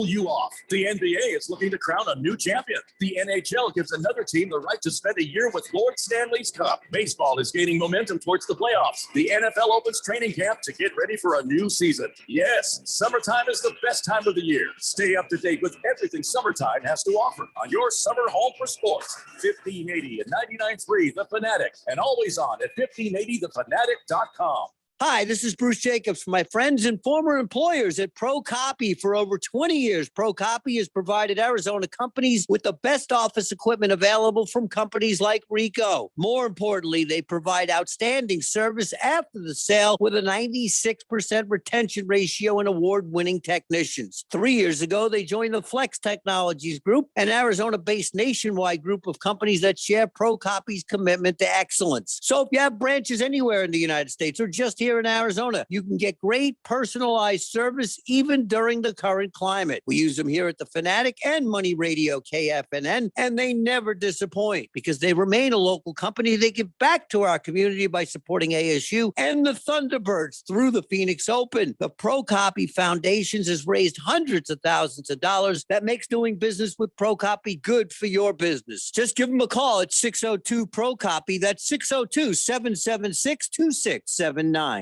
You off. The NBA is looking to crown a new champion. The NHL gives another team the right to spend a year with Lord Stanley's Cup. Baseball is gaining momentum towards the playoffs. The NFL opens training camp to get ready for a new season. Yes, summertime is the best time of the year. Stay up to date with everything summertime has to offer on your summer home for sports. 1580 and 99.3 The Fanatic, and always on at 1580thefanatic.com. Hi, this is Bruce Jacobs from my friends and former employers at ProCopy. For over 20 years, ProCopy has provided Arizona companies with the best office equipment available from companies like Ricoh. More importantly, they provide outstanding service after the sale with a 96% retention ratio and award-winning technicians. 3 years ago, they joined the Flex Technologies Group, an Arizona-based nationwide group of companies that share ProCopy's commitment to excellence. So if you have branches anywhere in the United States or just here in Arizona, you can get great personalized service even during the current climate. We use them here at the Fanatic and Money Radio KFNN, and they never disappoint because they remain a local company. They give back to our community by supporting ASU and the Thunderbirds through the Phoenix Open. The ProCopy Foundations has raised hundreds of thousands of dollars. That makes doing business with ProCopy good for your business. Just give them a call at 602-PROCOPY. That's 602-776-2679.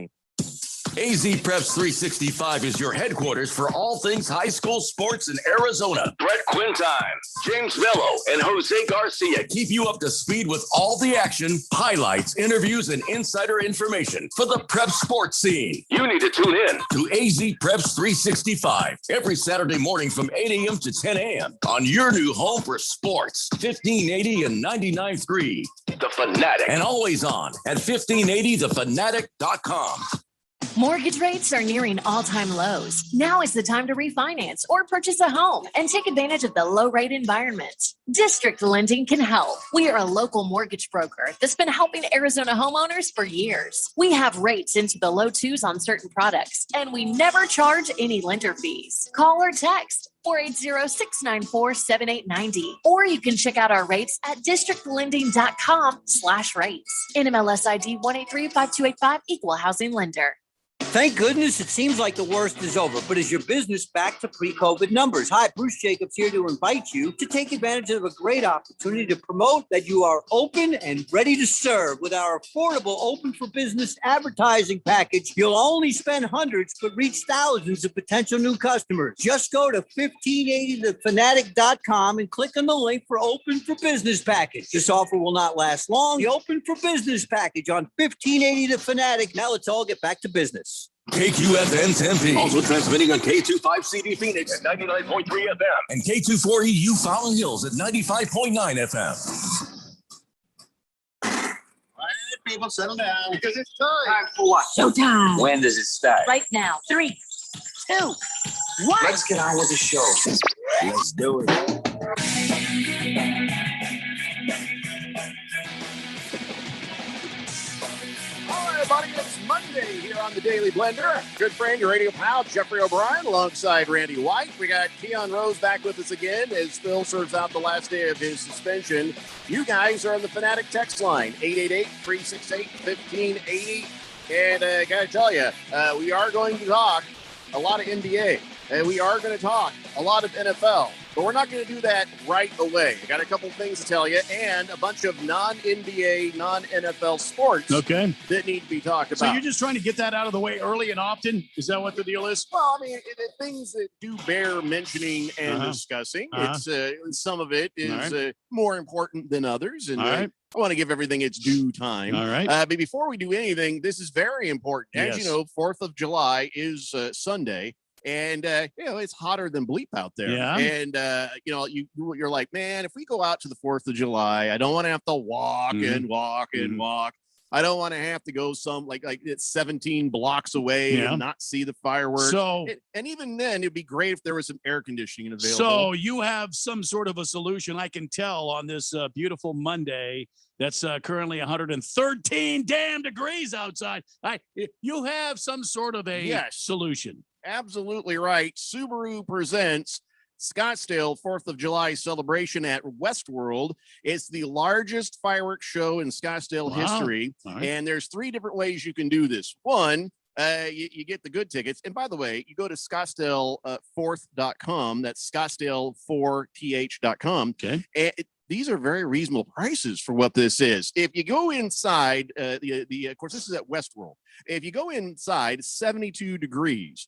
AZ Preps 365 is your headquarters for all things high school sports in Arizona. Brett Quintine, James Mello, and Jose Garcia keep you up to speed with all the action, highlights, interviews, and insider information for the prep sports scene. You need to tune in to AZ Preps 365 every Saturday morning from 8 a.m. to 10 a.m. on your new home for sports, 1580 and 99.3 The Fanatic, and always on at 1580thefanatic.com. Mortgage rates are nearing all-time lows. Now is the time to refinance or purchase a home and take advantage of the low-rate environment. District Lending can help. We are a local mortgage broker that's been helping Arizona homeowners for years. We have rates into the low twos on certain products, and we never charge any lender fees. Call or text 480-694-7890. Or you can check out our rates at districtlending.com/rates. NMLS ID 1835285, Equal Housing Lender. Thank goodness it seems like the worst is over, but is your business back to pre-COVID numbers? Hi, Bruce Jacobs here to invite you to take advantage of a great opportunity to promote that you are open and ready to serve. With our affordable Open for Business advertising package, you'll only spend hundreds but reach thousands of potential new customers. Just go to 1580thefanatic.com and click on the link for Open for Business package. This offer will not last long. The Open for Business package on 1580 The Fanatic. Now let's all get back to business. KQFN Tempe. Also transmitting on K25CD Phoenix at 99.3 FM and K240U Fountain Hills at 95.9 FM. All right, people, settle down because it's time. Time for what? Showtime. When does it start? Right now. 3, 2, 1. Let's get on with the show. Let's do it. All right, everybody, it's Monday here on the Daily Blender. Good friend, your radio pal, Jeffrey O'Brien, alongside Randy White. We got Keon Rose back with us again as Phil serves out the last day of his suspension. You guys are on the Fanatic text line, 888-368-1580. And I got to tell you, we are going to talk a lot of NBA, and we are going to talk a lot of NFL. But we're not going to do that right away. I got a couple things to tell you and a bunch of non-NBA, non-NFL sports that need to be talked about. So you're just trying to get that out of the way early and often? Is that what the deal is? Well, I mean, things that do bear mentioning and discussing. It's some of it is more important than others. And I want to give everything its due time. All right. But before we do anything, this is very important. As you know, 4th of July is Sunday. And, it's hotter than bleep out there. Yeah. And, you're like, man, if we go out to the 4th of July, I don't want to have to walk and walk and walk. I don't want to have to go like it's 17 blocks away and not see the fireworks. So, and even then, it'd be great if there was some air conditioning available. So you have some sort of a solution, I can tell, on this beautiful Monday. That's currently 113 damn degrees outside. You have some sort of a solution. Absolutely right. Subaru presents Scottsdale 4th of July celebration at Westworld. It's the largest fireworks show in Scottsdale history. And there's 3 different ways you can do this. One, you get the good tickets. And by the way, you go to Scottsdale4th.com. That's Scottsdale4th.com. Okay. And these are very reasonable prices for what this is. If you go inside, of course, this is at Westworld. If you go inside, it's 72 degrees,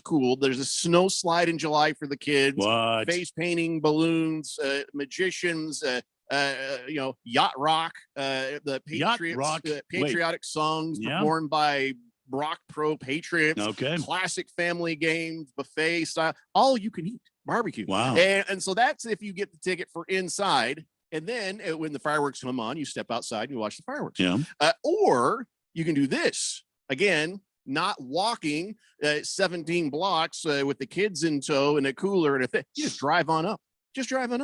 cool. There's a snow slide in July for the kids. What? Face painting, balloons, magicians, yacht rock, the Yacht Patriots, rock? patriotic songs Yeah. performed by Brock Pro Patriots. Okay. Classic family games, buffet style, all you can eat barbecue. Wow. And so that's if you get the ticket for inside. And then when the fireworks come on, you step outside and you watch the fireworks. Yeah. Or you can do this again, not walking 17 blocks with the kids in tow and a cooler and a thing. You just drive on up.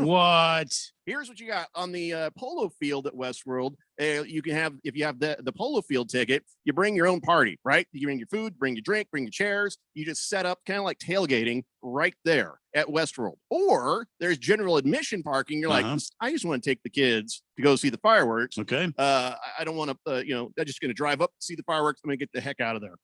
What? Here's what you got on the polo field at Westworld. You can have, if you have the polo field ticket, you bring your own party, right? You bring your food, bring your drink, bring your chairs. You just set up kind of like tailgating right there at Westworld. Or there's general admission parking. You're like, I just want to take the kids to go see the fireworks. Okay. I don't want to, they're just going to drive up, see the fireworks. I'm going to get the heck out of there.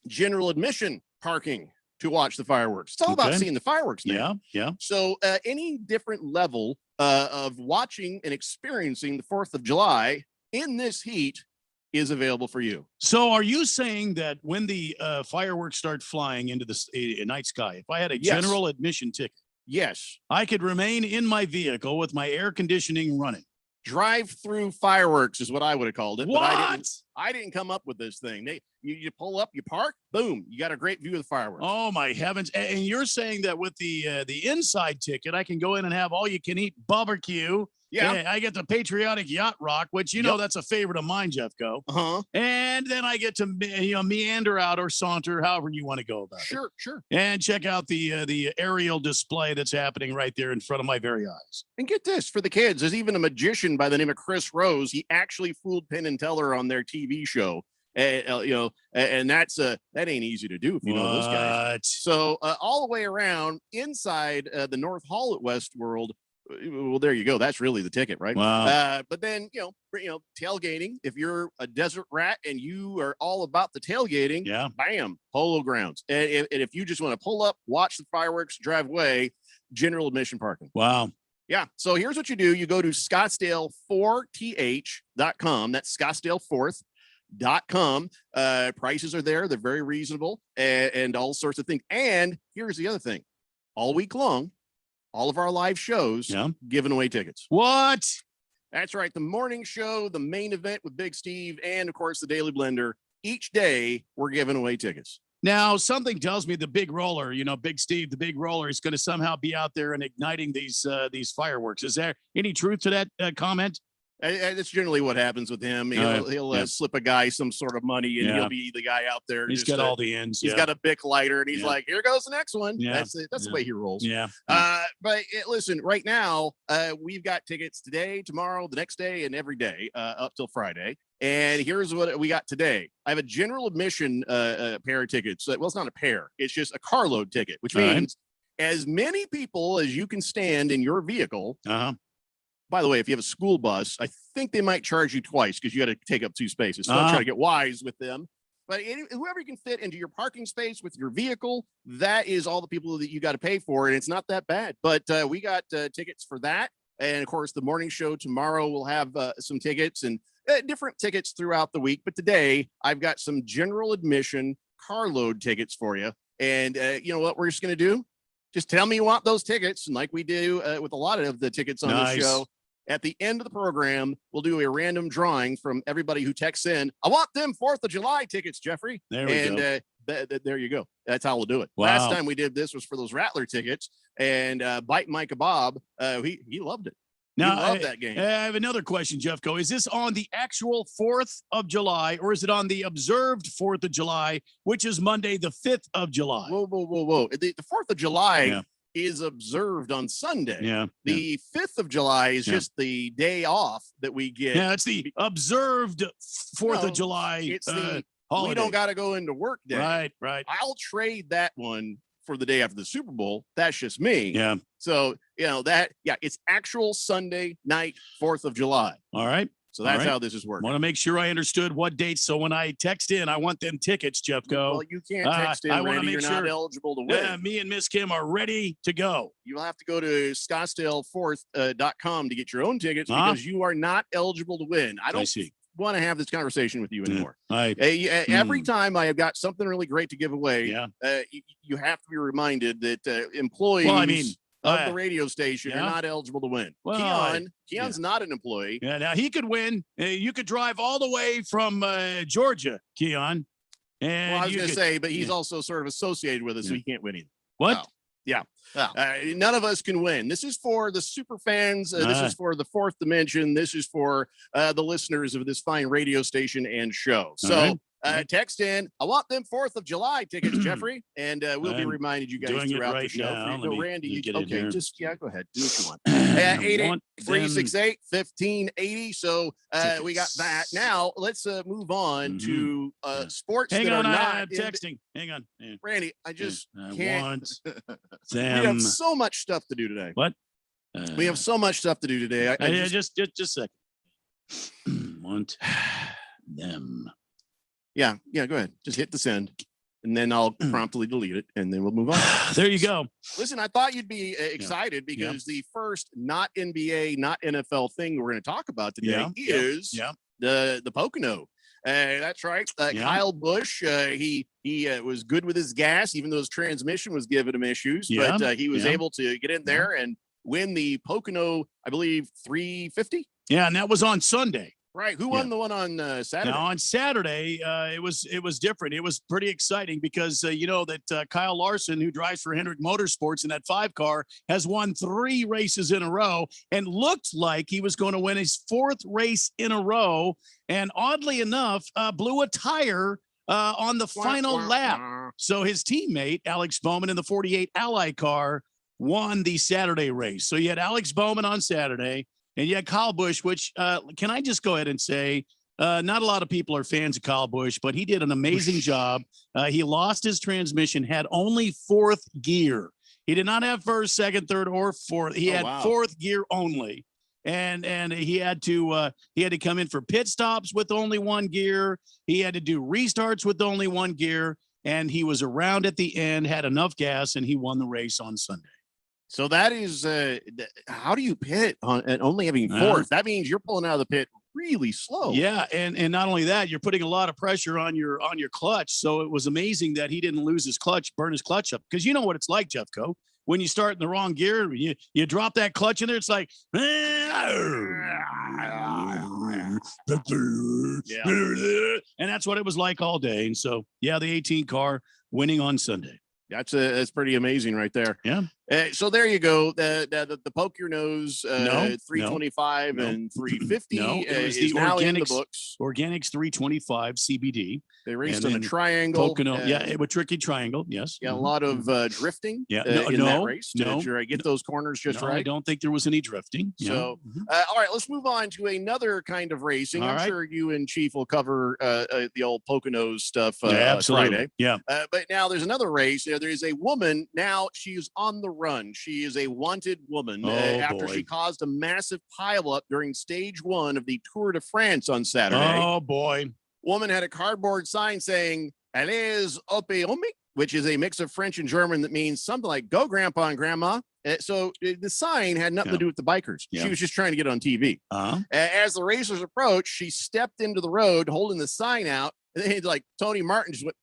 General admission parking to watch the fireworks. It's all about seeing the fireworks now. Yeah. Yeah. So any different level of watching and experiencing the 4th of July in this heat is available for you. So are you saying that when the fireworks start flying into the night sky, if I had a general admission ticket, yes, I could remain in my vehicle with my air conditioning running? Drive-through fireworks is what I would have called it. What? But I didn't come up with this thing. You pull up, you park, boom, you got a great view of the fireworks. Oh my heavens! And you're saying that with the inside ticket, I can go in and have all you can eat barbecue. Yeah. I get the patriotic yacht rock, which know that's a favorite of mine, Jeffco. And then I get to meander out or saunter, however you want to go about it. Sure. And check out the aerial display that's happening right there in front of my very eyes. And get this, for the kids, there's even a magician by the name of Chris Rose. He actually fooled Penn and Teller on their TV show. And that's that ain't easy to do if you know those guys. So all the way around inside the North Hall at Westworld. Well, there you go. That's really the ticket, right? Wow. But then tailgating. If you're a desert rat and you are all about the tailgating, bam, polo grounds. And if you just want to pull up, watch the fireworks, drive away, general admission parking. Wow. Yeah. So here's what you do. You go to Scottsdale4th.com. That's Scottsdale4th.com. Prices are there. They're very reasonable and all sorts of things. And here's the other thing. All week long, all of our live shows giving away tickets. What? That's right. The morning show, the main event with Big Steve, and of course the Daily Blender. Each day we're giving away tickets. Now, something tells me the big roller, Big Steve, the big roller, is going to somehow be out there and igniting these fireworks. Is there any truth to that comment? That's generally what happens with him. He'll slip a guy some sort of money, and he'll be the guy out there. He's got all the ends. He's got a Bic lighter, and he's like, "Here goes the next one." Yeah. That's it. That's the way he rolls. Yeah. But listen, right now, we've got tickets today, tomorrow, the next day, and every day up till Friday. And here's what we got today. I have a general admission pair of tickets. Well, it's not a pair. It's just a carload ticket, which means as many people as you can stand in your vehicle. By the way, if you have a school bus, I think they might charge you twice because you got to take up 2 spaces. So don't try to get wise with them. But whoever you can fit into your parking space with your vehicle, that is all the people that you got to pay for. And it's not that bad. But we got tickets for that. And of course, the morning show tomorrow will have some tickets and different tickets throughout the week. But today, I've got some general admission carload tickets for you. And you know what we're just going to do? Just tell me you want those tickets. And like we do with a lot of the tickets on the show. At the end of the program, we'll do a random drawing from everybody who texts in. I want them 4th of July tickets, Jeffrey. There we go. There you go. That's how we'll do it. Wow. Last time we did this was for those Rattler tickets, and Bite Micah Bob, he loved it. Now, he loved that game. I have another question, Jeffco. Is this on the actual 4th of July, or is it on the observed 4th of July, which is Monday, the 5th of July? Whoa. The 4th of July is observed on Sunday. The 5th of July is just the day off that we get. Yeah, it's the observed 4th of July. It's holiday. We don't got to go into work day. Right. I'll trade that one for the day after the Super Bowl. That's just me. Yeah. So, it's actual Sunday night, 4th of July. All right. So that's right. how this is working. Want to make sure I understood what dates. So when I text in, I want them tickets, Jeffco. Well, you can't text in, I wanna Randy. make You're not sure- eligible to win. Me and Miss Kim are ready to go. You'll have to go to scottsdalefourth.com to get your own tickets Huh? because you are not eligible to win. I I don't see. want to have this conversation with you anymore. I, Every time I have got something really great to give away, yeah. You have to be reminded that employees Well, I mean, of the radio station yeah. are not eligible to win. Well, Keon's not an employee. Yeah, now he could win. You could drive all the way from Georgia, Keon. And Well, I was you going to could- say, but he's yeah. also sort of associated with us, so Yeah. he can't win either. What? Oh. Yeah. None of us can win. This is for the super fans. This is for the fourth dimension. This is for the listeners of this fine radio station and show. So text in. I want them 4th of July tickets, Jeffrey, and we'll be I'm reminding you guys doing it throughout right the show. now. No, Let me Randy, get in okay, here. just go ahead. Do what you want. I 88 want 368 1580. So we got tickets. that. Now let's move on to sports Hang that on, are I'm not in- texting. Hang on. Yeah. Randy, I just I can't. want We them. have so much stuff to do today. What? We have so much stuff to do today. Just a second. Want them. Yeah, go ahead. Just hit the send, and then I'll promptly delete it, and then we'll move on. There you go. Listen, I thought you'd be excited because the first not NBA, not NFL thing we're going to talk about today is the Pocono. That's right. Kyle Busch, he was good with his gas, even though his transmission was giving him issues, but he was able to get in there and win the Pocono, I believe, 350. Yeah, and that was on Sunday. Right. Who won the one on Saturday? Now on Saturday, it was different. It was pretty exciting because you know that Kyle Larson, who drives for Hendrick Motorsports in that 5 car, has won 3 races in a row and looked like he was going to win his 4th race in a row. And oddly enough, blew a tire on the final lap. So his teammate Alex Bowman in the 48 Ally car won the Saturday race. So you had Alex Bowman on Saturday. And you had Kyle Busch, which can I just go ahead and say, not a lot of people are fans of Kyle Busch, but he did an amazing job. He lost his transmission, had only 4th gear. He did not have 1st, 2nd, 3rd, or 4th. He had 4th gear only. And he had to come in for pit stops with only 1 gear. He had to do restarts with only 1 gear. And he was around at the end, had enough gas, and he won the race on Sunday. So that is how do you pit on and only having 4th? That means you're pulling out of the pit really slow. Yeah, and not only that, you're putting a lot of pressure on your clutch. So it was amazing that he didn't lose his clutch, burn his clutch up, because you know what it's like, Jeffco. When you start in the wrong gear, you drop that clutch in there. It's like, and that's what it was like all day. And so, yeah, the 18 car winning on Sunday. That's pretty amazing right there. Yeah. So there you go. The poke your nose 325 and 350 it was is the now in the Organics books. Organics 325 CBD. They raced And on a then triangle. Pocono, it was tricky triangle. Yes. Yeah, a lot of drifting Yeah, in that race to get those corners just right. I don't think there was any drifting. So, all right, let's move on to another kind of racing. I'm sure you and Chief will cover the old Poconos stuff absolutely. Friday. Yeah. But now there's another race. There is a woman. Now she's on the run. She is a wanted woman after she caused a massive pileup during stage 1 of the Tour de France on Saturday. Oh, boy. Woman had a cardboard sign saying, Allez au pays, which is a mix of French and German that means something like go grandpa and grandma. So the sign had nothing to do with the bikers. She was just trying to get on TV. As the racers approached, she stepped into the road holding the sign out. And then like Tony Martin just went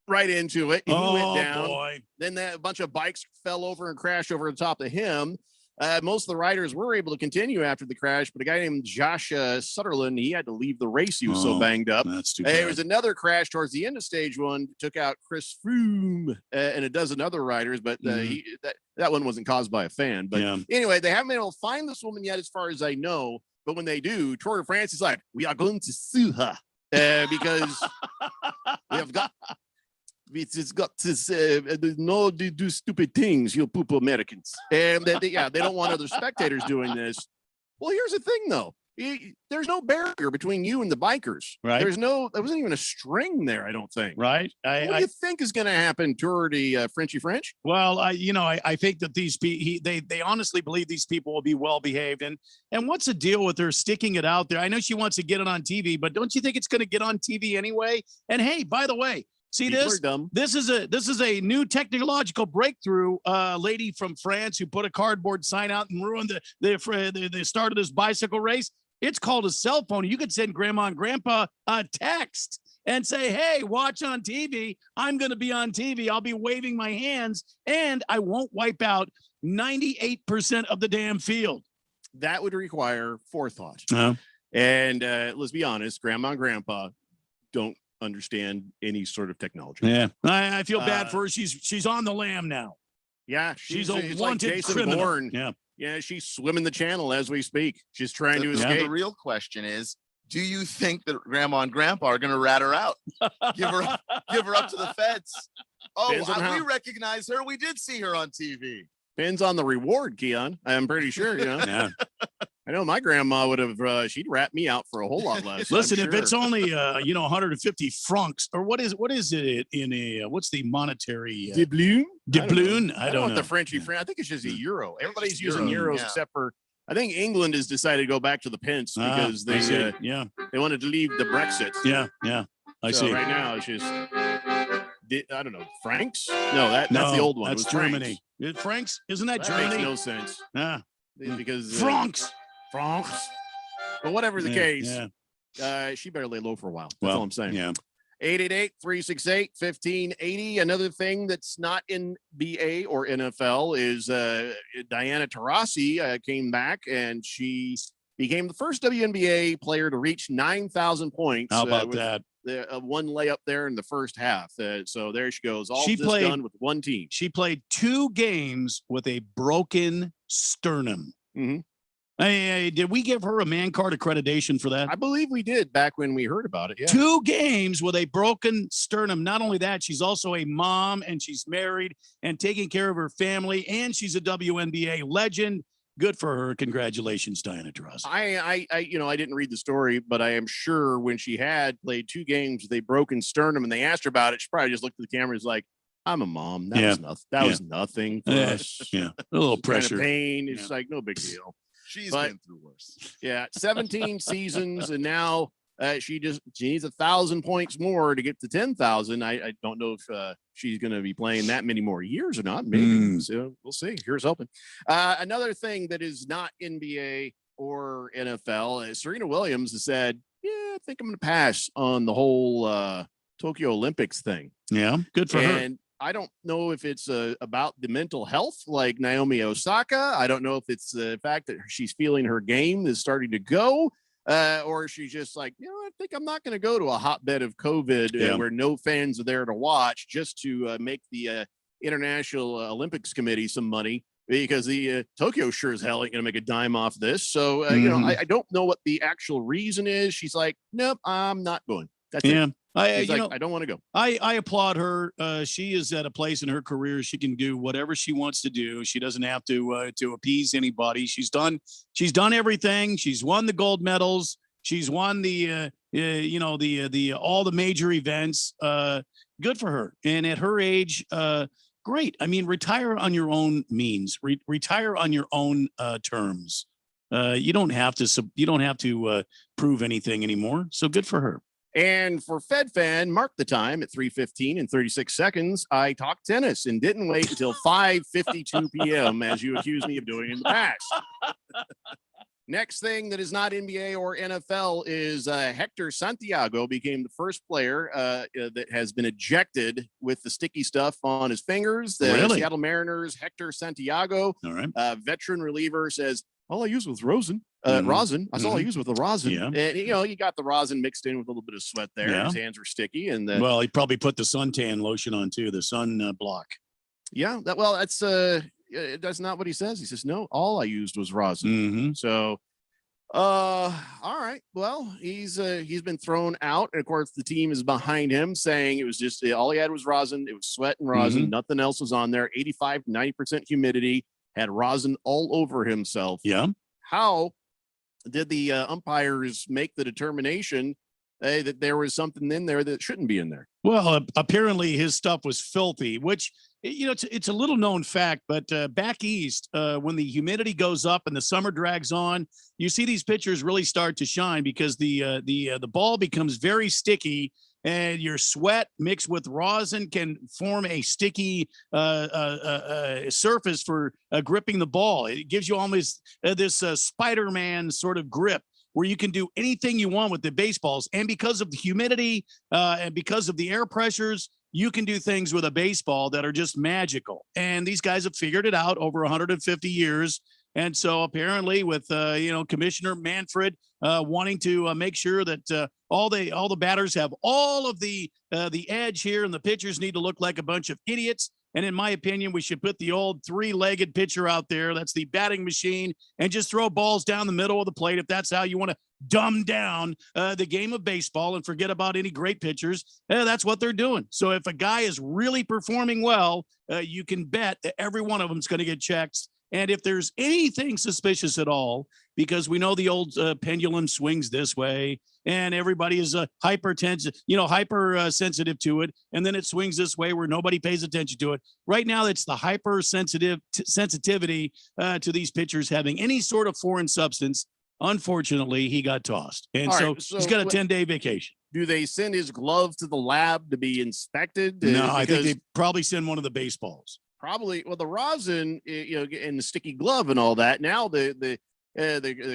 right into it. And he went down. Boy. Then a bunch of bikes fell over and crashed over the top of him. Most of the riders were able to continue after the crash, but a guy named Josh Sutherland, he had to leave the race. He was so banged up. That's too bad. There was another crash towards the end of stage 1, took out Chris Froome and a dozen other riders, but that one wasn't caused by a fan. But anyway, they haven't been able to find this woman yet, as far as I know. But when they do, Tour de France is like, we are going to sue her because we have got. It's got this no do stupid things, you poop Americans. And they don't want other spectators doing this. Well, here's the thing though. there's no barrier between you and the bikers. Right. There wasn't even a string there, I don't think. Right. What do you think is going to happen, Tour de Frenchy French? Well, I think that these they honestly believe these people will be well behaved. And what's the deal with her sticking it out there? I know she wants to get it on TV, but don't you think it's going to get on TV anyway? And hey, by the way, see People this? are dumb. This is a new technological breakthrough. Lady from France who put a cardboard sign out and ruined the start of this bicycle race. It's called a cell phone. You could send grandma and grandpa a text and say, hey, watch on TV. I'm going to be on TV. I'll be waving my hands and I won't wipe out 98% of the damn field. That would require forethought. Uh-huh. And let's be honest, grandma and grandpa don't understand any sort of technology. Yeah. I feel bad for her. She's on the lam now. Yeah. She's a it's wanted like Jason criminal. Bourne. Yeah. Yeah, she's swimming the channel as we speak. She's trying to The escape. real question is, do you think that grandma and grandpa are going to rat her out? give her up to the feds. Depends on We how- recognize her. We did see her on TV. Depends on the reward, Keon. I'm pretty sure, Yeah. I know my grandma would have, she'd rat me out for a whole lot less. Listen, I'm if sure. it's only 150 francs, or what is it in a what's the monetary doubloon? doubloon? I I don't don't know know. what the Frenchy French. I think it's just a euro. Everybody's Euro, using euros yeah. except for I think England has decided to go back to the pence because I see. they Yeah, wanted to leave the Brexit. yeah. I So see. right now it's just I don't know, francs. No, that's the old one. That's It was Germany. Francs, isn't that Francs. That makes Germany? no sense Ah, because francs. francs. But whatever the Yeah, case, yeah. she better lay low for a while. That's Well, all I'm saying. Yeah. 888-368-1580. Another thing that's not in BA or NFL is Diana Taurasi came back and she became the first WNBA player to reach 9,000 points. How about with that? one layup there in the first half. So there she goes. All She this played- done with one team. She played 2 games with a broken sternum. Mhm. Hey, did we give her a man card accreditation for that? I believe we did back when we heard about it. Yeah. 2 games with a broken sternum. Not only that, she's also a mom and she's married and taking care of her family, and she's a WNBA legend. Good for her. Congratulations, Diana Taurasi. I didn't read the story, but I am sure when she had played 2 games with a broken sternum and they asked her about it, she probably just looked at the camera and was like, I'm a mom. That Yeah. was nothing. That Yeah. was nothing for Yeah. us. Yeah, a little Kind of pressure. pain. It's Yeah. like no big deal. She's But- been through worse. Yeah. 17 seasons. And now she needs 1,000 points more to get to 10,000. I don't know if she's going to be playing that many more years or not. Maybe. Mm. So we'll see. Here's hoping. Another thing that is not NBA or NFL is Serena Williams has said, yeah, I think I'm going to pass on the whole Tokyo Olympics thing. Yeah, good for her. And I don't know if it's about the mental health like Naomi Osaka. I don't know if it's the fact that she's feeling her game is starting to go, or she's just like, I think I'm not going to go to a hotbed of COVID where no fans are there to watch just to make the International Olympics Committee some money because the Tokyo sure as hell ain't going to make a dime off this. So, I don't know what the actual reason is. She's like, nope, I'm not going. That's Yeah. it. She's like, I don't want to go. I applaud her. She is at a place in her career she can do whatever she wants to do. She doesn't have to appease anybody. She's done everything. She's won the gold medals. She's won the all the major events. Good for her. And at her age, great. I mean, retire on your own means. Retire on your own terms. You don't have to prove anything anymore. So good for her. And for FedFan, mark the time at 3:15 and 36 seconds. I talked tennis and didn't wait until 5:52 p.m. as you accused me of doing in the past. Next thing that is not NBA or NFL is Hector Santiago became the first player that has been ejected with the sticky stuff on his fingers. The Really? Seattle Mariners, Hector Santiago, All right. veteran reliever, says, all I used was rosin. Mhm. Rosin. That's all I used with the rosin. Yeah. And, you got the rosin mixed in with a little bit of sweat there. Yeah. His hands were sticky. And Well, he probably put the suntan lotion on too, the sun block. that's not what he says. He says, no, all I used was rosin. Mm-hmm. So, all right. Well, he's been thrown out. And of course, the team is behind him saying it was just all he had was rosin. It was sweat and rosin. Nothing else was on there. 85, 90% humidity, had rosin all over himself. Yeah. How did the umpires make the determination that there was something in there that shouldn't be in there? Well, apparently his stuff was filthy, which, it's a little known fact, but back east, when the humidity goes up and the summer drags on, you see these pitchers really start to shine because the ball becomes very sticky, and your sweat mixed with rosin can form a sticky surface for gripping the ball. It gives you almost this Spider-Man sort of grip, where you can do anything you want with the baseballs. And because of the humidity and because of the air pressures, you can do things with a baseball that are just magical. And these guys have figured it out over 150 years. And so apparently with, Commissioner Manfred wanting to make sure that all the batters have all of the edge here, and the pitchers need to look like a bunch of idiots. And in my opinion, we should put the old 3-legged pitcher out there. That's the batting machine, and just throw balls down the middle of the plate. If that's how you want to dumb down the game of baseball and forget about any great pitchers, that's what they're doing. So if a guy is really performing well, you can bet that every one of them is going to get checked. And if there's anything suspicious at all, because we know the old pendulum swings this way, and everybody is hyper sensitive to it, and then it swings this way where nobody pays attention to it. Right now, it's the sensitivity to these pitchers having any sort of foreign substance. Unfortunately, he got tossed, and so he's got a 10-day vacation. Do they send his glove to the lab to be inspected? No, I think they probably send one of the baseballs. Probably. Well, the rosin, and the sticky glove and all that. Now the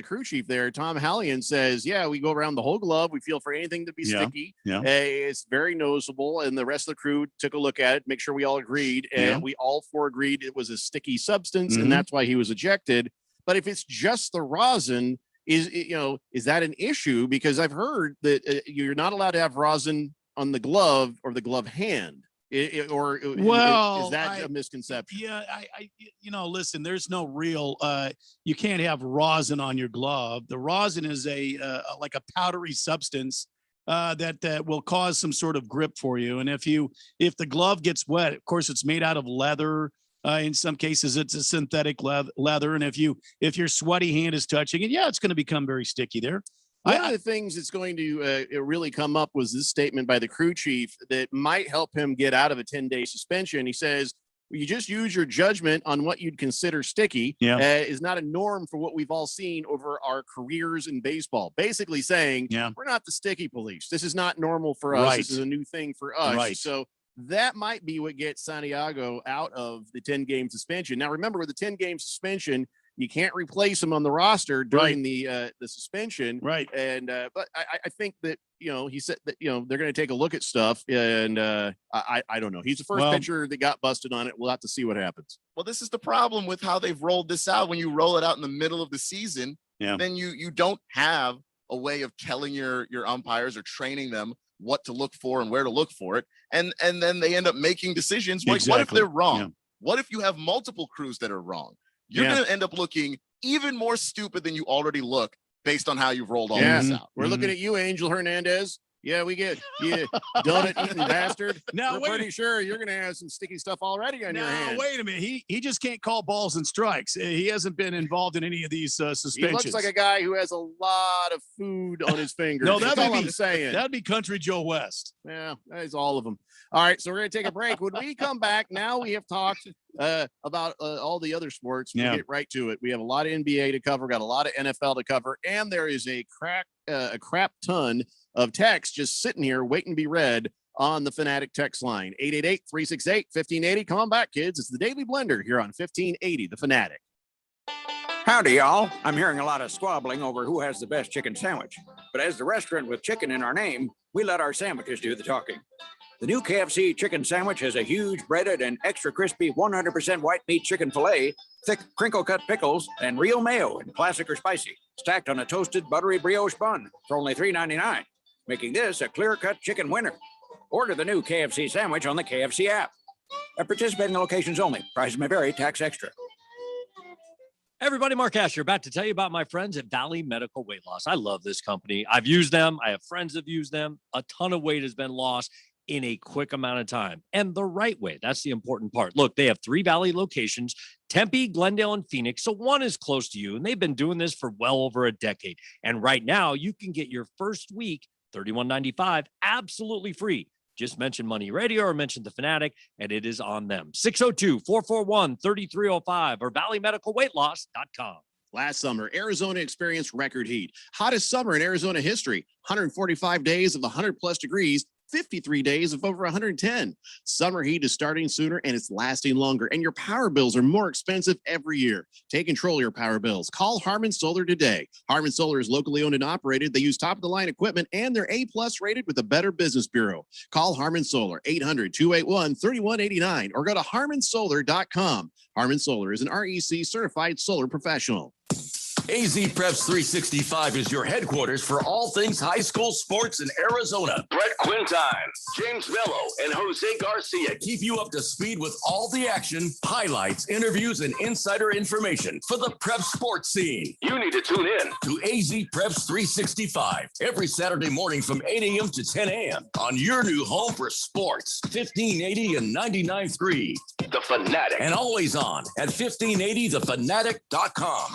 crew chief there, Tom Hallion, says, yeah, we go around the whole glove. We feel for anything to be sticky. Yeah. It's very noticeable. And the rest of the crew took a look at it, make sure we all agreed. And we all four agreed it was a sticky substance. And that's why he was ejected. But if it's just the rosin, is that an issue? Because I've heard that you're not allowed to have rosin on the glove or the glove hand. Is that a misconception? Yeah, listen, there's no real, you can't have rosin on your glove. The rosin is like a powdery substance that will cause some sort of grip for you. And if the glove gets wet, of course, it's made out of leather. In some cases, it's a synthetic leather. And if your sweaty hand is touching it, it's going to become very sticky there. One of the things that's going to really come up was this statement by the crew chief that might help him get out of a 10-day suspension. He says, you just use your judgment on what you'd consider sticky is not a norm for what we've all seen over our careers in baseball. Basically saying, we're not the sticky police. This is not normal for us. This is a new thing for us. Right. So that might be what gets Santiago out of the 10-game suspension. Now, remember, with the 10-game suspension, you can't replace him on the roster during the suspension. Right. And but I think that, he said that, they're going to take a look at stuff. And I don't know. He's the first pitcher that got busted on it. We'll have to see what happens. Well, this is the problem with how they've rolled this out. When you roll it out in the middle of the season, then you don't have a way of telling your umpires or training them what to look for and where to look for it. And then they end up making decisions. Like, what if they're wrong? Yeah. What if you have multiple crews that are wrong? You're going to end up looking even more stupid than you already look based on how you've rolled all this out. We're looking at you, Angel Hernandez. Yeah, we get you, donut eating bastard. Now, we're pretty sure you're going to have some sticky stuff already on your hand. Wait a minute. He just can't call balls and strikes. He hasn't been involved in any of these suspensions. He looks like a guy who has a lot of food on his fingers. No, that's all I'm saying. That'd be Country Joe West. Yeah, that is all of them. All right, so we're going to take a break. When we come back, now we have talked about all the other sports. We'll get right to it. We have a lot of NBA to cover, got a lot of NFL to cover, and there is a crap ton of text just sitting here waiting to be read on the Fanatic text line. 888-368-1580. Come on back, kids. It's the Daily Blender here on 1580, the Fanatic. Howdy, y'all. I'm hearing a lot of squabbling over who has the best chicken sandwich. But as the restaurant with chicken in our name, we let our sandwiches do the talking. The new KFC chicken sandwich has a huge breaded and extra crispy 100% white meat chicken filet, thick crinkle-cut pickles, and real mayo in classic or spicy, stacked on a toasted buttery brioche bun for only $3.99, making this a clear-cut chicken winner. Order the new KFC sandwich on the KFC app. At participating locations only. Prices may vary. Tax extra. Everybody, Mark Asher, about to tell you about my friends at Valley Medical Weight Loss. I love this company. I've used them. I have friends that have used them. A ton of weight has been lost. in a quick amount of time and the right way. That's the important part. Look, they have 3 Valley locations, Tempe, Glendale, and Phoenix. So one is close to you, and they've been doing this for well over a decade. And right now you can get your first week, $31.95, absolutely free. Just mention Money Radio or mention the Fanatic, and it is on them. 602-441-3305 or valleymedicalweightloss.com. Last summer, Arizona experienced record heat. Hottest summer in Arizona history. 145 days of 100+ degrees, 53 days of over 110. Summer heat is starting sooner and it's lasting longer, and your power bills are more expensive every year. Take control of your power bills. Call Harmon Solar today. Harmon Solar is locally owned and operated. They use top-of-the-line equipment, and they're A+ rated with the Better Business Bureau. Call Harmon Solar, 800-281-3189, or go to harmonsolar.com. Harmon Solar is an REC certified solar professional. AZ Preps 365 is your headquarters for all things high school sports in Arizona. Brett Quintine, James Mello, and Jose Garcia keep you up to speed with all the action, highlights, interviews, and insider information for the prep sports scene. You need to tune in to AZ Preps 365 every Saturday morning from 8 a.m. to 10 a.m. on your new home for sports, 1580 and 99.3. The Fanatic. And always on at 1580thefanatic.com.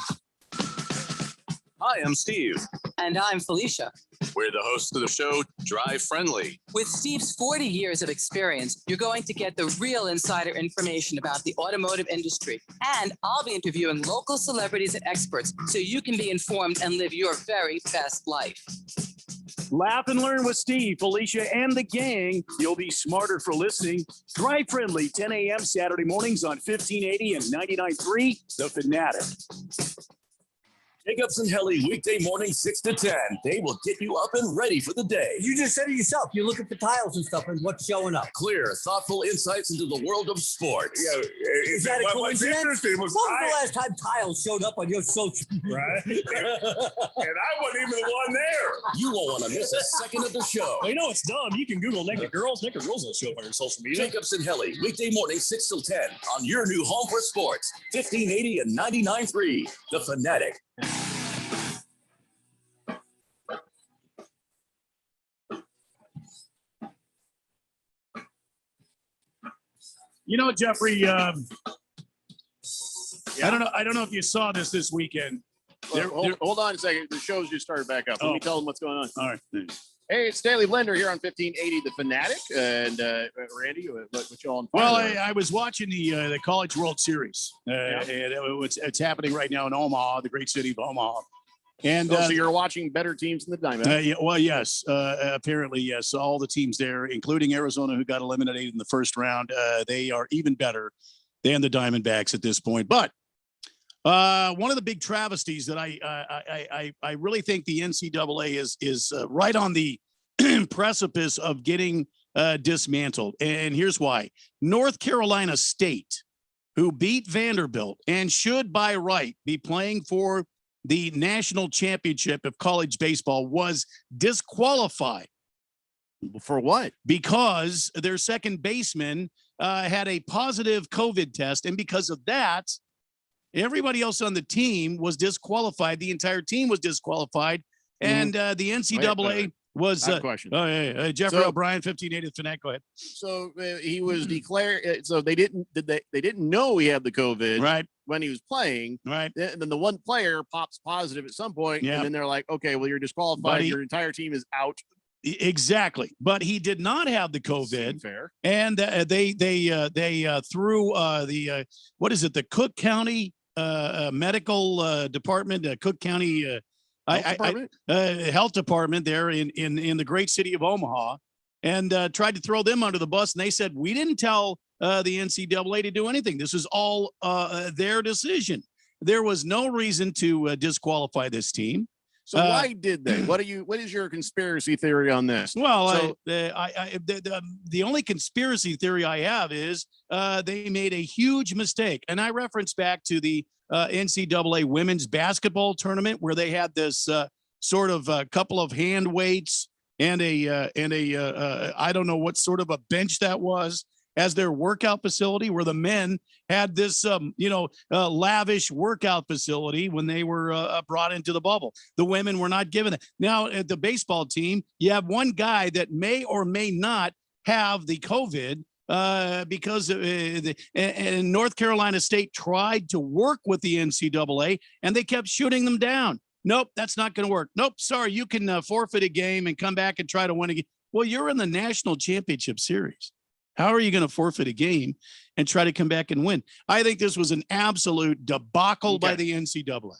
Hi, I'm Steve. And I'm Felicia. We're the hosts of the show, Drive Friendly. With Steve's 40 years of experience, you're going to get the real insider information about the automotive industry. And I'll be interviewing local celebrities and experts so you can be informed and live your very best life. Laugh and learn with Steve, Felicia, and the gang. You'll be smarter for listening. Drive Friendly, 10 a.m. Saturday mornings on 1580 and 99.3, The Fanatic. Jacobs and Helly, weekday morning, 6 to 10. They will get you up and ready for the day. You just said it yourself. You're looking for tiles and stuff and what's showing up. Clear, thoughtful insights into the world of sports. Yeah, is that a coincidence? When was the last time tiles showed up on your social media? Right? And I wasn't even the one there. You won't want to miss a second of the show. Well, you know, it's dumb. You can Google naked girls. Naked girls will show up on your social media. Jacobs and Helly, weekday morning, 6 till 10 on your new home for sports, 1580 and 99.3, The Fanatic. You know, Jeffrey, I don't know if you saw this weekend. Hold on a second. The show's just started back up. Let me tell them what's going on. All right. Hey, it's Daily Blender here on 1580 The Fanatic. And Randy, what you on? Well, I was watching the College World Series. And it's happening right now in Omaha, the great city of Omaha. And so you're watching better teams than the Diamondbacks. Well, yes, apparently, yes. All the teams there, including Arizona, who got eliminated in the first round, they are even better than the Diamondbacks at this point. But one of the big travesties that I really think the NCAA is right on the precipice of getting dismantled. And here's why. North Carolina State, who beat Vanderbilt and should by right be playing for the national championship of college baseball, was disqualified. For what? Because their second baseman had a positive COVID test. And because of that, everybody else on the team was disqualified. The entire team was disqualified. And the NCAA was question. Jeffrey O'Brien, 1580 Fanatic. Go ahead. So he was declared. So they didn't know he had the COVID right when he was playing. Right. And then the one player pops positive at some point, and then they're like, okay, well, you're disqualified. Your entire team is out. Exactly. But he did not have the COVID. Fair. And they threw the what is it? The Cook County medical department, Cook County health department there in the great city of Omaha, and tried to throw them under the bus. And they said, we didn't tell the NCAA to do anything. This is all their decision. There was no reason to disqualify this team. So why did they? What is your conspiracy theory on this? Well, the only conspiracy theory I have is they made a huge mistake. And I reference back to the NCAA women's basketball tournament where they had this sort of a couple of hand weights and I don't know what sort of a bench that was as their workout facility, where the men had this, lavish workout facility when they were brought into the bubble. The women were not given that. Now, at the baseball team, you have one guy that may or may not have the COVID because and North Carolina State tried to work with the NCAA and they kept shooting them down. Nope, that's not going to work. Nope, sorry, you can forfeit a game and come back and try to win again. Well, you're in the national championship series. How are you going to forfeit a game and try to come back and win? I think this was an absolute debacle by the NCAA.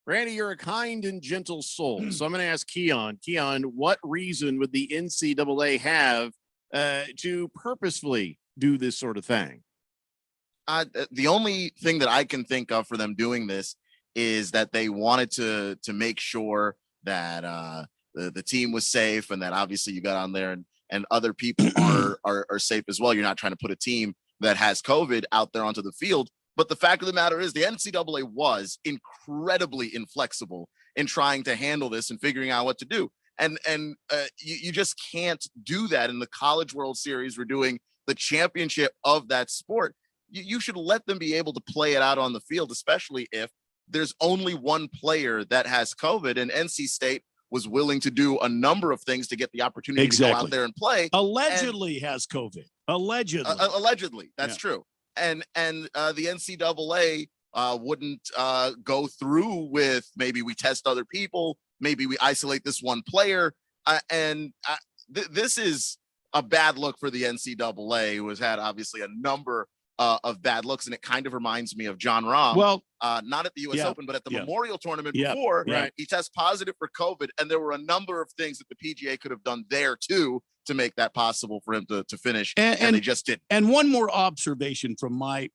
Randy, you're a kind and gentle soul. So I'm going to ask Keon. Keon, what reason would the NCAA have to purposefully do this sort of thing? The only thing that I can think of for them doing this is that they wanted to make sure that the team was safe, and that obviously you got on there and other people are safe as well. You're not trying to put a team that has COVID out there onto the field. But the fact of the matter is the NCAA was incredibly inflexible in trying to handle this and figuring out what to do. And you just can't do that in the College World Series. We're doing the championship of that sport. You should let them be able to play it out on the field, especially if there's only one player that has COVID, and NC State was willing to do a number of things to get the opportunity to go out there and play. Allegedly has COVID. Allegedly. Allegedly. That's true. And the NCAA wouldn't go through with maybe we test other people, maybe we isolate this one player. This is a bad look for the NCAA, who has had obviously a number of bad looks, and it kind of reminds me of John Rahm. Well, not at the U.S. Open, but at the Memorial Tournament before. Right. He tested positive for COVID, and there were a number of things that the PGA could have done there too to make that possible for him to finish, and they just didn't. And one more observation from my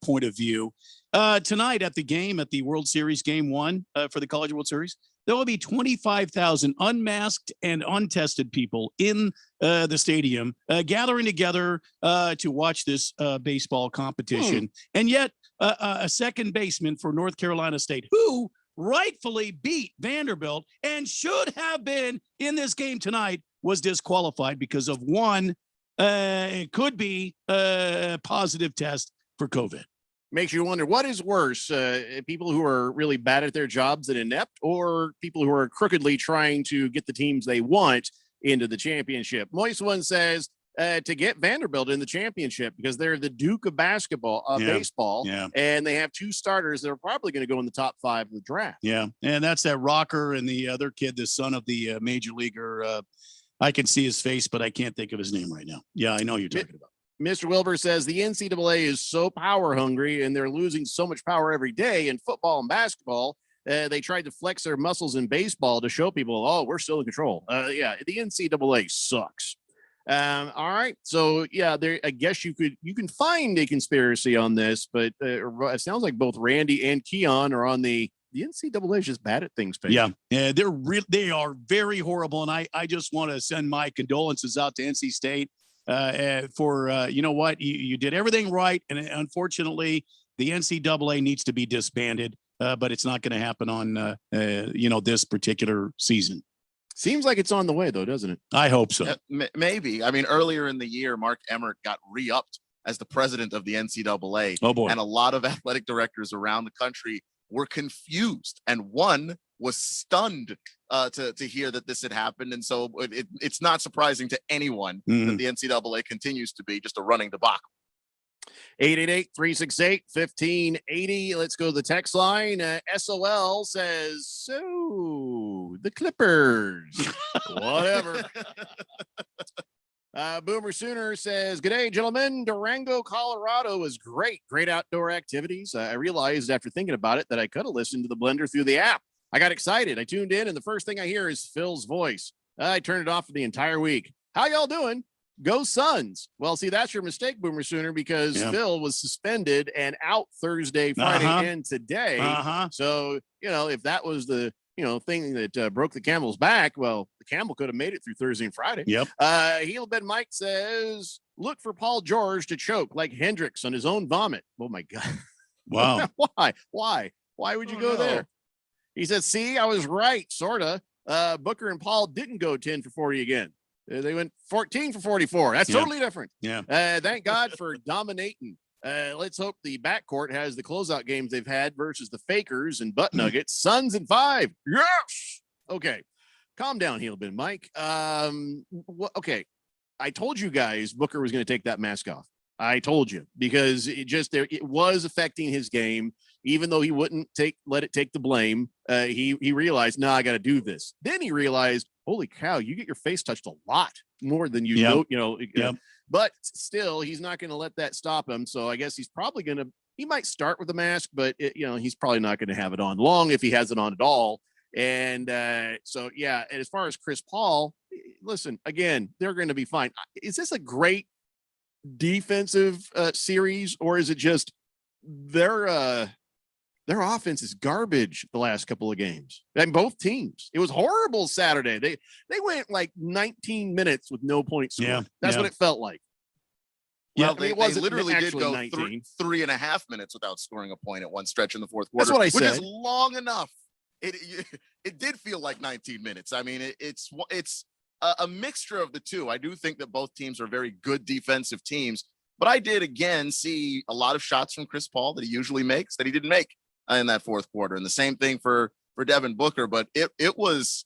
point of view, tonight at the game, at the World Series Game 1 for the College World Series, there will be 25,000 unmasked and untested people in the stadium gathering together to watch this baseball competition. And yet a second baseman for North Carolina State, who rightfully beat Vanderbilt and should have been in this game tonight, was disqualified because of one, it could be a positive test for COVID. Makes you wonder, what is worse, people who are really bad at their jobs and inept, or people who are crookedly trying to get the teams they want into the championship? Moist One says to get Vanderbilt in the championship because they're the Duke of baseball, baseball, and they have two starters that are probably going to go in the top 5 of the draft. Yeah, and that's that Rocker and the other kid, the son of the major leaguer. I can see his face, but I can't think of his name right now. Yeah, I know who you're talking about. Mr. Wilbur says the NCAA is so power hungry and they're losing so much power every day in football and basketball. They tried to flex their muscles in baseball to show people, oh, we're still in control. The NCAA sucks. All right. So, I guess you can find a conspiracy on this, but it sounds like both Randy and Keon are on the NCAA is just bad at things. Page. Yeah, they are very horrible. And I just want to send my condolences out to NC State. For you know what, you did everything right, and unfortunately the NCAA needs to be disbanded, but it's not going to happen on this particular season. Seems like it's on the way though, doesn't it? I hope so. Maybe. I mean, earlier in the year, Mark Emmert got re-upped as the president of the NCAA. Oh boy. And a lot of athletic directors around the country were confused, and one was stunned to hear that this had happened. And so it's not surprising to anyone that the NCAA continues to be just a running debacle. 888-368-1580. Let's go to the text line. SOL says, so the Clippers, whatever. Boomer Sooner says, good day, gentlemen. Durango, Colorado is great. Great outdoor activities. I realized after thinking about it that I could have listened to the blender through the app. I got excited. I tuned in, and the first thing I hear is Phil's voice. I turned it off for the entire week. How y'all doing? Go Suns. Well, see, that's your mistake, Boomer Sooner, because Phil was suspended and out Thursday, Friday, and today. So, if that was the thing that broke the camel's back, well, the camel could have made it through Thursday and Friday. Yep. Heel Ben Mike says, look for Paul George to choke like Hendricks on his own vomit. Oh, my God. Wow. Why would you go there? He says, see, I was right, sort of. Booker and Paul didn't go 10 for 40 again. They went 14 for 44. That's totally different. Yeah. Thank God for dominating. Let's hope the backcourt has the closeout games they've had versus the Fakers and Butt Nuggets. Suns in 5. Yes. Okay. Calm down, Heel Ben Mike. Okay. I told you guys Booker was going to take that mask off. I told you, because it was affecting his game. Even though he wouldn't let it take the blame, he realized, no, I got to do this. Then he realized, holy cow, you get your face touched a lot more than you know. But still, he's not going to let that stop him. So I guess he's probably he might start with the mask, but he's probably not going to have it on long if he has it on at all. And so, yeah. And as far as Chris Paul, listen, again, they're going to be fine. Is this a great defensive series, or is it just their offense is garbage the last couple of games? And both teams, it was horrible Saturday. They went like 19 minutes with no points scored. Yeah, that's what it felt like. Well, they literally did go 3.5 minutes without scoring a point at one stretch in the fourth quarter. That's what I said. Which is long enough. It did feel like 19 minutes. I mean, it's a mixture of the two. I do think that both teams are very good defensive teams, but I did again see a lot of shots from Chris Paul that he usually makes that he didn't make in that fourth quarter. And the same thing for Devin Booker, but it was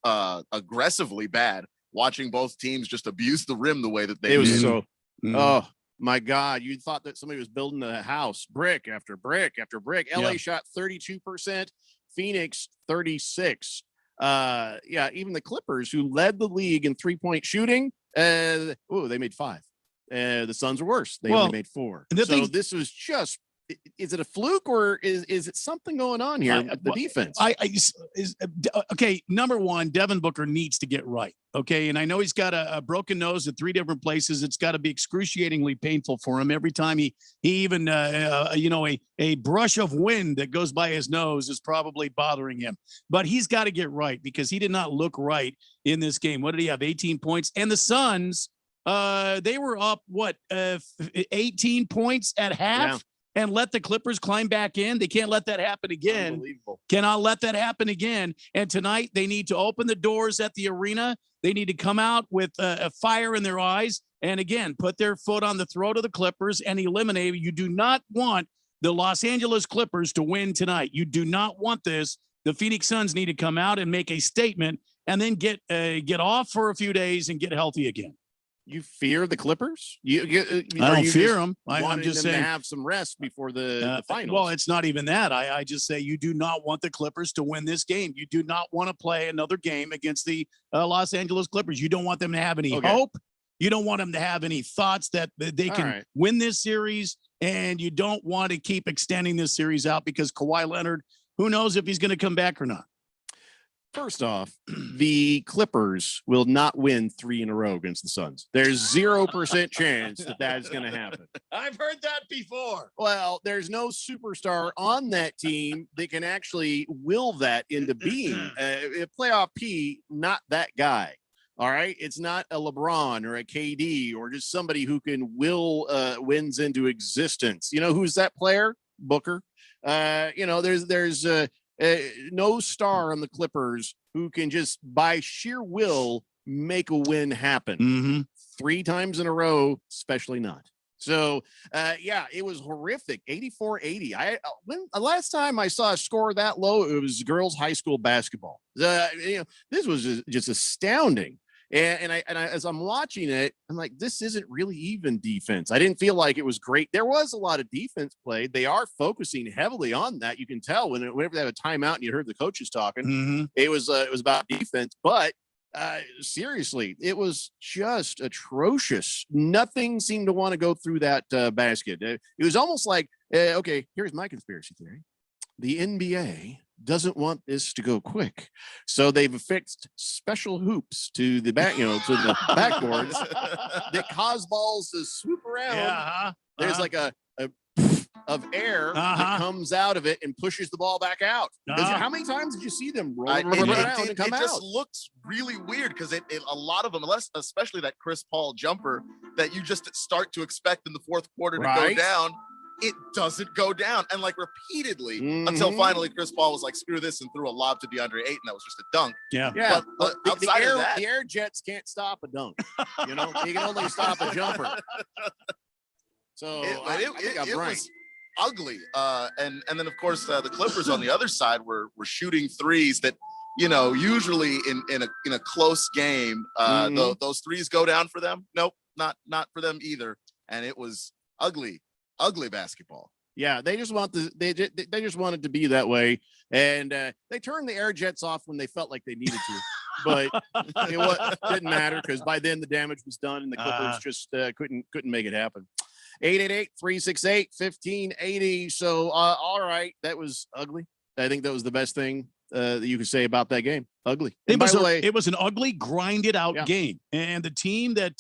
aggressively bad watching both teams just abuse the rim the way that they did. Was so, oh my God, you thought that somebody was building a house, brick after brick after brick. LA shot 32%, Phoenix 36%. Even the Clippers, who led the league in 3-point shooting, they made 5. The Suns were worse. They only made 4. So this was just, is it a fluke, or is it something going on here with the defense? Okay, number one, Devin Booker needs to get right. Okay, and I know he's got a broken nose at 3 different places. It's got to be excruciatingly painful for him every time he even a brush of wind that goes by his nose is probably bothering him. But he's got to get right, because he did not look right in this game. What did he have? 18 points, and the Suns, they were up 18 points at half. And let the Clippers climb back in. They can't let that happen again. Unbelievable. Cannot let that happen again. And tonight they need to open the doors at the arena. They need to come out with a fire in their eyes. And again, put their foot on the throat of the Clippers and eliminate. You do not want the Los Angeles Clippers to win tonight. You do not want this. The Phoenix Suns need to come out and make a statement, and then get off for a few days and get healthy again. You fear the Clippers? I don't fear them. I'm just saying to have some rest before the finals. Well, it's not even that. I just say you do not want the Clippers to win this game. You do not want to play another game against the Los Angeles Clippers. You don't want them to have any hope. You don't want them to have any thoughts that they can win this series, and you don't want to keep extending this series out, because Kawhi Leonard, who knows if he's going to come back or not. First off, the Clippers will not win 3 in a row against the Suns. There's 0% chance that is going to happen. I've heard that before. Well, there's no superstar on that team that can actually will that into being. A playoff P, not that guy. All right. It's not a LeBron or a KD or just somebody who can will wins into existence. You know who's that player? Booker. There's no star on the Clippers who can just by sheer will make a win happen. 3 times in a row, especially not. So, it was horrific. 84-80. When the last time I saw a score that low, it was girls' high school basketball. This was just astounding. And I, as I'm watching it, I'm like, this isn't really even defense. I didn't feel like it was great. There was a lot of defense played. They are focusing heavily on that. You can tell whenever they have a timeout and you heard the coaches talking, it was about defense. But seriously, it was just atrocious. Nothing seemed to want to go through that basket. It was almost like, okay, here's my conspiracy theory. The NBA doesn't want this to go quick, so they've affixed special hoops to the back, to the backboards that cause balls to swoop around. There's like a of air that comes out of it and pushes the ball back out. How many times did you see them roll around and come out? It just looks really weird, because a lot of them, especially that Chris Paul jumper that you just start to expect in the fourth quarter to go down. It doesn't go down, and like repeatedly until finally Chris Paul was like, screw this, and threw a lob to DeAndre Ayton that was just a dunk. But outside of that, the Air Jets can't stop a dunk. You can only stop a jumper. So it was ugly. And then of course the Clippers on the other side were shooting threes that, usually in a close game, those threes go down for them. Nope. not for them either. And it was ugly basketball. Yeah, they just just wanted to be that way, and they turned the air jets off when they felt like they needed to, but it didn't matter because by then the damage was done and the Clippers just couldn't make it happen. 888-368-1580. So all right, that was ugly. I think that was the best thing that you could say about that game. Ugly. It was an ugly, grinded out game, and the team that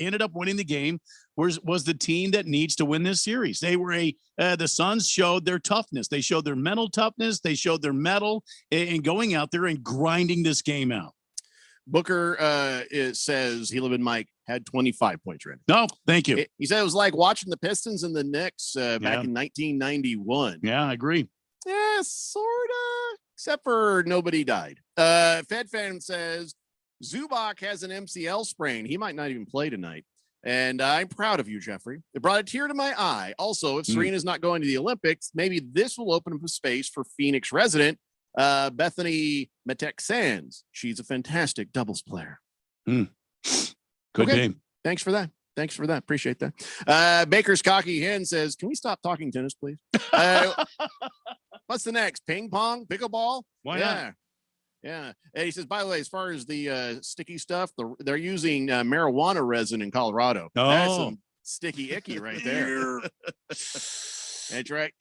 ended up winning the game was the team that needs to win this series. They were the Suns showed their toughness. They showed their mental toughness. They showed their mettle in going out there and grinding this game out. Booker says Helaman Mike had 25 points, Randy. No, thank you. He said it was like watching the Pistons and the Knicks back in 1991. Yeah, I agree. Yeah, sort of, except for nobody died. Fed fan says Zubac has an MCL sprain. He might not even play tonight. And I'm proud of you, Jeffrey. It brought a tear to my eye. Also, if Serena's not going to the Olympics, maybe this will open up a space for Phoenix resident Bethany Matek Sands. She's a fantastic doubles player. Good game. Thanks for that. Appreciate that. Baker's Cocky Hen says, can we stop talking tennis, please? What's the next? Ping pong? Pickleball? Why not? Yeah. And he says, by the way, as far as the sticky stuff, they're using marijuana resin in Colorado. Oh. That's some sticky icky right there. That's right.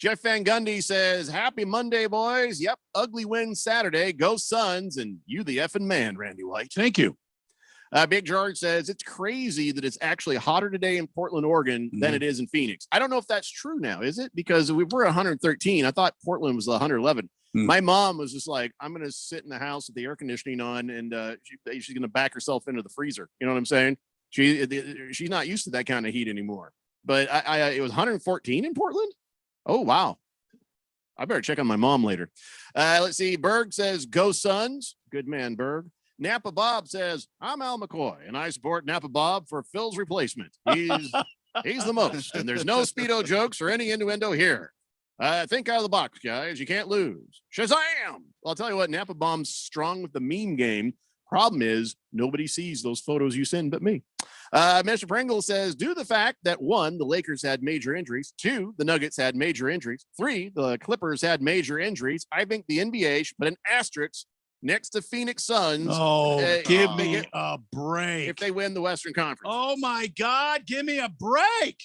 Jeff Van Gundy says, happy Monday, boys. Yep. Ugly win Saturday. Go Suns. And you the effing man, Randy White. Thank you. Big George says, it's crazy that it's actually hotter today in Portland, Oregon than it is in Phoenix. I don't know if that's true now, is it? Because we were 113. I thought Portland was 111. My mom was just like, I'm going to sit in the house with the air conditioning on, and she's going to back herself into the freezer. You know what I'm saying? She's not used to that kind of heat anymore. But it was 114 in Portland. Oh, wow. I better check on my mom later. Let's see. Berg says, go Suns. Good man, Berg. Napa Bob says, I'm Al McCoy, and I support Napa Bob for Phil's replacement. He's the most, and there's no Speedo jokes or any innuendo here. Think out of the box, guys. You can't lose. Shazam! Well, I'll tell you what, Napa Bomb's strong with the meme game. Problem is, nobody sees those photos you send but me. Mr. Pringle says, due to the fact that 1, the Lakers had major injuries, 2, the Nuggets had major injuries, 3, the Clippers had major injuries, I think the NBA should put an asterisk next to Phoenix Suns. Oh, give me a break. If they win the Western Conference. Oh, my God. Give me a break.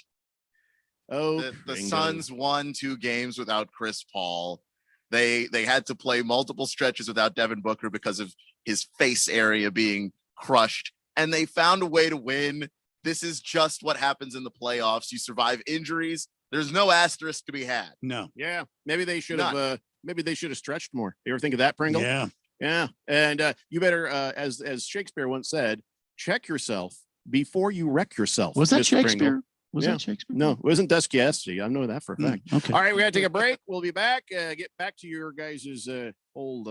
Oh, the Suns won 2 games without Chris Paul. They had to play multiple stretches without Devin Booker because of his face area being crushed, and they found a way to win. This is just what happens in the playoffs. You survive injuries. There's no asterisk to be had. No. Yeah. Maybe they should have. Maybe they should have stretched more. You ever think of that, Pringle? Yeah. Yeah. And you better, as Shakespeare once said, check yourself before you wreck yourself. Was that Mr. Shakespeare? Pringle. Was that Shakespeare? No, it wasn't Dostoevsky. I know that for a fact. Okay. All right, we got to take a break. We'll be back. Get back to your guys' old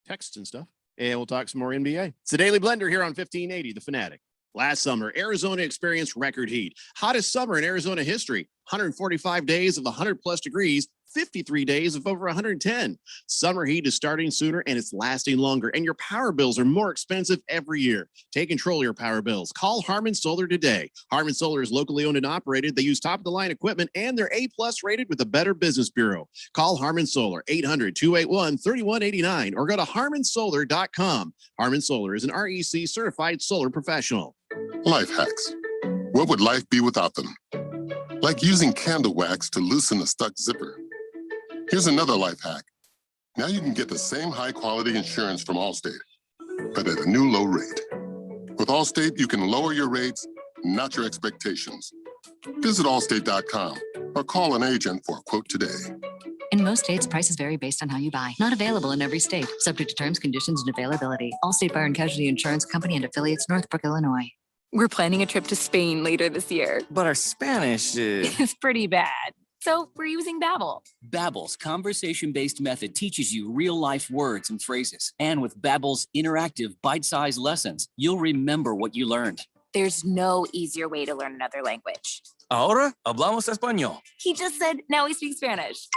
texts and stuff, and we'll talk some more NBA. It's the Daily Blender here on 1580, The Fanatic. Last summer, Arizona experienced record heat. Hottest summer in Arizona history. 145 days of 100-plus degrees, 53 days of over 110. Summer heat is starting sooner and it's lasting longer, and your power bills are more expensive every year. Take control of your power bills. Call Harmon Solar today. Harmon Solar is locally owned and operated. They use top-of-the-line equipment, and they're A-plus rated with the Better Business Bureau. Call Harmon Solar, 800-281-3189, or go to harmonsolar.com. Harmon Solar is an REC certified solar professional. Life hacks. What would life be without them? Like using candle wax to loosen a stuck zipper. Here's another life hack. Now you can get the same high-quality insurance from Allstate, but at a new low rate. With Allstate, you can lower your rates, not your expectations. Visit allstate.com or call an agent for a quote today. In most states, prices vary based on how you buy. Not available in every state. Subject to terms, conditions, and availability. Allstate Fire and Casualty Insurance Company and affiliates, Northbrook, Illinois. We're planning a trip to Spain later this year. But our Spanish is pretty bad. So we're using Babbel. Babbel's conversation-based method teaches you real-life words and phrases. And with Babbel's interactive, bite-sized lessons, you'll remember what you learned. There's no easier way to learn another language. Ahora hablamos español. He just said, now we speak Spanish.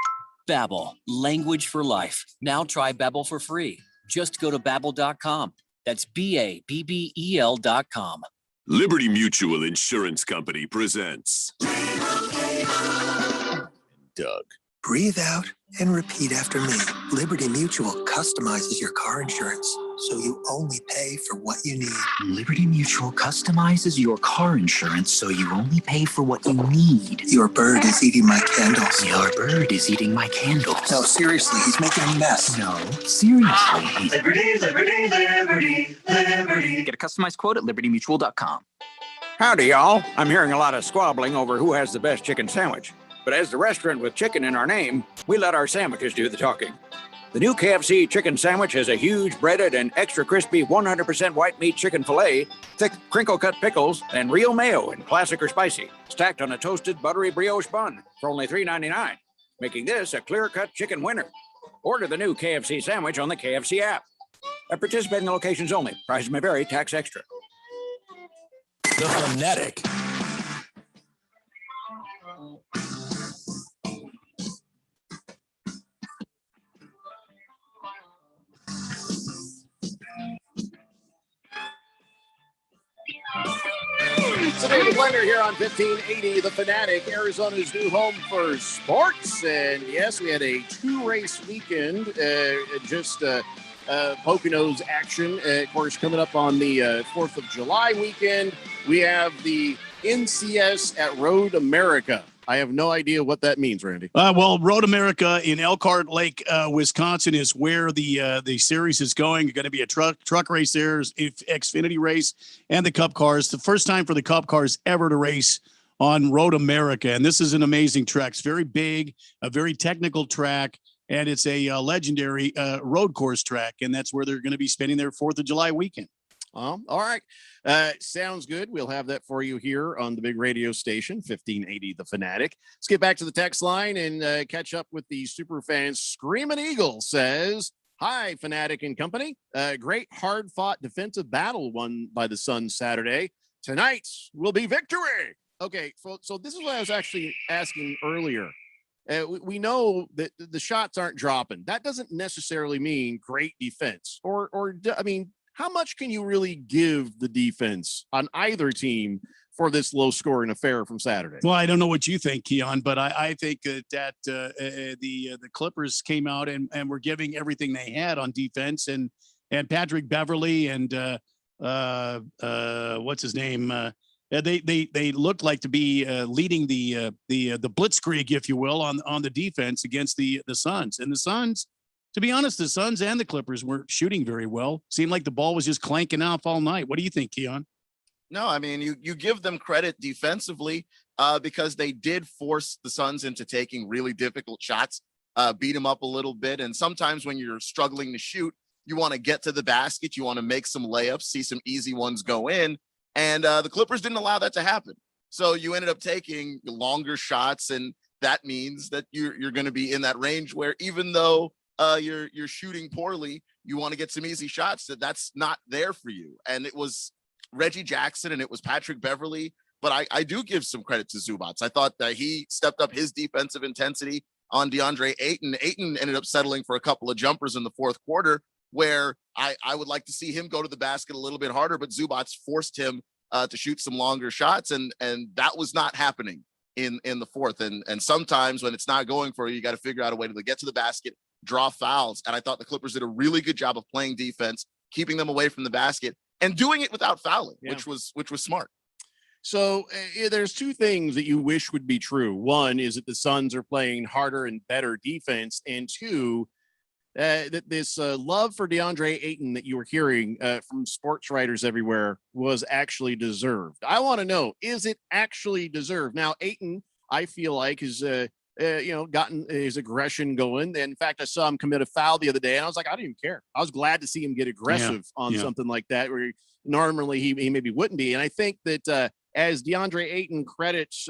Babbel, language for life. Now try Babbel for free. Just go to Babbel.com. That's BABBEL.com. Liberty Mutual Insurance Company presents Doug. Breathe out and repeat after me. Liberty Mutual customizes your car insurance so you only pay for what you need. Liberty Mutual customizes your car insurance so you only pay for what you need. Your bird is eating my candles. Your bird is eating my candles. No, seriously, he's making a mess. No, seriously. Liberty, liberty, liberty, liberty. Get a customized quote at libertymutual.com. Howdy, y'all. I'm hearing a lot of squabbling over who has the best chicken sandwich. But as the restaurant with chicken in our name, we let our sandwiches do the talking. The new KFC chicken sandwich has a huge breaded and extra crispy 100% white meat chicken filet, thick crinkle-cut pickles, and real mayo in classic or spicy, stacked on a toasted buttery brioche bun for only $3.99, making this a clear-cut chicken winner. Order the new KFC sandwich on the KFC app. At participating locations only. Prices may vary. Tax extra. The Fanatic. So David Blender here on 1580, The Fanatic, Arizona's new home for sports. And yes, we had a 2-race weekend, Poconos action. Of course, coming up on the 4th of July weekend, we have the NCS at Road America. I have no idea what that means, Randy. Well, Road America in Elkhart Lake, Wisconsin is where the series is going. It's going to be a truck race there, Xfinity race, and the Cup cars. The first time for the Cup cars ever to race on Road America. And this is an amazing track. It's very big, a very technical track, and it's a legendary road course track. And that's where they're going to be spending their 4th of July weekend. All right. Sounds good. We'll have that for you here on the big radio station, 1580 The Fanatic. Let's get back to the text line and catch up with the super fans. Screaming Eagle says, hi, Fanatic and company. Great hard-fought defensive battle won by the Suns Saturday. Tonight will be victory. Okay, so this is what I was actually asking earlier. We know that the shots aren't dropping. That doesn't necessarily mean great defense. How much can you really give the defense on either team for this low-scoring affair from Saturday? Well, I don't know what you think, Keon, but I think that the Clippers came out and were giving everything they had on defense, and Patrick Beverly and what's his name? They looked like to be leading the blitzkrieg, if you will, on the defense against the Suns. And the Suns, to be honest, the Suns and the Clippers weren't shooting very well. Seemed like the ball was just clanking off all night. What do you think, Keon? No, I mean, you give them credit defensively because they did force the Suns into taking really difficult shots, beat them up a little bit. And sometimes when you're struggling to shoot, you want to get to the basket. You want to make some layups, see some easy ones go in. And the Clippers didn't allow that to happen. So you ended up taking longer shots. And that means that you're going to be in that range where even though you're shooting poorly, you want to get some easy shots, that's not there for you. And it was Reggie Jackson and it was Patrick Beverly, but I do give some credit to Zubac. I thought that he stepped up his defensive intensity on DeAndre Ayton. Ayton ended up settling for a couple of jumpers in the 4th quarter where I would like to see him go to the basket a little bit harder, but Zubac forced him to shoot some longer shots, and that was not happening in the 4th. And sometimes when it's not going for you, you got to figure out a way to get to the basket, draw fouls. And I thought the Clippers did a really good job of playing defense, keeping them away from the basket and doing it without fouling, which was smart. So there's two things that you wish would be true. One is that the Suns are playing harder and better defense. And two, that this love for DeAndre Ayton that you were hearing from sports writers everywhere was actually deserved. I want to know, is it actually deserved? Now, Ayton, I feel like, is gotten his aggression going. In fact, I saw him commit a foul the other day, and I was like, I didn't even care. I was glad to see him get aggressive on something like that, where normally he maybe wouldn't be. And I think that as DeAndre Ayton credits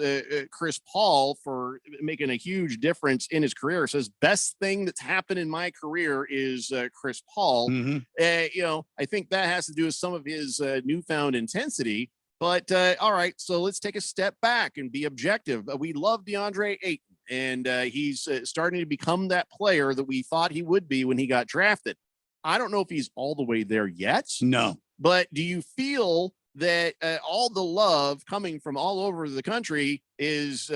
Chris Paul for making a huge difference in his career, says best thing that's happened in my career is Chris Paul. I think that has to do with some of his newfound intensity. But all right, so let's take a step back and be objective. We love DeAndre Ayton, and he's starting to become that player that we thought he would be when he got drafted. I don't know if he's all the way there yet. No. But do you feel that all the love coming from all over the country is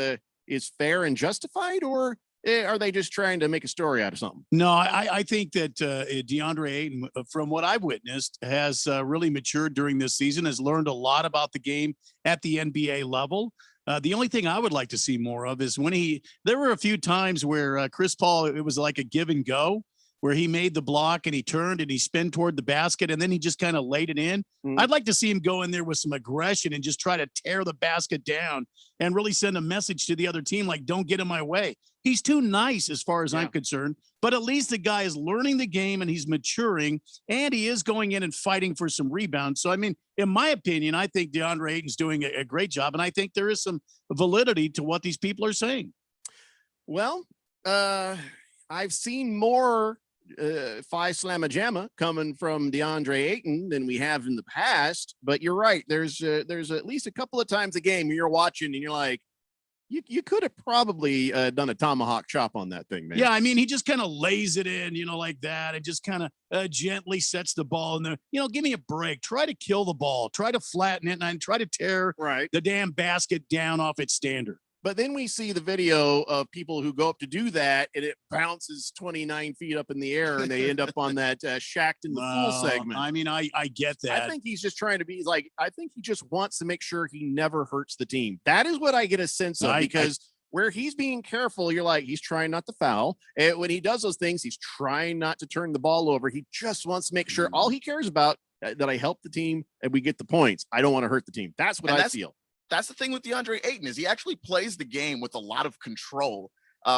fair and justified, or are they just trying to make a story out of something? No, I think that DeAndre Ayton, from what I've witnessed, has really matured during this season, has learned a lot about the game at the NBA level. The only thing I would like to see more of is there were a few times where Chris Paul, it was like a give and go, where he made the block and he turned and he spun toward the basket and then he just kind of laid it in. I'd like to see him go in there with some aggression and just try to tear the basket down and really send a message to the other team, like, don't get in my way. He's too nice as far as I'm concerned, but at least the guy is learning the game and he's maturing and he is going in and fighting for some rebounds. So, I mean, in my opinion, I think DeAndre Ayton's doing a great job. And I think there is some validity to what these people are saying. Well, I've seen more Phi Slamma Jamma coming from DeAndre Ayton than we have in the past, but you're right. There's at least a couple of times a game you're watching and you're like, you could have probably done a tomahawk chop on that thing, man. Yeah, I mean, he just kind of lays it in, like that, and just kind of gently sets the ball in there. Give me a break. Try to kill the ball. Try to flatten it and try to tear the damn basket down off its standard. But then we see the video of people who go up to do that, and it bounces 29 feet up in the air, and they end up on that shacked in the full segment. I mean, I get that. I think he's just trying to be like, I think he just wants to make sure he never hurts the team. That is what I get a sense of, because where he's being careful, you're like, he's trying not to foul. And when he does those things, he's trying not to turn the ball over. He just wants to make sure all he cares about that I help the team and we get the points. I don't want to hurt the team. That's what I feel. That's the thing with DeAndre Ayton, is he actually plays the game with a lot of control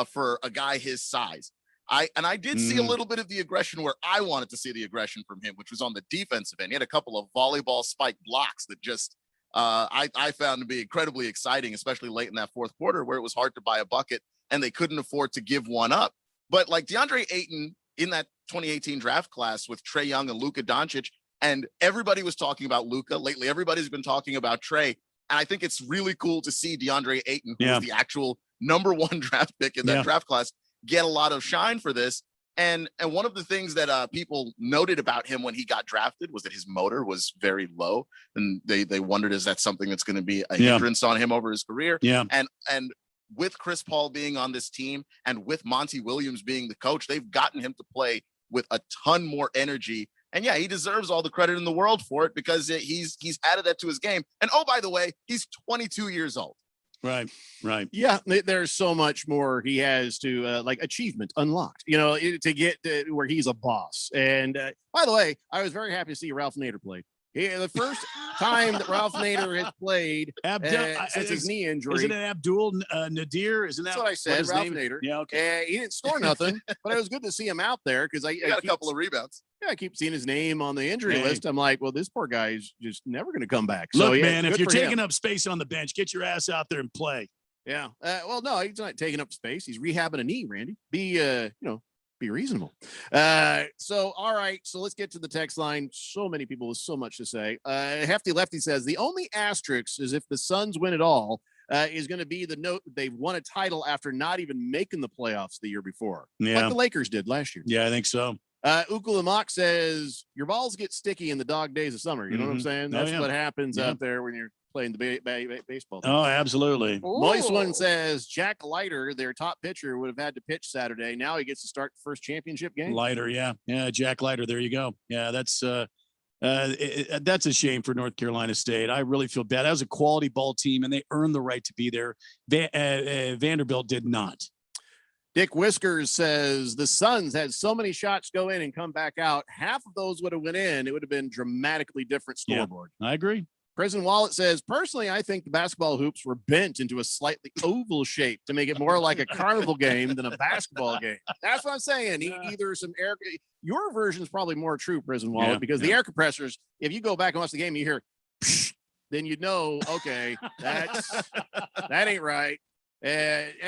for a guy his size. I did see a little bit of the aggression where I wanted to see the aggression from him, which was on the defensive end. He had a couple of volleyball spike blocks that just I found to be incredibly exciting, especially late in that fourth quarter where it was hard to buy a bucket and they couldn't afford to give one up. But like DeAndre Ayton in that 2018 draft class with Trae Young and Luka Doncic, and everybody was talking about Luka lately. Everybody's been talking about Trae. And I think it's really cool to see DeAndre Ayton, who was the actual #1 draft pick in that draft class, get a lot of shine for this. And one of the things that people noted about him when he got drafted was that his motor was very low. And they wondered, is that something that's going to be a hindrance on him over his career? Yeah. And with Chris Paul being on this team and with Monty Williams being the coach, they've gotten him to play with a ton more energy. And yeah, he deserves all the credit in the world for it because he's added that to his game. And oh, by the way, he's 22 years old. Right. Yeah, there's so much more he has to like achievement unlocked, to get to where he's a boss. And by the way, I was very happy to see Ralph Nader play. The first time that Ralph Nader has played since his knee injury. Isn't it Abdul Nadir? Isn't that That's what I said? Ralph Nader. Yeah, okay. He didn't score nothing, but it was good to see him out there because I got a couple of rebounds. Yeah, I keep seeing his name on the injury list. I'm like, well, this poor guy's just never going to come back. Look, man, if you're taking up space on the bench, get your ass out there and play. Yeah. Well, no, he's not taking up space. He's rehabbing a knee, Randy. Be reasonable. So, all right. So let's get to the text line. So many people with so much to say. Hefty Lefty says the only asterisk is if the Suns win it all is going to be the note that they've won a title after not even making the playoffs the year before. Yeah. Like the Lakers did last year. Yeah, I think so. Ukulamak says your balls get sticky in the dog days of summer. You know what I'm saying? That's what happens out there when you're playing the baseball team. Oh, absolutely. Moist One says Jack Leiter, their top pitcher, would have had to pitch Saturday. Now he gets to start the first championship game. Leiter, yeah, Jack Leiter. There you go. Yeah, that's a shame for North Carolina State. I really feel bad. That was a quality ball team, and they earned the right to be there. Vanderbilt did not. Dick Whiskers says the Suns had so many shots go in and come back out. Half of those would have went in. It would have been dramatically different scoreboard. Yeah, I agree. Prison Wallet says, personally, I think the basketball hoops were bent into a slightly oval shape to make it more like a carnival game than a basketball game. That's what I'm saying. Either some air. Your version is probably more true, Prison Wallet, because the air compressors, if you go back and watch the game and you hear, then you know, okay, that ain't right.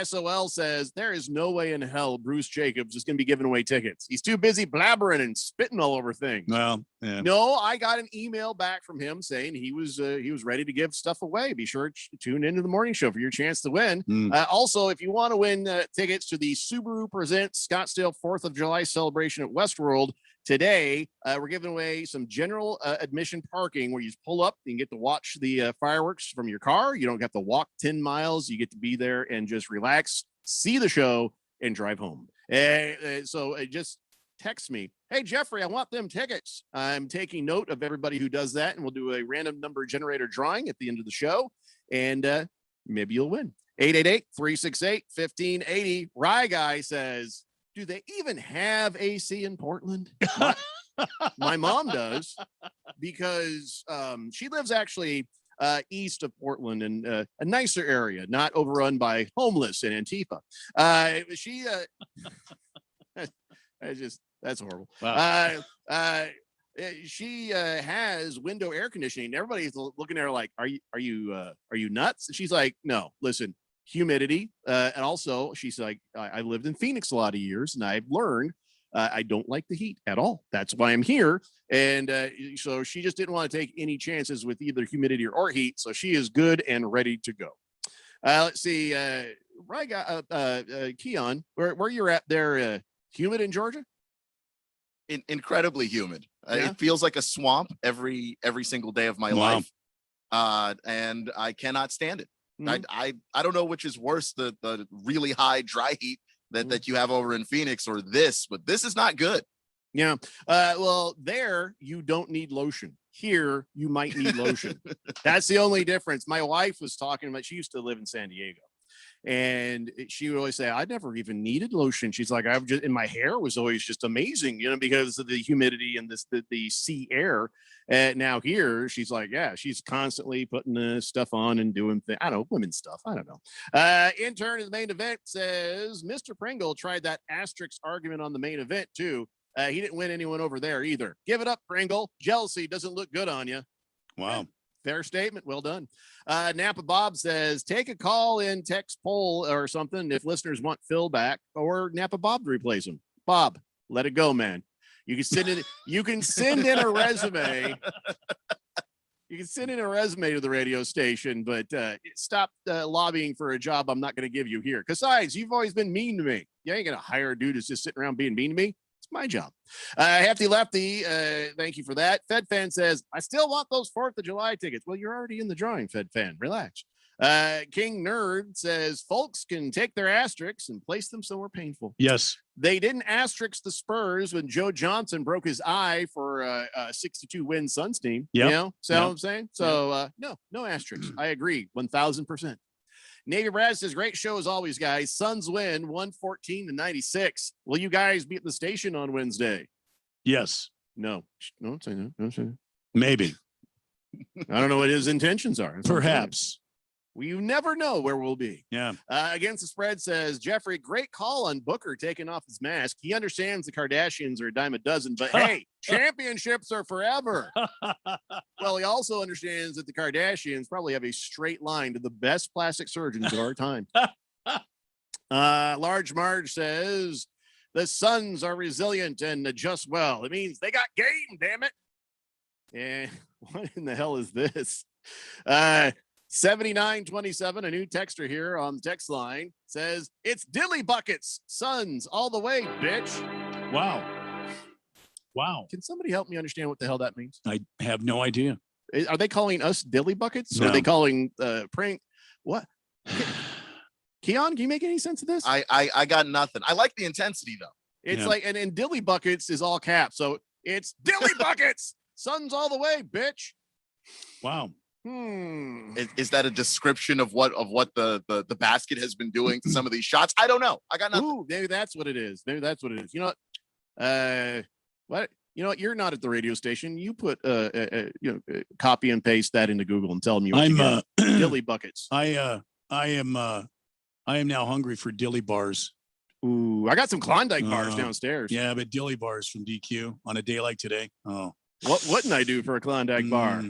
SOL says there is no way in hell Bruce Jacobs is going to be giving away tickets. He's too busy blabbering and spitting all over things. Well, yeah. No, I got an email back from him saying he was ready to give stuff away. Be sure to tune into the morning show for your chance to win. Also, if you want to win tickets to the Subaru Presents Scottsdale 4th of July celebration at Westworld, Today, we're giving away some general admission parking where you just pull up and get to watch the fireworks from your car. You don't have to walk 10 miles. You get to be there and just relax, see the show, and drive home. So just text me, hey, Jeffrey, I want them tickets. I'm taking note of everybody who does that, and we'll do a random number generator drawing at the end of the show, and maybe you'll win. 888-368-1580. Rye Guy says, do they even have AC in Portland? My mom does, because she lives actually east of Portland in a nicer area, not overrun by homeless and Antifa. That's horrible. Wow. She has window air conditioning. Everybody's looking at her like, are you nuts? And she's like, no, listen, humidity. And also she's like, I lived in Phoenix a lot of years, and I've learned I don't like the heat at all. That's why I'm here. And so she just didn't want to take any chances with either humidity or heat. So she is good and ready to go. Let's see. Keon, where you're at there, humid in Georgia? Incredibly humid. Yeah? It feels like a swamp every single day of my life. And I cannot stand it. I don't know which is worse, the really high dry heat that you have over in Phoenix or this, but this is not good. Yeah. Well, there you don't need lotion. Here you might need lotion. That's the only difference. My wife was talking about, she used to live in San Diego, and she would always say, I never even needed lotion. She's like, I've just, and my hair was always just amazing, because of the humidity and the sea air. Now here, she's like, yeah, she's constantly putting stuff on and doing things. I don't know, women's stuff. I don't know. Intern in the main event says, Mr. Pringle tried that asterisk argument on the main event too. He didn't win anyone over there either. Give it up, Pringle. Jealousy doesn't look good on you. Wow. Fair statement. Well done. Napa Bob says, take a call in, text poll or something if listeners want Phil back or Napa Bob to replace him. Bob, let it go, man. You can send in a resume. You can send in a resume to the radio station, but stop lobbying for a job I'm not going to give you here. Besides, you've always been mean to me. You ain't going to hire a dude who's just sitting around being mean to me. It's my job. Hefty Lefty, thank you for that. Fed Fan says, I still want those 4th of July tickets. Well, you're already in the drawing, Fed Fan. Relax. King Nerd says, folks can take their asterisks and place them somewhere painful. Yes. They didn't asterisk the Spurs when Joe Johnson broke his eye for a 62-win Suns team. Yep. What I'm saying? So, no asterisks. I agree. 1,000%. Navy Brad says, great show as always, guys. Suns win 114-96. Will you guys be at the station on Wednesday? Yes. No. Don't say no. Don't say no. Maybe. I don't know what his intentions are. Perhaps. You never know where we'll be. Yeah. Against the Spread says, Jeffrey, great call on Booker taking off his mask. He understands the Kardashians are a dime a dozen, but hey, championships are forever. Well, he also understands that the Kardashians probably have a straight line to the best plastic surgeons of our time. Large Marge says, the Suns are resilient and adjust well. It means they got game, damn it. And what in the hell is this? 7927, a new texter here on the text line, says, it's Dilly Buckets, Suns all the way, bitch. Wow. Can somebody help me understand what the hell that means? I have no idea. Are they calling us Dilly Buckets? No. Or are they calling prank? What? Keon, can you make any sense of this? I got nothing. I like the intensity though. It's like, and Dilly Buckets is all caps. So it's Dilly Buckets, Suns all the way, bitch. Wow. Is that a description of what the basket has been doing to some of these shots? I don't know. I got nothing. Ooh, maybe that's what it is. You know what? You know what? You're not at the radio station. You put copy and paste that into Google and tell them you Dilly Buckets. I am now hungry for dilly bars. Ooh, I got some Klondike bars downstairs. Yeah, but dilly bars from DQ on a day like today. Oh. What wouldn't I do for a Klondike bar?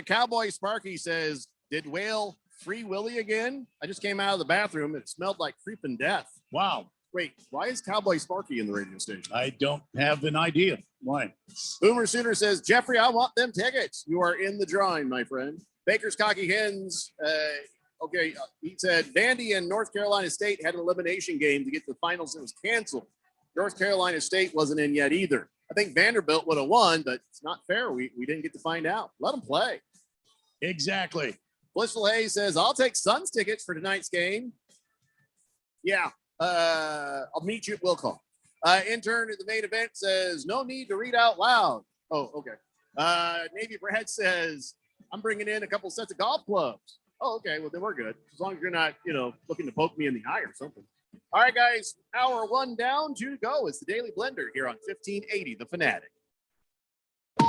Cowboy Sparky says, did Whale free Willie again? I just came out of the bathroom. It smelled like creeping death. Wow. Wait, why is Cowboy Sparky in the radio station? I don't have an idea. Why? Boomer Sooner says, Jeffrey, I want them tickets. You are in the drawing, my friend. Baker's Cocky Hens Okay, he said Vandy and North Carolina State had an elimination game to get to the finals. It was canceled. North Carolina State wasn't in yet either. I think Vanderbilt would have won, but it's not fair. We didn't get to find out. Let them play. Exactly. Blissful Hayes says, I'll take Suns tickets for tonight's game. Yeah, I'll meet you at Wilco. Intern at the main event says, no need to read out loud. Oh, okay. Navy Brad says, I'm bringing in a couple sets of golf clubs. Oh, okay. Well, then we're good. As long as you're not, looking to poke me in the eye or something. All right, guys. Hour one down, 2 to go. It's the Daily Blender here on 1580 The Fanatic.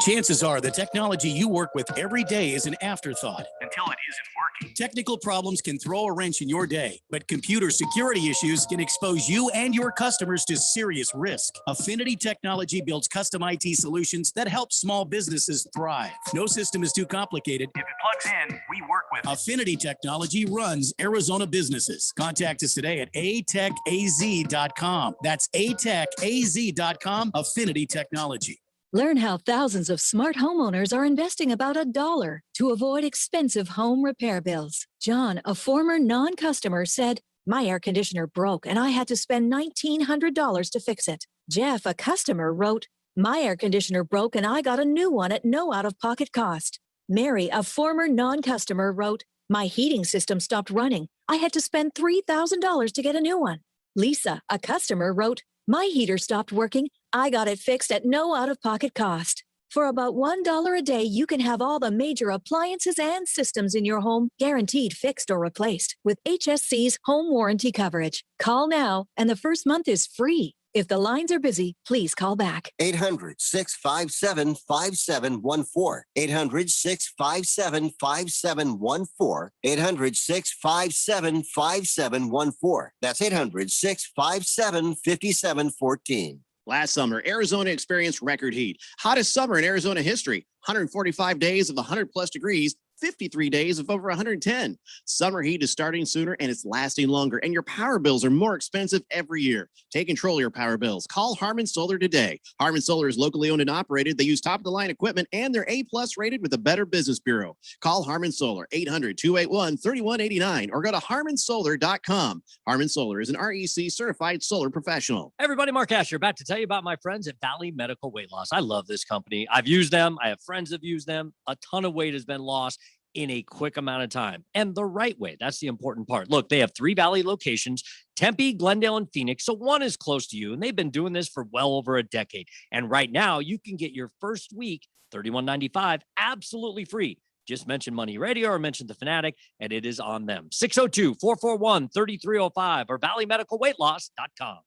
Chances are the technology you work with every day is an afterthought Until it isn't working. Technical problems can throw a wrench in your day, but computer security issues can expose you and your customers to serious risk. Affinity Technology builds custom IT solutions that help small businesses thrive. No system is too complicated. If it plugs in, we work with it. Affinity Technology runs Arizona businesses. Contact us today at atechaz.com. That's atechaz.com. Affinity Technology. Learn how thousands of smart homeowners are investing about $1 to avoid expensive home repair bills. John, a former non-customer, said, my air conditioner broke and I had to spend $1,900 to fix it. Jeff, a customer, wrote, my air conditioner broke and I got a new one at no out-of-pocket cost. Mary, a former non-customer, wrote, my heating system stopped running. I had to spend $3,000 to get a new one. Lisa, a customer, wrote, my heater stopped working. I got it fixed at no out-of-pocket cost. For about $1 a day, you can have all the major appliances and systems in your home guaranteed fixed or replaced with HSC's home warranty coverage. Call now, and the first month is free. If the lines are busy, please call back. 800-657-5714. 800-657-5714. 800-657-5714. That's 800-657-5714. Last summer, Arizona experienced record heat. Hottest summer in Arizona history. 145 days of 100+ degrees. 53 days of over 110. Summer heat is starting sooner and it's lasting longer, and your power bills are more expensive every year. Take control of your power bills. Call Harmon Solar today. Harmon Solar is locally owned and operated. They use top-of-the-line equipment, and they're A+ rated with the Better Business Bureau. Call Harmon Solar, 800-281-3189, or go to harmonsolar.com. Harmon Solar is an REC certified solar professional. Everybody, Mark Asher, back to tell you about my friends at Valley Medical Weight Loss. I love this company. I've used them. I have friends that have used them. A ton of weight has been lost in a quick amount of time, and the right way. That's the important part. Look, they have 3 Valley locations, Tempe, Glendale, and Phoenix. So one is close to you, and they've been doing this for well over a decade. And right now you can get your first week, $31.95, absolutely free. Just mention Money Radio or mention The Fanatic, and it is on them. 602-441-3305 or valleymedicalweightloss.com.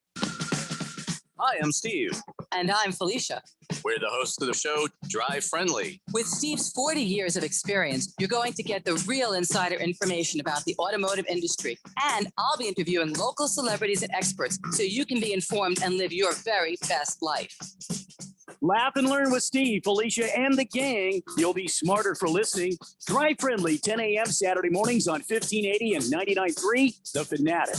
Hi, I'm Steve. And I'm Felicia. We're the hosts of the show, Drive Friendly. With Steve's 40 years of experience, you're going to get the real insider information about the automotive industry. And I'll be interviewing local celebrities and experts so you can be informed and live your very best life. Laugh and learn with Steve, Felicia, and the gang. You'll be smarter for listening. Drive Friendly, 10 a.m. Saturday mornings on 1580 and 99.3, The Fanatic.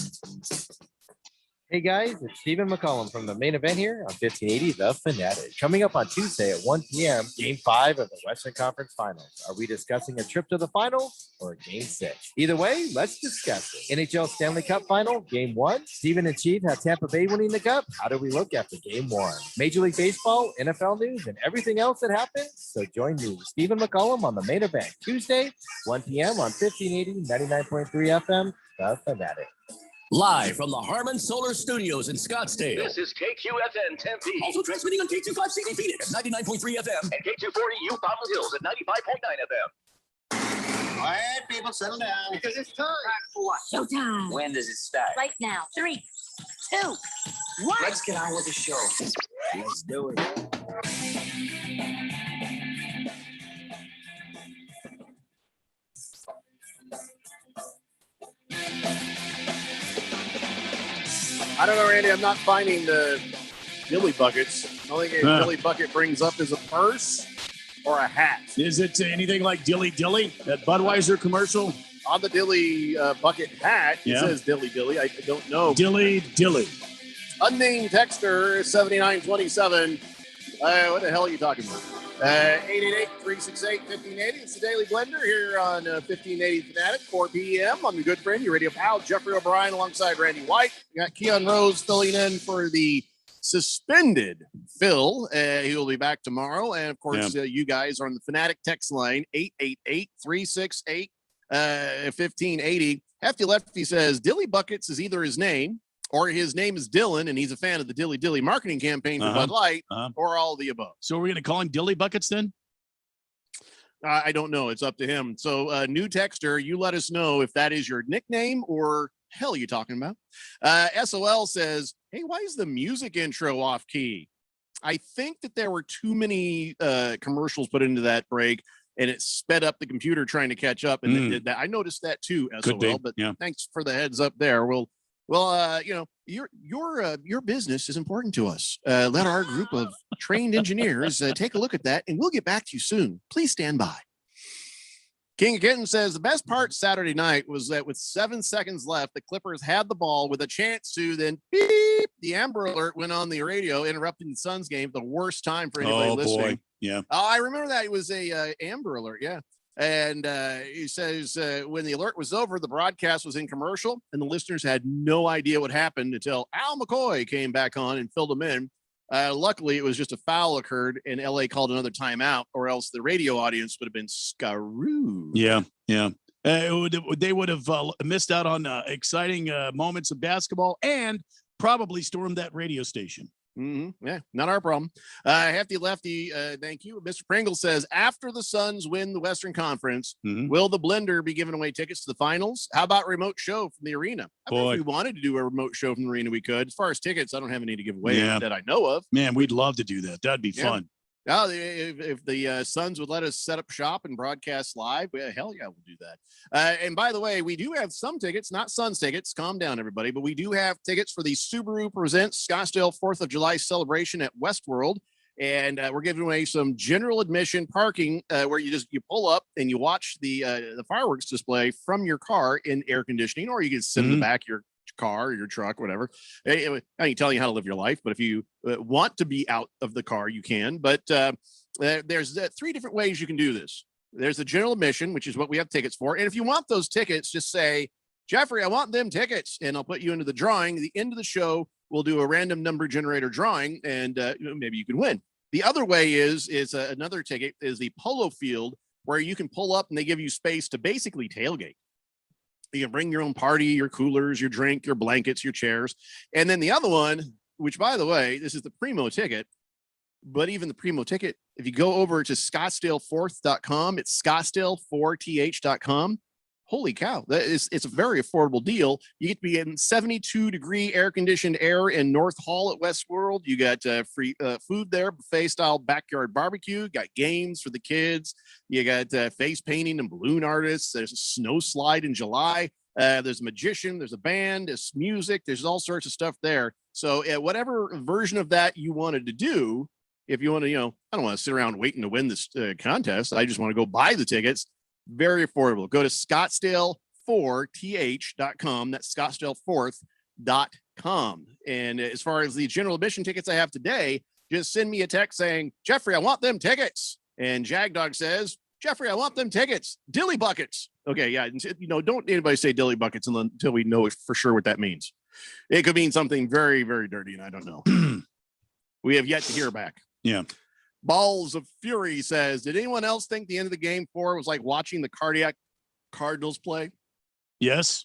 Hey guys, it's Stephen McCollum from the main event here on 1580 The Fanatic. Coming up on Tuesday at 1 p.m., Game 5 of the Western Conference Finals. Are we discussing a trip to the finals or Game 6? Either way, let's discuss it. NHL Stanley Cup Final, Game 1. Steven and Chief have Tampa Bay winning the Cup. How do we look after Game 1? Major League Baseball, NFL news, and everything else that happens. So join me, Stephen McCollum, on the main event Tuesday, 1 p.m. on 1580, 99.3 FM, The Fanatic. Live from the Harmon Solar Studios in Scottsdale. This is KQFN Tempe. Also transmitting on K25CD Phoenix at 99.3 FM. And K240U Fountain Hills at 95.9 FM. Quiet, people, settle down. Because it's time. For what? Showtime. When does it start? Right now. 3, 2, 1. Let's get on with the show. Let's do it. I don't know, Randy. I'm not finding the Dilly buckets. The only thing a Dilly bucket brings up is a purse or a hat. Is it anything like Dilly Dilly, that Budweiser commercial? On the Dilly bucket hat, it says Dilly Dilly. I don't know. Dilly Dilly. Unnamed texter 7927. What the hell are you talking about? 888-368-1580. It's the Daily Blender here on 1580 Fanatic, 4 p.m. I'm your good friend, your radio pal, Jeffrey O'Brien, alongside Randy White. We got Keon Rose filling in for the suspended Phil. He will be back tomorrow. And, of course, you guys are on the Fanatic text line, 888-368-1580. Hefty Lefty says, Dilly Buckets is either his name or his name is Dylan, and he's a fan of the Dilly Dilly marketing campaign for Bud Light, or all of the above. So we're going to call him Dilly Buckets then? I don't know. It's up to him. So, new texter, you let us know if that is your nickname or hell you talking about. SOL says, hey, why is the music intro off key? I think that there were too many commercials put into that break, and it sped up the computer trying to catch up, and it did that. I noticed that too, SOL, but thanks for the heads up there. Well, you know, your business is important to us. Let our group of trained engineers take a look at that, and we'll get back to you soon. Please stand by. King of Kitten says the best part Saturday night was that with 7 seconds left, the Clippers had the ball with a chance to then beep. The Amber Alert went on the radio, interrupting the Suns game. The worst time for anybody listening. Boy. Yeah. Oh, I remember that. It was a Amber Alert. Yeah. And he says when the alert was over, the broadcast was in commercial, and the listeners had no idea what happened until Al McCoy came back on and filled them in. Luckily, it was just a foul occurred, and LA called another timeout, or else the radio audience would have been screwed. Yeah. They would have missed out on exciting moments of basketball and probably stormed that radio station. Yeah, not our problem. Hefty Lefty, thank you. Mr. Pringle says, after the Suns win the Western Conference, will the Blender be giving away tickets to the finals? How about remote show from the arena? I mean, if we wanted to do a remote show from the arena, we could. As far as tickets, I don't have any to give away that I know of. Man, we'd love to do that. That'd be fun. Oh, if the Suns would let us set up shop and broadcast live, hell yeah, we'll do that. And by the way, we do have some tickets, not Suns tickets. Calm down, everybody. But we do have tickets for the Subaru Presents Scottsdale 4th of July celebration at Westworld. And we're giving away some general admission parking where you pull up and you watch the fireworks display from your car in air conditioning, or you can sit in the back of your car or your truck, whatever. I ain't telling you how to live your life, but if you want to be out of the car, you can. But there's 3 different ways you can do this. There's the general admission, which is what we have tickets for. And if you want those tickets, just say, Jeffrey, I want them tickets, and I'll put you into the drawing. At the end of the show, we'll do a random number generator drawing, and maybe you can win. The other way is another ticket is the polo field, where you can pull up and they give you space to basically tailgate. You can bring your own party, your coolers, your drink, your blankets, your chairs. And then the other one, which, by the way, this is the Primo ticket. But even the Primo ticket, if you go over to ScottsdaleFourth.com, it's Scottsdale4th.com. Holy cow, it's a very affordable deal. You get to be in 72-degree air-conditioned air in North Hall at Westworld. You got free food there, buffet-style backyard barbecue. Got games for the kids. You got face painting and balloon artists. There's a snow slide in July. There's a magician. There's a band. There's music. There's all sorts of stuff there. So whatever version of that you wanted to do, if you want to, I don't want to sit around waiting to win this contest. I just want to go buy the tickets. Very affordable. Go to Scottsdale4th.com. That's Scottsdale4th.com. And as far as the general admission tickets I have today, just send me a text saying, Jeffrey, I want them tickets. And Jagdog says, Jeffrey, I want them tickets. Dilly Buckets. Okay, yeah. Don't anybody say Dilly Buckets until we know for sure what that means. It could mean something very, very dirty, and I don't know. We have yet to hear back. Yeah. Balls of Fury says, did anyone else think the end of the game 4 was like watching the Cardiac Cardinals play? Yes.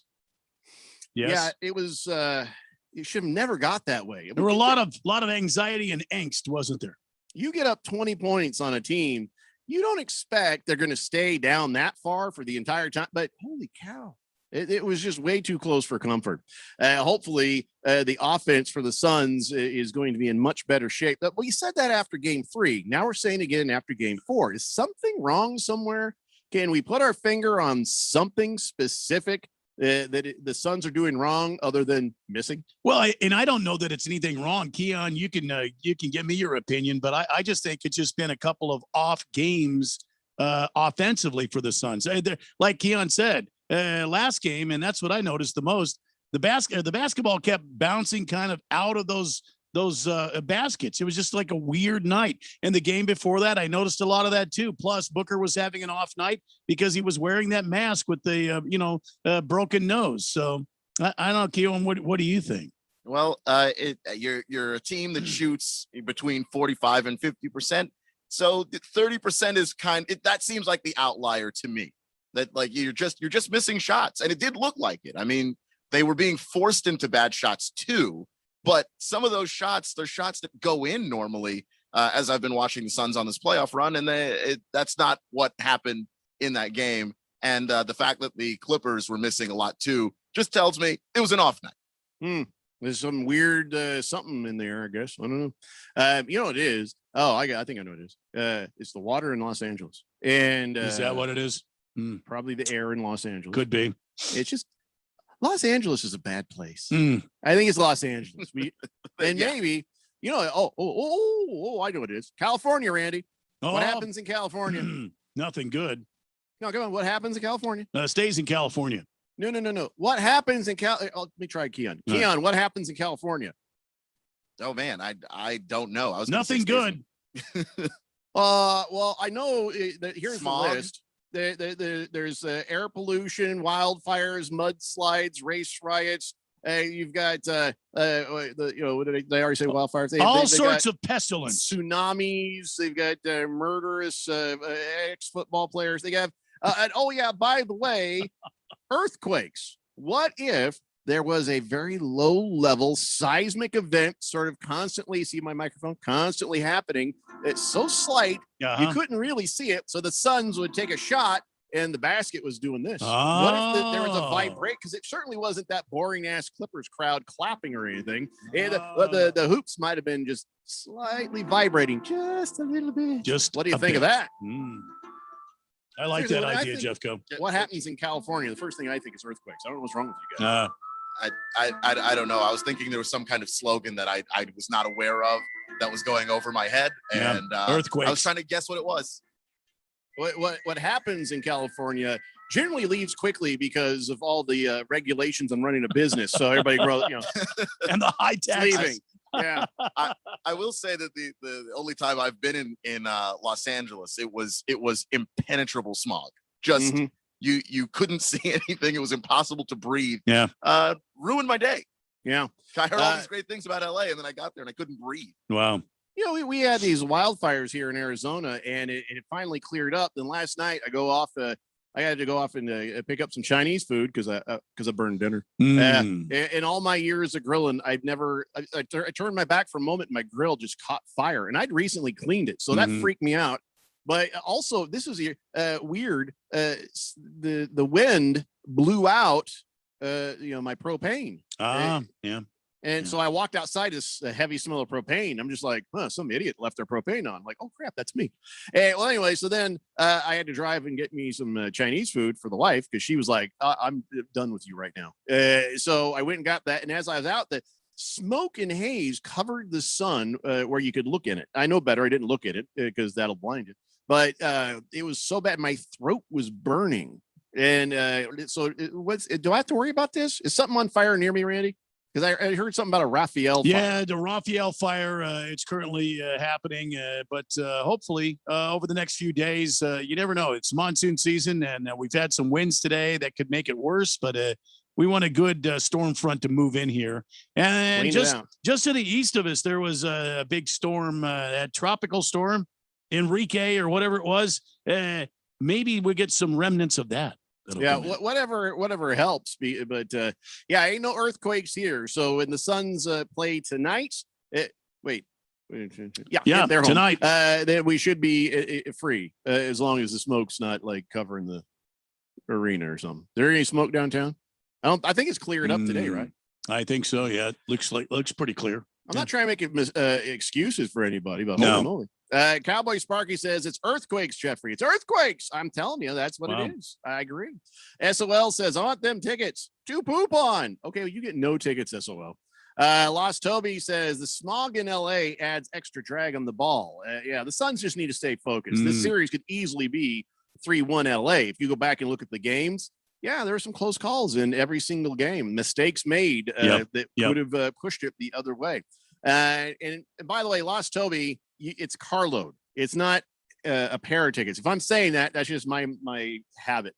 Yeah, it was. It should have never got that way. There were a lot of anxiety and angst, wasn't there? You get up 20 points on a team, you don't expect they're going to stay down that far for the entire time. But holy cow. It was just way too close for comfort. Hopefully, the offense for the Suns is going to be in much better shape. But we said that after game 3. Now we're saying again after game 4. Is something wrong somewhere? Can we put our finger on something specific that the Suns are doing wrong other than missing? Well, I don't know that it's anything wrong. Keon, you can give me your opinion, but I just think it's just been a couple of off games offensively for the Suns. Like Keon said, last game, and that's what I noticed the most. The basketball kept bouncing kind of out of those baskets. It was just like a weird night. And the game before that, I noticed a lot of that too. Plus, Booker was having an off night because he was wearing that mask with the broken nose. So I don't know, Keelan, what do you think? Well, you're a team that shoots between 45 and 50%. So 30% is that seems like the outlier to me. That like you're just missing shots, and it did look like it. I mean, they were being forced into bad shots too, but some of those shots, they're shots that go in normally. As I've been watching the Suns on this playoff run, and that's not what happened in that game. And the fact that the Clippers were missing a lot too just tells me it was an off night. There's some weird something in there, I guess. I don't know. You know what it is? Oh, I think I know what it is. It's the water in Los Angeles. And is that what it is? Probably the air in Los Angeles. Could be. It's just Los Angeles is a bad place. I think it's Los Angeles. Maybe, I know what it is. California, Randy. What happens in California? Nothing good. No, come on. What happens in California? Stays in California. No. What happens in let me try Keon. Keon, what happens in California? Oh man, I don't know. I was nothing good. Well, I know that here's Smog. the list. There's air pollution, wildfires, mudslides, race riots. You've got what did they already say? Wildfires. All sorts of pestilence, tsunamis. They've got murderous ex-football players. They have and by the way, earthquakes. What if there was a very low-level seismic event, sort of constantly? See my microphone constantly happening. It's so slight you couldn't really see it. So the Suns would take a shot, and the basket was doing this. What if there was a vibrate? Because it certainly wasn't that boring ass Clippers crowd clapping or anything. And the hoops might have been just slightly vibrating, just a little bit. What do you think of that? I like that idea, Jeffco. What happens in California? The first thing I think is earthquakes. I don't know what's wrong with you guys. I don't know. I was thinking there was some kind of slogan that I was not aware of that was going over my head, and earthquakes. I was trying to guess what it was. What happens in California generally leaves quickly because of all the regulations on running a business. So everybody grows, and the high taxes. Leaving. Yeah, I will say that the only time I've been in Los Angeles, it was impenetrable smog. Just you couldn't see anything. It was impossible to breathe. Yeah, ruined my day. Yeah, I heard all these great things about LA, and then I got there and I couldn't breathe. Wow. We had these wildfires here in Arizona, and it finally cleared up. Then last night I had to go off and pick up some Chinese food because I burned dinner. In all my years of grilling, I've never I turned my back for a moment and my grill just caught fire, and I'd recently cleaned it, so that freaked me out. But also, this was weird. The wind blew out my propane. And so I walked outside this heavy smell of propane. I'm just like, some idiot left their propane on. I'm like, oh crap, that's me. Anyway, so then I had to drive and get me some Chinese food for the wife because she was like, I'm done with you right now. So I went and got that. And as I was out, the smoke and haze covered the sun where you could look in it. I know better. I didn't look at it because that'll blind you. But it was so bad. My throat was burning. And do I have to worry about this? Is something on fire near me, Randy? Because I heard something about a Raphael fire. Yeah, the Raphael fire, it's currently happening. But hopefully over the next few days, you never know. It's monsoon season, and we've had some winds today that could make it worse. But we want a good storm front to move in here. And just to the east of us, there was a big storm, that tropical storm, Enrique or whatever it was. Maybe we get some remnants of that. Whatever helps. But ain't no earthquakes here. So when the Suns play tonight, they're home tonight. Then we should be free as long as the smoke's not like covering the arena or something. There any smoke downtown? I think it's cleared up today, right? I think so. Yeah, it looks pretty clear. I'm not trying to make excuses for anybody, but holy moly. Cowboy Sparky says it's earthquakes, Jeffrey. It's earthquakes. I'm telling you, that's what it is. I agree. SOL says, I want them tickets to poop on. Okay, well, you get no tickets, SOL. Lost Toby says the smog in LA adds extra drag on the ball. The Suns just need to stay focused. This series could easily be 3-1 LA. If you go back and look at the games, there were some close calls in every single game. Mistakes made that could have pushed it the other way. And by the way, Lost Toby, it's carload. It's not a pair of tickets. If I'm saying that, that's just my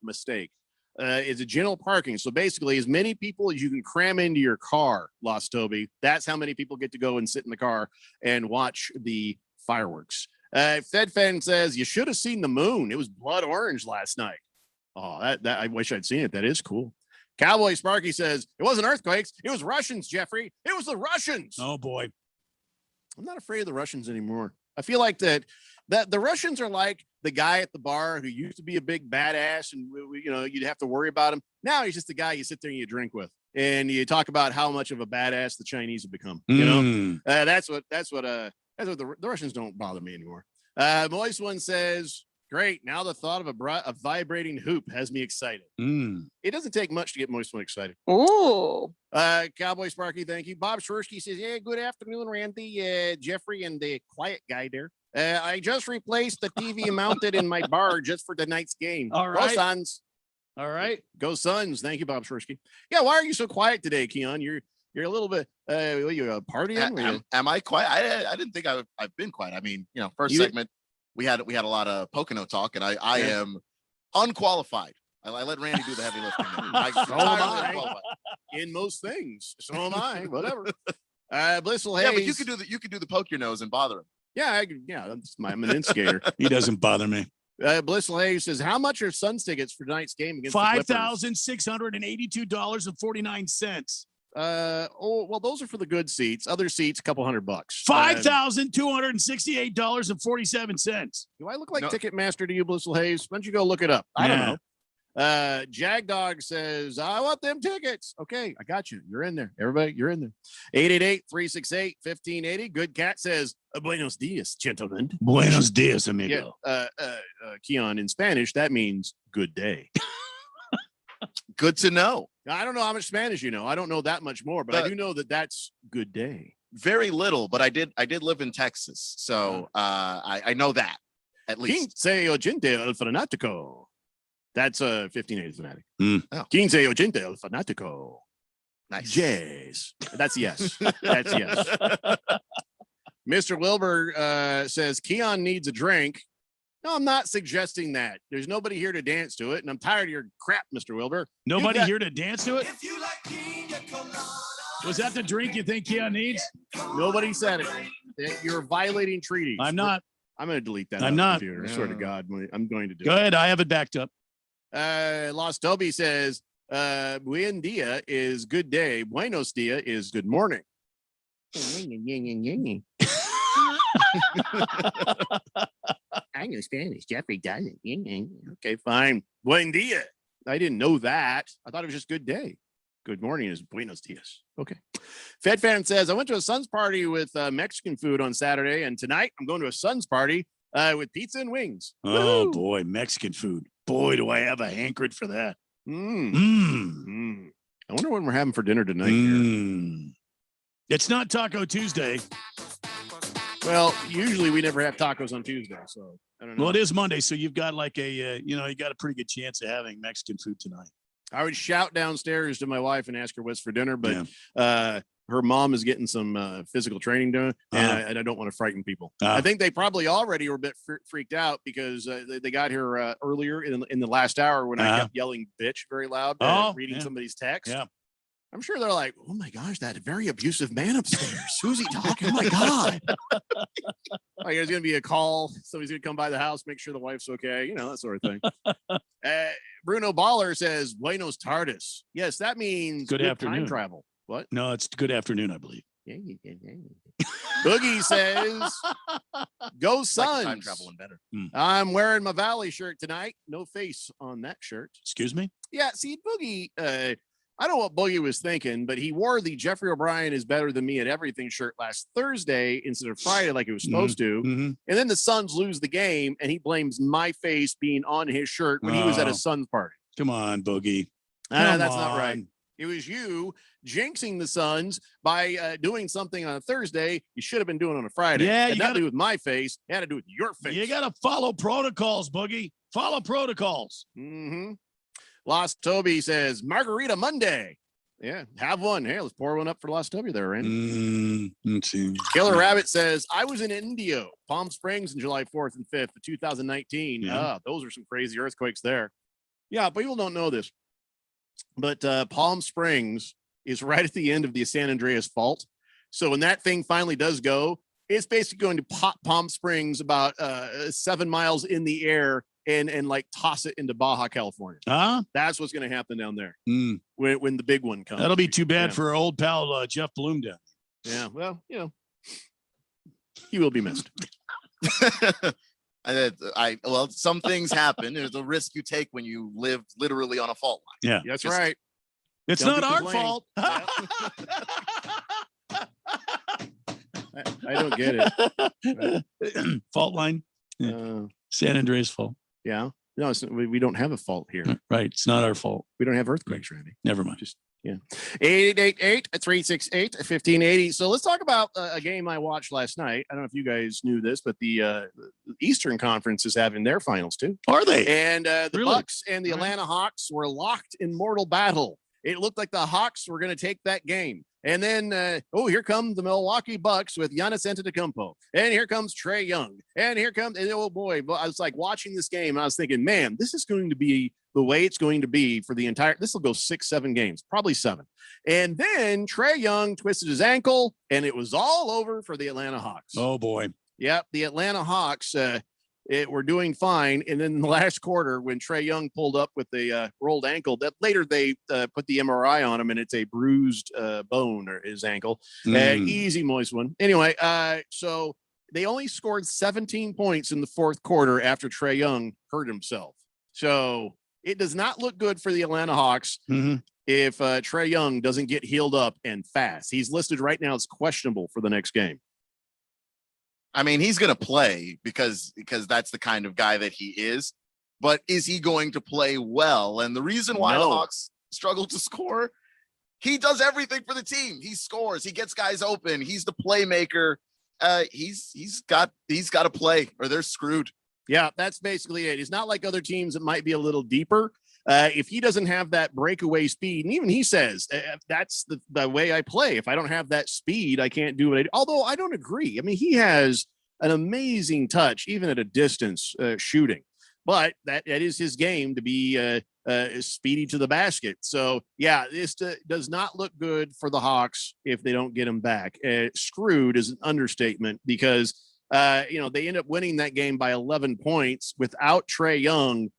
mistake. It's a general parking. So basically, as many people as you can cram into your car, Lost Toby, that's how many people get to go and sit in the car and watch the fireworks. FedFan says you should have seen the moon. It was blood orange last night. Oh, that I wish I'd seen it. That is cool. Cowboy Sparky says it wasn't earthquakes. It was Russians, Jeffrey. It was the Russians. Oh boy. I'm not afraid of the Russians anymore. I feel like that the Russians are like the guy at the bar who used to be a big badass and you'd have to worry about him. Now he's just the guy you sit there and you drink with and you talk about how much of a badass the Chinese have become. That's what the Russians don't bother me anymore. Moist One says, great. Now the thought of a vibrating hoop has me excited. It doesn't take much to get Moist One excited. Ooh. Cowboy Sparky, thank you. Bob Shwersky says, yeah, good afternoon, Randy, Jeffrey, and the quiet guy there. I just replaced the TV mounted in my bar just for tonight's game. All right. Go Suns. All right. Go Suns. Thank you, Bob Shwersky. Yeah, why are you so quiet today, Keon? You're a little bit you partying? Am I quiet? I didn't think I've been quiet. I mean, first segment we had a lot of Pocono talk, and I am unqualified. I let Randy do the heavy lifting. So am I. In most things. So am I. Whatever. Blissful Hayes. Yeah, but you could do the poke your nose and bother him. Yeah, I'm an instigator. He doesn't bother me. Blissful Hayes says, how much are Suns tickets for tonight's game against $5,682.49? Well, those are for the good seats. Other seats, a couple $100. $5,268.47. Do I look like Ticketmaster to you, Blissful Hayes? Why don't you go look it up? I don't know. Jagdog says, I want them tickets. Okay, I got you. You're in there. Everybody, you're in there. 888-368-1580. Good Cat says, buenos dias, gentlemen. Buenos dias, amigo. Keon, in Spanish, that means good day. Good to know. I don't know how much Spanish you know. I don't know that much more, but I do know that that's good day. Very little, but I did live in Texas, so I know that at least. Quince oyente el fanático. That's 1580 fanatic. Oh. Quince oyente el fanático. Nice. Yes. That's yes. That's yes. Mr. Wilbur says Keon needs a drink. No, I'm not suggesting that. There's nobody here to dance to it, and I'm tired of your crap, Mr. Wilbur. Nobody here to dance to it? Was that the drink you think Keon needs? Nobody said it. You're violating treaties. I'm not. I'm going to delete that. I'm not. Computer. I swear to God, I'm going to do it. Go ahead. I have it backed up. Lost Toby says, buen dia is good day. Buenos dia is good morning. I know Spanish. Jeffrey doesn't. Okay, fine. Buen dia. I didn't know that. I thought it was just good day. Good morning is buenos dias. Okay. FedFan says, I went to a Suns party with Mexican food on Saturday, and tonight I'm going to a Suns party with pizza and wings. Oh, Woo! boy. Mexican food. Boy, do I have a hankering for that. I wonder what we're having for dinner tonight. Here. It's not Taco Tuesday. Well, usually we never have tacos on Tuesday, so I don't know. Well, it is Monday, so you've got like you got a pretty good chance of having Mexican food tonight. I would shout downstairs to my wife and ask her what's for dinner, but her mom is getting some physical training done, and I don't want to frighten people. I think they probably already were a bit freaked out because they got here earlier in the last hour when I kept yelling "bitch" very loud, reading somebody's text. Yeah. I'm sure they're like, oh my gosh, that very abusive man upstairs. Who's he talking? Oh my God. Like there's going to be a call. Somebody's going to come by the house, make sure the wife's okay. That sort of thing. Bruno Baller says, buenos tardes. Yes, that means good afternoon. Time travel. What? No, it's good afternoon, I believe. Boogie says, go Suns. Time traveling better. I'm wearing my Valley shirt tonight. No face on that shirt. Excuse me? Yeah, see, Boogie, I don't know what Boogie was thinking, but he wore the Jeffrey O'Brien is better than me at everything shirt last Thursday instead of Friday like it was supposed to. And then the Suns lose the game, and he blames my face being on his shirt when he was at a Suns party. Come on, Boogie. That's not right. It was you jinxing the Suns by doing something on a Thursday you should have been doing on a Friday. Yeah, you got to do with my face. It had to do with your face. You got to follow protocols, Boogie. Follow protocols. Lost Toby says Margarita Monday. Yeah, have one. Hey, let's pour one up for Lost W there, Randy. Let's see. Killer Rabbit says, I was in Indio, Palm Springs on July 4th and 5th of 2019. Yeah. Those are some crazy earthquakes there. Yeah, but people don't know this. But Palm Springs is right at the end of the San Andreas Fault. So when that thing finally does go, it's basically going to pop Palm Springs about 7 miles in the air and like toss it into Baja, California. That's what's going to happen down there when the big one comes. That'll be too bad for our old pal Jeff Bloom down. Yeah, well, he will be missed. Well, some things happen. There's a risk you take when you live literally on a fault line. Yeah, that's right. It's Don't not be our fault. I don't get it. Fault line. San Andreas fault. Yeah. No, we don't have a fault here. Right. It's not our fault. We don't have earthquakes, Randy. Never mind. Just 888-368-1580. So let's talk about a game I watched last night. I don't know if you guys knew this, but the Eastern Conference is having their finals too. Are they? And the Really? Bucks and the Atlanta Hawks were locked in mortal battle. It looked like the Hawks were going to take that game. And then, here come the Milwaukee Bucks with Giannis Antetokounmpo. And here comes Trae Young. And here comes, oh boy, I was like watching this game and I was thinking, man, this is going to be the way it's going to be for the entire, this will go 6-7 games, probably 7. And then Trae Young twisted his ankle and it was all over for the Atlanta Hawks. Oh boy. Yep. The Atlanta Hawks, were doing fine. And then in the last quarter, when Trae Young pulled up with a rolled ankle, that later they put the MRI on him and it's a bruised bone or his ankle. Easy, moist one. Anyway, so they only scored 17 points in the fourth quarter after Trae Young hurt himself. So it does not look good for the Atlanta Hawks if Trae Young doesn't get healed up and fast. He's listed right now as questionable for the next game. I mean, he's going to play because that's the kind of guy that he is. But is he going to play well? And the reason why the Hawks struggle to score, he does everything for the team. He scores. He gets guys open. He's the playmaker. He's got to play or they're screwed. Yeah, that's basically it. He's not like other teams that might be a little deeper. If he doesn't have that breakaway speed, and even he says that's the way I play. If I don't have that speed, I can't do what I do. Although I don't agree. I mean, he has an amazing touch, even at a distance shooting. But that is his game, to be speedy to the basket. So, yeah, this does not look good for the Hawks if they don't get him back. Screwed is an understatement because, they end up winning that game by 11 points without Trae Young.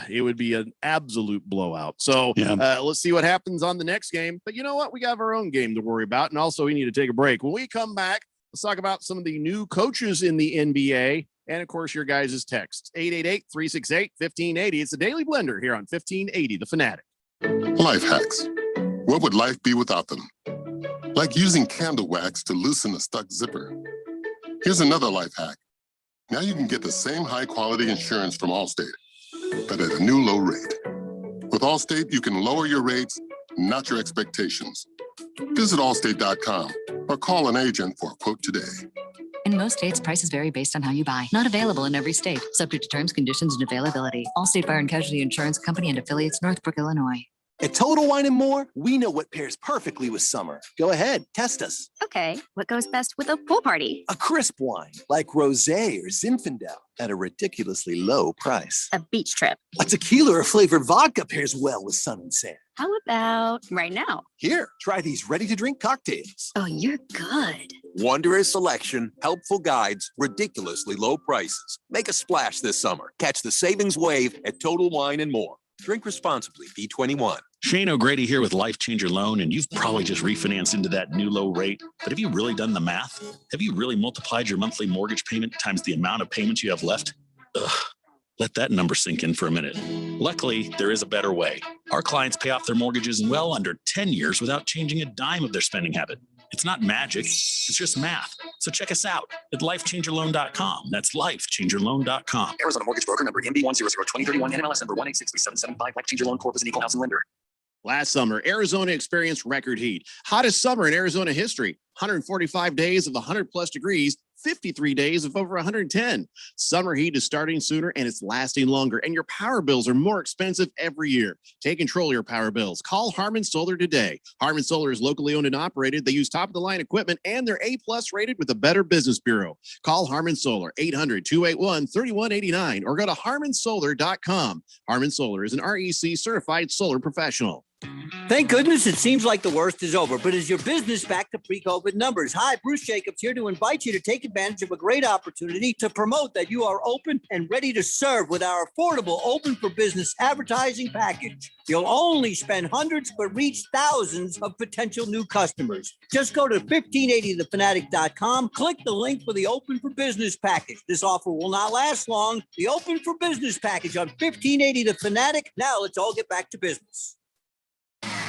It would be an absolute blowout. So let's see what happens on the next game. But you know what? We got our own game to worry about. And also we need to take a break. When we come back, let's talk about some of the new coaches in the NBA. And of course, your guys' texts 888-368-1580. It's the Daily Blender here on 1580, The Fanatic. Life hacks. What would life be without them? Like using candle wax to loosen a stuck zipper. Here's another life hack. Now you can get the same high quality insurance from Allstate, but at a new low rate. With Allstate, you can lower your rates, not your expectations. Visit allstate.com or call an agent for a quote today. In most states, prices vary based on how you buy. Not available in every state. Subject to terms, conditions, and availability. Allstate Fire and Casualty Insurance Company and affiliates, Northbrook, Illinois. At Total Wine & More, we know what pairs perfectly with summer. Go ahead, test us. Okay, what goes best with a pool party? A crisp wine like Rosé or Zinfandel at a ridiculously low price. A beach trip. A tequila or flavored vodka pairs well with sun and sand. How about right now? Here, try these ready-to-drink cocktails. Oh, you're good. Wondrous selection, helpful guides, ridiculously low prices. Make a splash this summer. Catch the savings wave at Total Wine & More. Drink responsibly, B21. Shane O'Grady here with Life Changer Loan, and you've probably just refinanced into that new low rate. But have you really done the math? Have you really multiplied your monthly mortgage payment times the amount of payments you have left? Ugh. Let that number sink in for a minute. Luckily, there is a better way. Our clients pay off their mortgages in well under 10 years without changing a dime of their spending habit. It's not magic, it's just math. So check us out at lifechangerloan.com. That's lifechangerloan.com. Arizona Mortgage Broker number MB1002031 NMLS number 1863775. Life Changer Loan Corp is an equal housing lender. Last summer, Arizona experienced record heat. Hottest summer in Arizona history. 145 days of 100 plus degrees, 53 days of over 110. Summer heat is starting sooner and it's lasting longer, and your power bills are more expensive every year. Take control of your power bills. Call Harmon Solar today. Harmon Solar is locally owned and operated. They use top-of-the-line equipment, and they're A-plus rated with the Better Business Bureau. Call Harmon Solar, 800-281-3189, or go to harmonsolar.com. Harmon Solar is an REC certified solar professional. Thank goodness it seems like the worst is over, but is your business back to pre-COVID numbers? Hi, Bruce Jacobs here to invite you to take advantage of a great opportunity to promote that you are open and ready to serve with our affordable Open for Business advertising package. You'll only spend hundreds but reach thousands of potential new customers. Just go to 1580thefanatic.com, click the link for the Open for Business package. This offer will not last long. The Open for Business package on 1580 The Fanatic. Now let's all get back to business.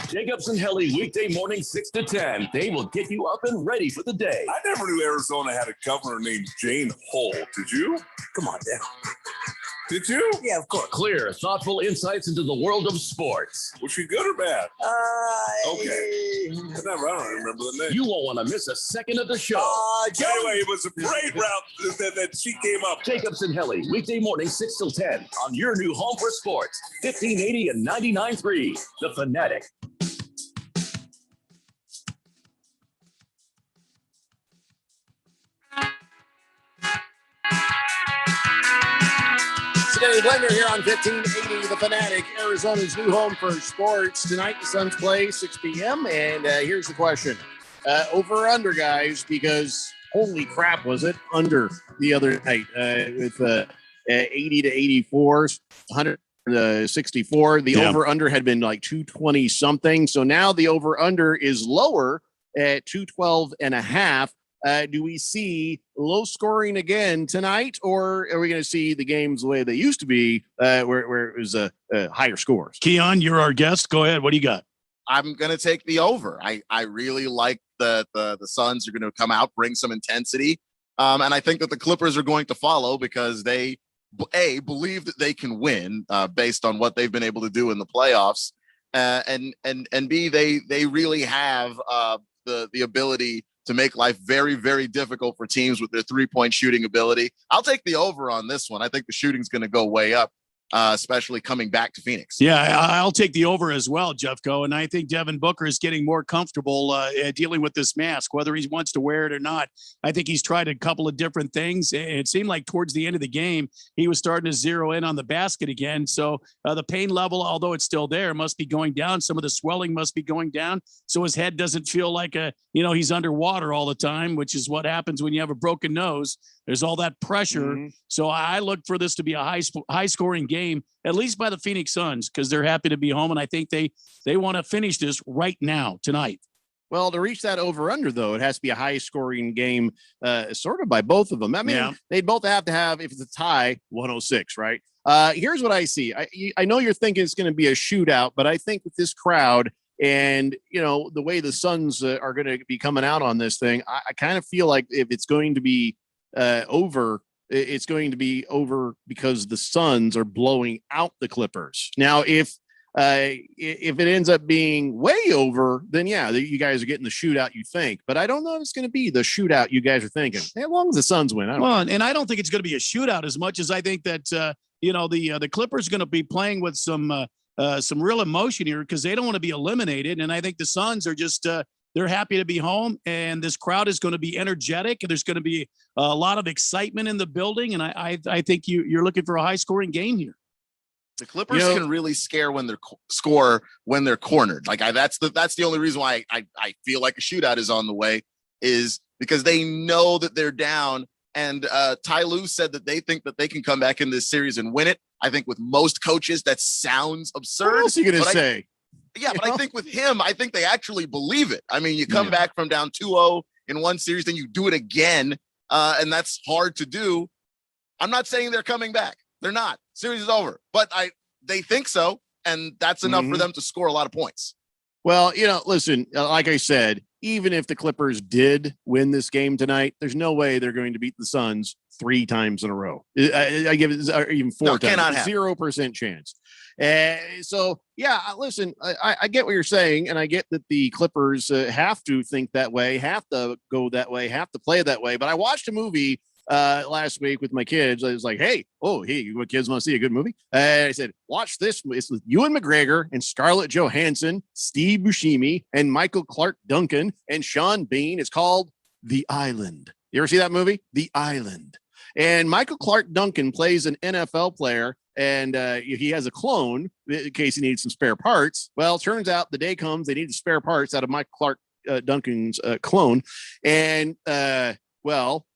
Jacobs and Helly, weekday morning 6 to 10. They will get you up and ready for the day. I never knew Arizona had a governor named Jane Hull. Did you? Come on, Dale. Did you? Yeah, of course. Clear, thoughtful insights into the world of sports. Was she good or bad? Okay. I don't remember the name. You won't want to miss a second of the show. Anyway, it was a great route that she came up. Jacobs and Helly, weekday morning 6 till 10 on your new home for sports. 1580 and 99.3, The Fanatic. Dave Blender here on 1580 The Fanatic, Arizona's new home for sports. Tonight, the Suns play 6 p.m. And here's the question. Over or under, guys, because holy crap, was it under the other night with 80 to 84, 164. The over-under had been like 220 something. So now the over-under is lower at 212 and a half. Do we see low scoring again tonight, or are we going to see the games the way they used to be, where it was higher scores? Keon, you're our guest. Go ahead. What do you got? I'm going to take the over. I really like that the Suns are going to come out, bring some intensity. And I think that the Clippers are going to follow because they, A, believe that they can win based on what they've been able to do in the playoffs. And B, they really have the ability to make life very, very difficult for teams with their three-point shooting ability. I'll take the over on this one. I think the shooting's going to go way up, especially coming back to Phoenix. Yeah, I'll take the over as well, Jeffco. And I think Devin Booker is getting more comfortable dealing with this mask, whether he wants to wear it or not. I think he's tried a couple of different things. It seemed like towards the end of the game, he was starting to zero in on the basket again. So the pain level, although it's still there, must be going down. Some of the swelling must be going down. So his head doesn't feel like he's underwater all the time, which is what happens when you have a broken nose. There's all that pressure. Mm-hmm. So I look for this to be a high scoring game, at least by the Phoenix Suns, because they're happy to be home. And I think they want to finish this right now, tonight. Well, to reach that over-under, though, it has to be a high-scoring game, sort of by both of them. I mean, they'd both have to have, if it's a tie, 106, right? Here's what I see. I know you're thinking it's going to be a shootout, but I think with this crowd and, the way the Suns are going to be coming out on this thing, I kind of feel like if it's going to be over, it's going to be over because the Suns are blowing out the Clippers. Now, if it ends up being way over, then you guys are getting the shootout you think. But I don't know if it's going to be the shootout you guys are thinking. As long as the Suns win, and I don't think it's going to be a shootout as much as I think that the Clippers are going to be playing with some real emotion here because they don't want to be eliminated, and I think the Suns are just. They're happy to be home, and this crowd is going to be energetic, and there's going to be a lot of excitement in the building, and I think you're looking for a high-scoring game here. The Clippers can really scare when they're cornered. Like that's the only reason why I feel like a shootout is on the way, is because they know that they're down. And Ty Lue said that they think that they can come back in this series and win it. I think with most coaches that sounds absurd. What else are you going to say? But I think with him, I think they actually believe it. I mean, you come back from down 2-0 in one series, then you do it again, and that's hard to do. I'm not saying they're coming back. They're not. Series is over. But they think so, and that's enough for them to score a lot of points. Well, listen, like I said, even if the Clippers did win this game tonight, there's no way they're going to beat the Suns 3 times in a row. I give it even 4 times. Cannot happen. 0% chance. So yeah, listen, I get what you're saying, and I get that the Clippers have to think that way, have to go that way, have to play that way. But I watched a movie last week with my kids. I was like, hey, what kids want to see a good movie? I said, watch this. It's with Ewan McGregor and Scarlett Johansson, Steve Buscemi, and Michael Clark Duncan and Sean Bean. It's called The Island. You ever see that movie? The Island. And Michael Clark Duncan plays an NFL player, and he has a clone in case he needs some spare parts. Well, turns out the day comes, they need the spare parts out of Michael Clark Duncan's clone. And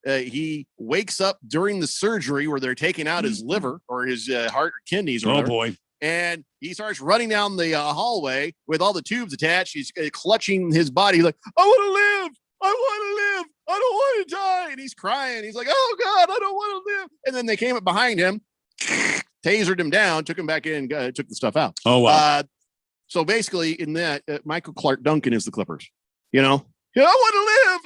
he wakes up during the surgery where they're taking out his liver or his heart or kidneys. Or whatever. Boy. And he starts running down the hallway with all the tubes attached. He's clutching his body. He's like, I want to live. I want to live. I don't want to die. And he's crying. He's like, oh God, I don't want to live. And then they came up behind him, tasered him down, took him back in, took the stuff out. Oh, wow. So basically in that, Michael Clark Duncan is the Clippers, I want to live.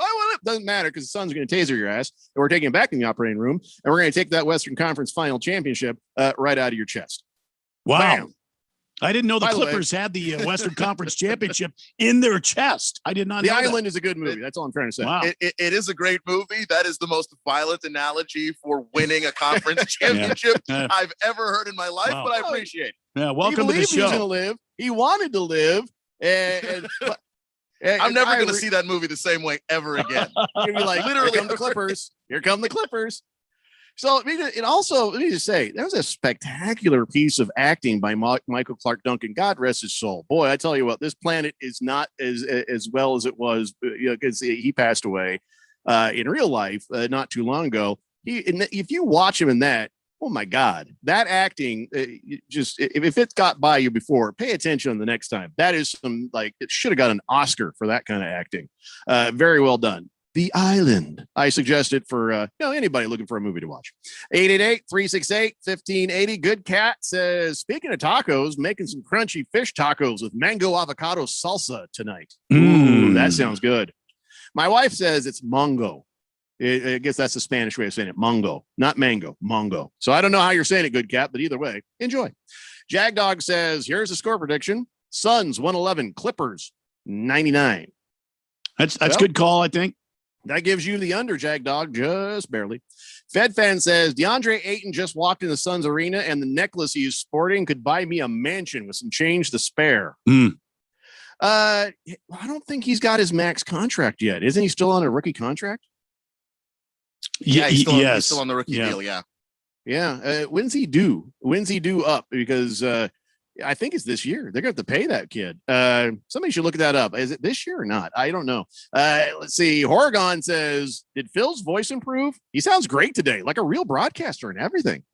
Doesn't matter because the Suns are going to taser your ass, and we're taking him back in the operating room, and we're going to take that Western Conference Final Championship right out of your chest. Wow. Bam. I didn't know the By the way- Clippers had the Western Conference Championship in their chest. I did not The know that. Island is a good movie. That's all I'm trying to say. Wow. It is a great movie. That is the most violent analogy for winning a conference championship I've ever heard in my life, Wow. but I appreciate it. Yeah, He welcome to the believed he was going to show. live. He wanted to live. I'm never going to see that movie the same way ever again. You'd be like, Literally. here come the Clippers. Here come the Clippers. So it also, let me just say, that was a spectacular piece of acting by Michael Clark Duncan. God rest his soul. Boy, I tell you what, this planet is not as well as it was because he passed away in real life not too long ago. If you watch him in that, oh my God, that acting if it got by you before, pay attention the next time. That is it should have got an Oscar for that kind of acting. Very well done. The Island. I suggest it for anybody looking for a movie to watch. 888-368-1580. Good Cat says, speaking of tacos, making some crunchy fish tacos with mango avocado salsa tonight. Ooh, that sounds good. My wife says it's mongo. I guess that's the Spanish way of saying it. Mongo, not mango, mongo. So I don't know how you're saying it, Good Cat, but either way, enjoy. Jagdog says, here's the score prediction. Suns 111, Clippers 99. That's good call, I think. That gives you the under, Jagdog, just barely. FedFan says, DeAndre Ayton just walked in the Suns arena, and the necklace he's sporting could buy me a mansion with some change to spare. I don't think he's got his max contract yet. Isn't he still on a rookie contract? Yeah, he's still on the rookie deal. Yeah. Yeah. When's he due? When's he due up? Because I think it's this year. They're going to have to pay that kid. Somebody should look that up. Is it this year or not? I don't know. Let's see. Horgon says, did Phil's voice improve? He sounds great today, like a real broadcaster and everything.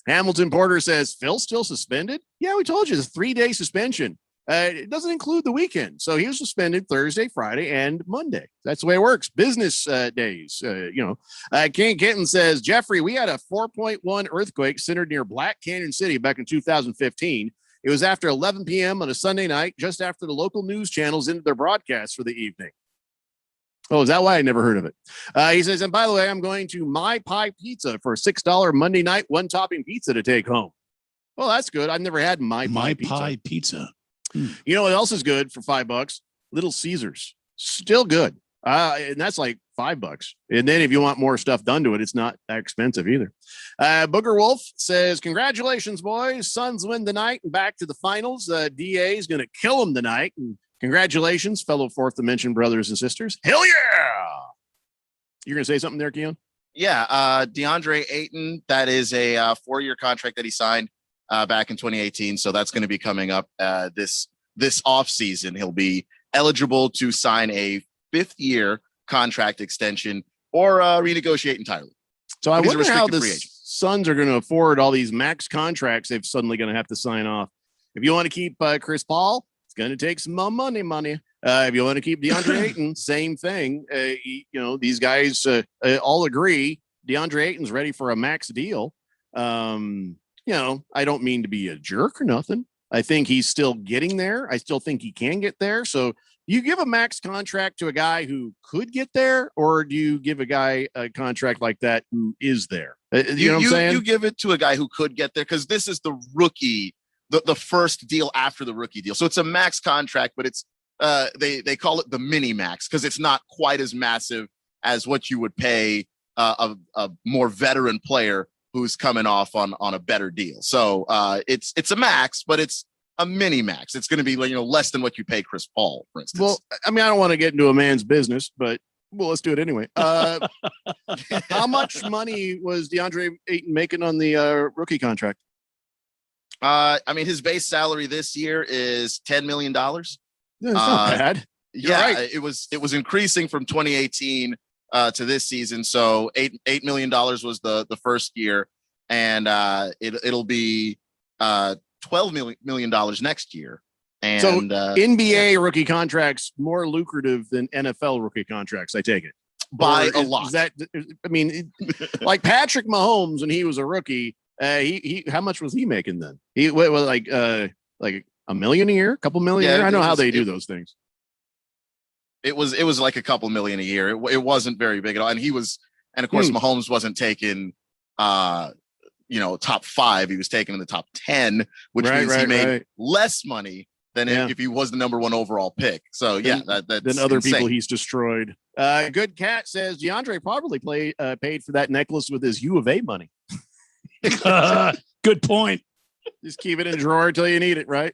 Hamilton Porter says, Phil still suspended? Yeah, we told you it's a 3-day suspension. It doesn't include the weekend. So he was suspended Thursday, Friday, and Monday. That's the way it works. Business days, King Kitten says, Jeffrey, we had a 4.1 earthquake centered near Black Canyon City back in 2015. It was after 11 p.m. on a Sunday night, just after the local news channels ended their broadcast for the evening. Oh, is that why I never heard of it? He says, and by the way, I'm going to My Pie Pizza for a $6 Monday night one-topping pizza to take home. Well, that's good. I've never had My Pie Pizza. You know what else is good for $5? Little Caesars. Still good. And that's like $5. And then if you want more stuff done to it, it's not that expensive either. Booger Wolf says, congratulations, boys. Suns win tonight and back to the finals. DA is going to kill them tonight. And congratulations, fellow Fourth Dimension brothers and sisters. Hell yeah. You're going to say something there, Keon? Yeah. DeAndre Ayton, that is a 4-year contract that he signed back in 2018. So that's going to be coming up this off season. He'll be eligible to sign a 5th-year contract extension or renegotiate entirely. So I wonder how the Suns are going to afford all these max contracts they've suddenly going to have to sign off. If you want to keep Chris Paul, it's going to take some more money. If you want to keep DeAndre Ayton, same thing. These guys all agree DeAndre Ayton's ready for a max deal. I don't mean to be a jerk or nothing. I think he's still getting there. I still think he can get there. So You give a max contract to a guy who could get there, or do you give a guy a contract like that who is there? You know what I'm saying? You give it to a guy who could get there because this is the rookie, the first deal after the rookie deal. So it's a max contract, but it's they call it the mini max because it's not quite as massive as what you would pay a more veteran player who's coming off on a better deal. So it's a max, but it's a mini max. It's going to be less than what you pay Chris Paul, for instance. Well, I mean, I don't want to get into a man's business, but let's do it anyway. How much money was DeAndre Ayton making on the rookie contract? I mean, his base salary this year is $10 million. Yeah, it's not bad. You're right. It was increasing from 2018 to this season. So $8 million was the first year, and it'll be $12 million next year. And so NBA rookie contracts more lucrative than NFL rookie contracts, I take it. By a lot. Is that, I mean, like Patrick Mahomes when he was a rookie, he how much was he making then? He was like $1 million a year, a couple million a year. I know how they do those things. It was like a couple million a year. It wasn't very big at all. And of course, Mahomes wasn't taking top 5. He was taken in the top 10, which means he made less money than if he was the number 1 overall pick. So that's than other insane. people he's destroyed. Good Cat says DeAndre probably paid for that necklace with his U of A money. Good point. Just keep it in a drawer until you need it, right?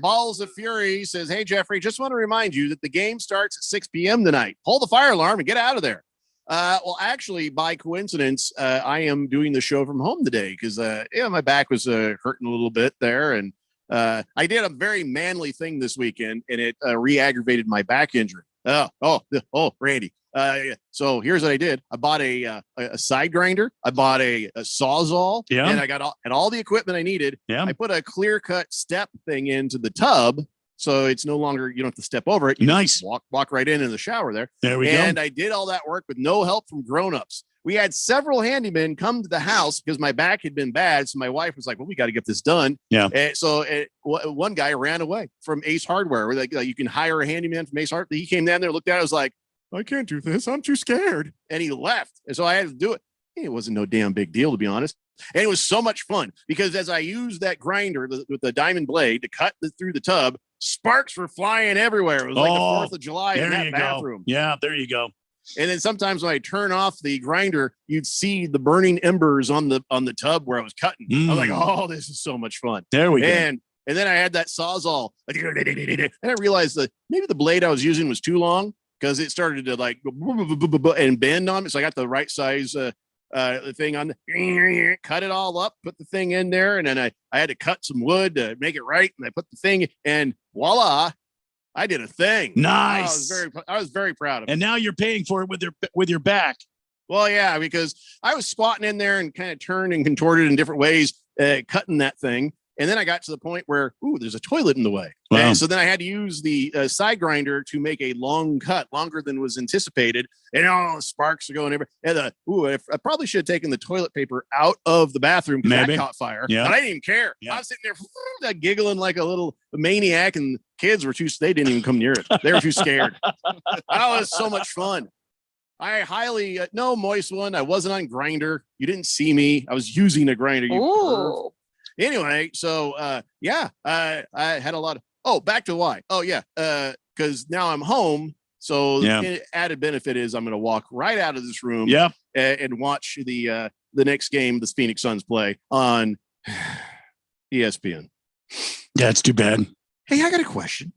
Balls of Fury says, hey, Jeffrey, just want to remind you that the game starts at 6 p.m. tonight. Pull the fire alarm and get out of there. Well, actually, by coincidence, I am doing the show from home today because, my back was hurting a little bit there. And I did a very manly thing this weekend, and it re-aggravated my back injury. Oh, Randy. So here's what I did. I bought a side grinder. I bought a Sawzall. Yeah. And I got all the equipment I needed. Yeah. I put a clear cut step thing into the tub. So it's no longer, you don't have to step over it. You nice. Just walk right in the shower there. There we go. go. And I did all that work with no help from grownups. We had several handymen come to the house because my back had been bad. So my wife was like, well, we got to get this done. Yeah. And so one guy ran away from Ace Hardware. Where you can hire a handyman from Ace Hardware. He came down there, looked at it, was like, I can't do this. I'm too scared. And he left. And so I had to do it. It wasn't no damn big deal, to be honest. And it was so much fun because as I used that grinder with the diamond blade to cut through the tub, sparks were flying everywhere. It was like the 4th of July in that bathroom. Yeah, there you go. And then sometimes when I turn off the grinder, you'd see the burning embers on the tub where I was cutting. I was like, oh, this is so much fun. There we go. And then I had that Sawzall. And I realized that maybe the blade I was using was too long because it started to like and bend on me. So I got the right size thing on, cut it all up, put the thing in there. And then I had to cut some wood to make it right. And I put the thing and voila, I did a thing. Nice. I was very proud of it. And now you're paying for it with your back. Well, yeah, because I was squatting in there and kind of turned and contorted in different ways, cutting that thing. And then I got to the point where, there's a toilet in the way. Wow. And so then I had to use the side grinder to make a long cut, longer than was anticipated. And sparks are going everywhere. And I probably should have taken the toilet paper out of the bathroom because that caught fire. Yeah. But I didn't even care. Yeah. I was sitting there giggling like a little maniac, and kids they didn't even come near it. They were too scared. It was so much fun. I highly no moist one. I wasn't on grinder. You didn't see me. I was using a grinder. Ooh. Anyway, so I had a lot of back to why. Because now I'm home. So the added benefit is I'm going to walk right out of this room and watch the next game the Phoenix Suns play on ESPN. That's too bad. Hey, I got a question.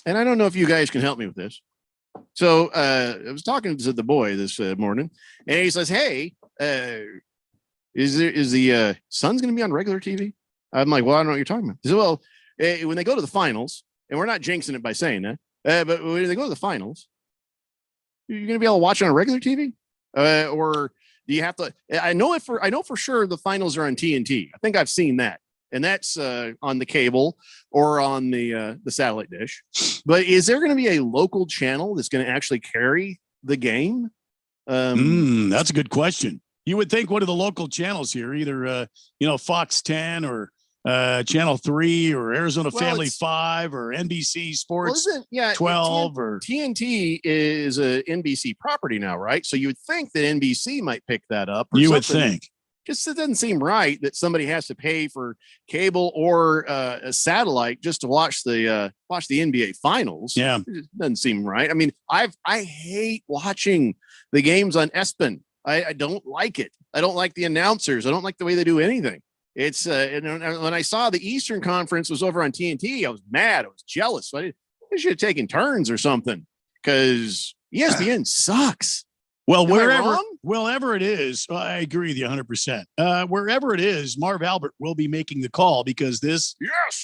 And I don't know if you guys can help me with this. So I was talking to the boy this morning, and he says, hey, is the Suns going to be on regular TV? I'm like, well, I don't know what you're talking about. He said, well, when they go to the finals, and we're not jinxing it by saying that, but when they go to the finals, you're going to be able to watch it on regular TV, or do you have to? I know for sure the finals are on TNT. I think I've seen that, and that's on the cable or on the satellite dish. But is there going to be a local channel that's going to actually carry the game? That's a good question. You would think one of the local channels here, either Fox 10 or Channel 3 or Arizona Well, Family it's- 5 or NBC Well, Sports isn't 12 or TNT is a NBC property now, right? So you would think that NBC might pick that up. Or you would something. think. Just it doesn't seem right that somebody has to pay for cable or a satellite just to watch the NBA finals. Yeah, it just doesn't seem right. I mean, I hate watching the games on ESPN. I don't like it. I don't like the announcers. I don't like the way they do anything. It's and when I saw the Eastern Conference was over on TNT, I was mad. I was jealous. I should have taken turns or something because ESPN sucks. Well, Am I wrong? wherever it is, I agree with you 100%. Wherever it is, Marv Albert will be making the call because this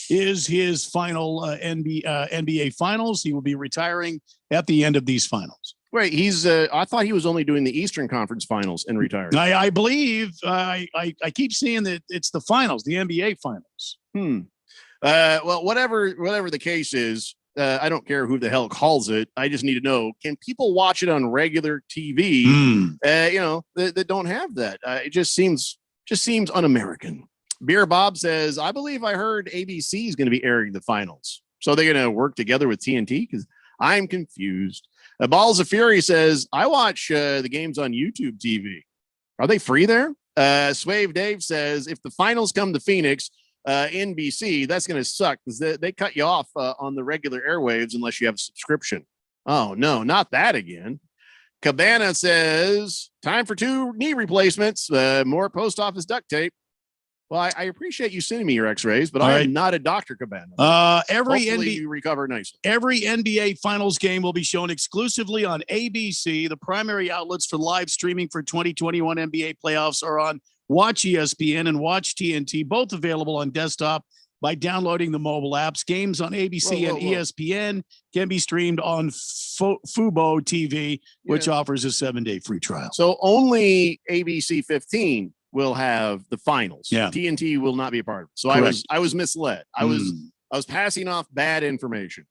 is his final NBA finals. He will be retiring at the end of these finals. Wait, he's I thought he was only doing the Eastern Conference finals and retiring. I believe I keep seeing that it's the finals, the NBA finals. Well, whatever the case is, I don't care who the hell calls it. I just need to know: can people watch it on regular TV? That don't have that. It just seems un-American. Beer Bob says, "I believe I heard ABC is going to be airing the finals, so they're going to work together with TNT because I'm confused." Balls of Fury says, "I watch the games on YouTube TV. Are they free there?" Swave Dave says, "If the finals come to Phoenix." NBC, that's going to suck because they cut you off on the regular airwaves unless you have a subscription. Oh, no, not that again. Cabana says, time for 2 knee replacements, more post office duct tape. Well, I appreciate you sending me your x-rays, but I am not a doctor, Cabana. Hopefully you recover nicely. Every NBA Finals game will be shown exclusively on ABC. The primary outlets for live streaming for 2021 NBA playoffs are on Watch ESPN and Watch TNT, both available on desktop by downloading the mobile apps. Games on ABC and ESPN can be streamed on Fubo TV, which offers a 7-day free trial. So only ABC 15 will have the finals. Yeah. TNT will not be a part of it. So Correct. I was misled. I was passing off bad information.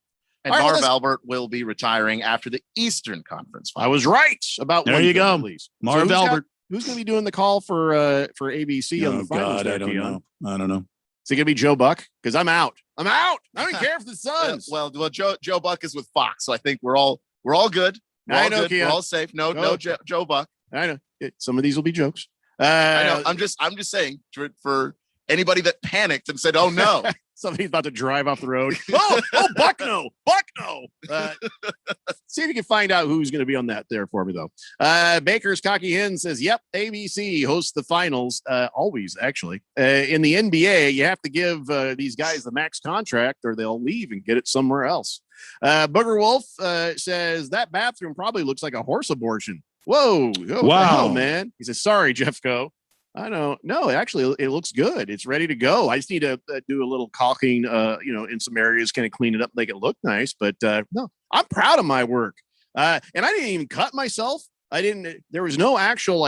And All right, Marv Albert will be retiring after the Eastern Conference I was right about There one you thing, go. at least. Marv Albert. Who's going to be doing the call for ABC on the finals? God, I don't know. I don't know. Is it going to be Joe Buck? Because I'm out. I don't care if the Suns. Well, Joe Buck is with Fox, so I think we're all good. I know, good. Keon. We're all safe. No, Joe Buck. I know. Some of these will be jokes. I know. I'm just saying for anybody that panicked and said, "Oh no." Somebody's about to drive off the road. Buck no. See if you can find out who's going to be on that there for me, though. Baker's Cocky Hen says, yep, ABC hosts the finals. Always, actually. In the NBA, you have to give these guys the max contract or they'll leave and get it somewhere else. Booger Wolf says, that bathroom probably looks like a horse abortion. Whoa. What the hell, man? He says, sorry, Jeffco. I don't know. Actually, it looks good. It's ready to go. I just need to do a little caulking, in some areas, kind of clean it up, make it look nice. But no, I'm proud of my work. And I didn't even cut myself. There was no actual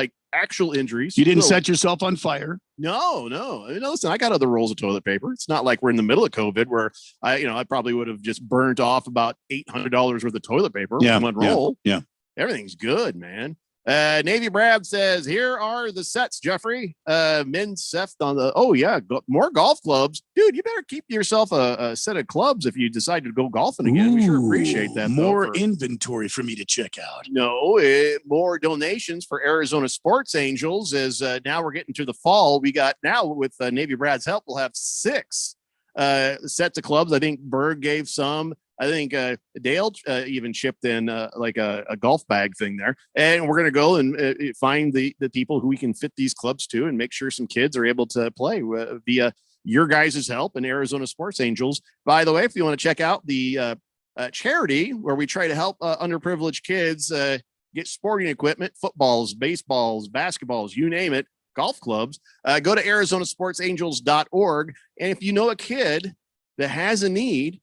injuries. You didn't set yourself on fire. No. Listen, I got other rolls of toilet paper. It's not like we're in the middle of COVID where I probably would have just burnt off about $800 worth of toilet paper with one roll. Yeah. Everything's good, man. Navy Brad says, here are the sets, Jeffrey. Men's set on more golf clubs. Dude, you better keep yourself a set of clubs if you decide to go golfing again. We sure appreciate that. More inventory for me to check out. No, more donations for Arizona Sports Angels as now we're getting to the fall. We got now with Navy Brad's help, we'll have 6 sets of clubs. I think Berg gave some. I think Dale even chipped in like a golf bag thing there. And we're going to go and find the people who we can fit these clubs to and make sure some kids are able to play via your guys' help and Arizona Sports Angels. By the way, if you want to check out the charity where we try to help underprivileged kids get sporting equipment, footballs, baseballs, basketballs, you name it, golf clubs, go to ArizonaSportsAngels.org. And if you know a kid that has a need,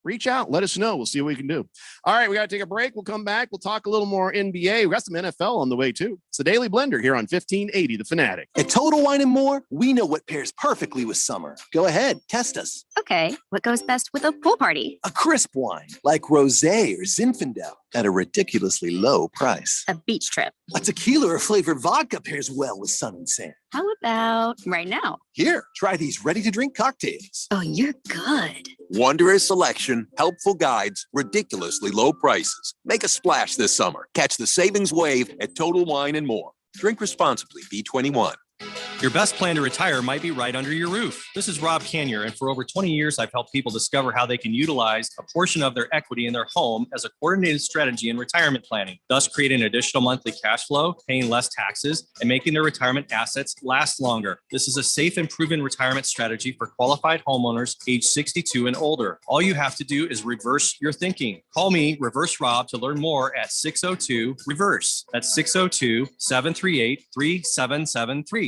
reach out. Let us know. We'll see what we can do. All right, we got to take a break. We'll come back. We'll talk a little more NBA. We got some NFL on the way, too. It's the Daily Blender here on 1580 The Fanatic. At Total Wine and More, we know what pairs perfectly with summer. Go ahead, test us. Okay, what goes best with a pool party? A crisp wine like Rosé or Zinfandel. at a ridiculously low price. A beach trip. A tequila or flavored vodka pairs well with sun and sand. How about right now? Here, try these ready-to-drink cocktails. Oh, you're good. Wondrous selection, helpful guides, ridiculously low prices. Make a splash this summer. Catch the savings wave at Total Wine and More. Drink responsibly, B21. Your best plan to retire might be right under your roof. This is Rob Canier, and for over 20 years, I've helped people discover how they can utilize a portion of their equity in their home as a coordinated strategy in retirement planning, thus creating additional monthly cash flow, paying less taxes, and making their retirement assets last longer. This is a safe and proven retirement strategy for qualified homeowners age 62 and older. All you have to do is reverse your thinking. Call me, Reverse Rob, to learn more at 602-REVERSE. That's 602-738-3773.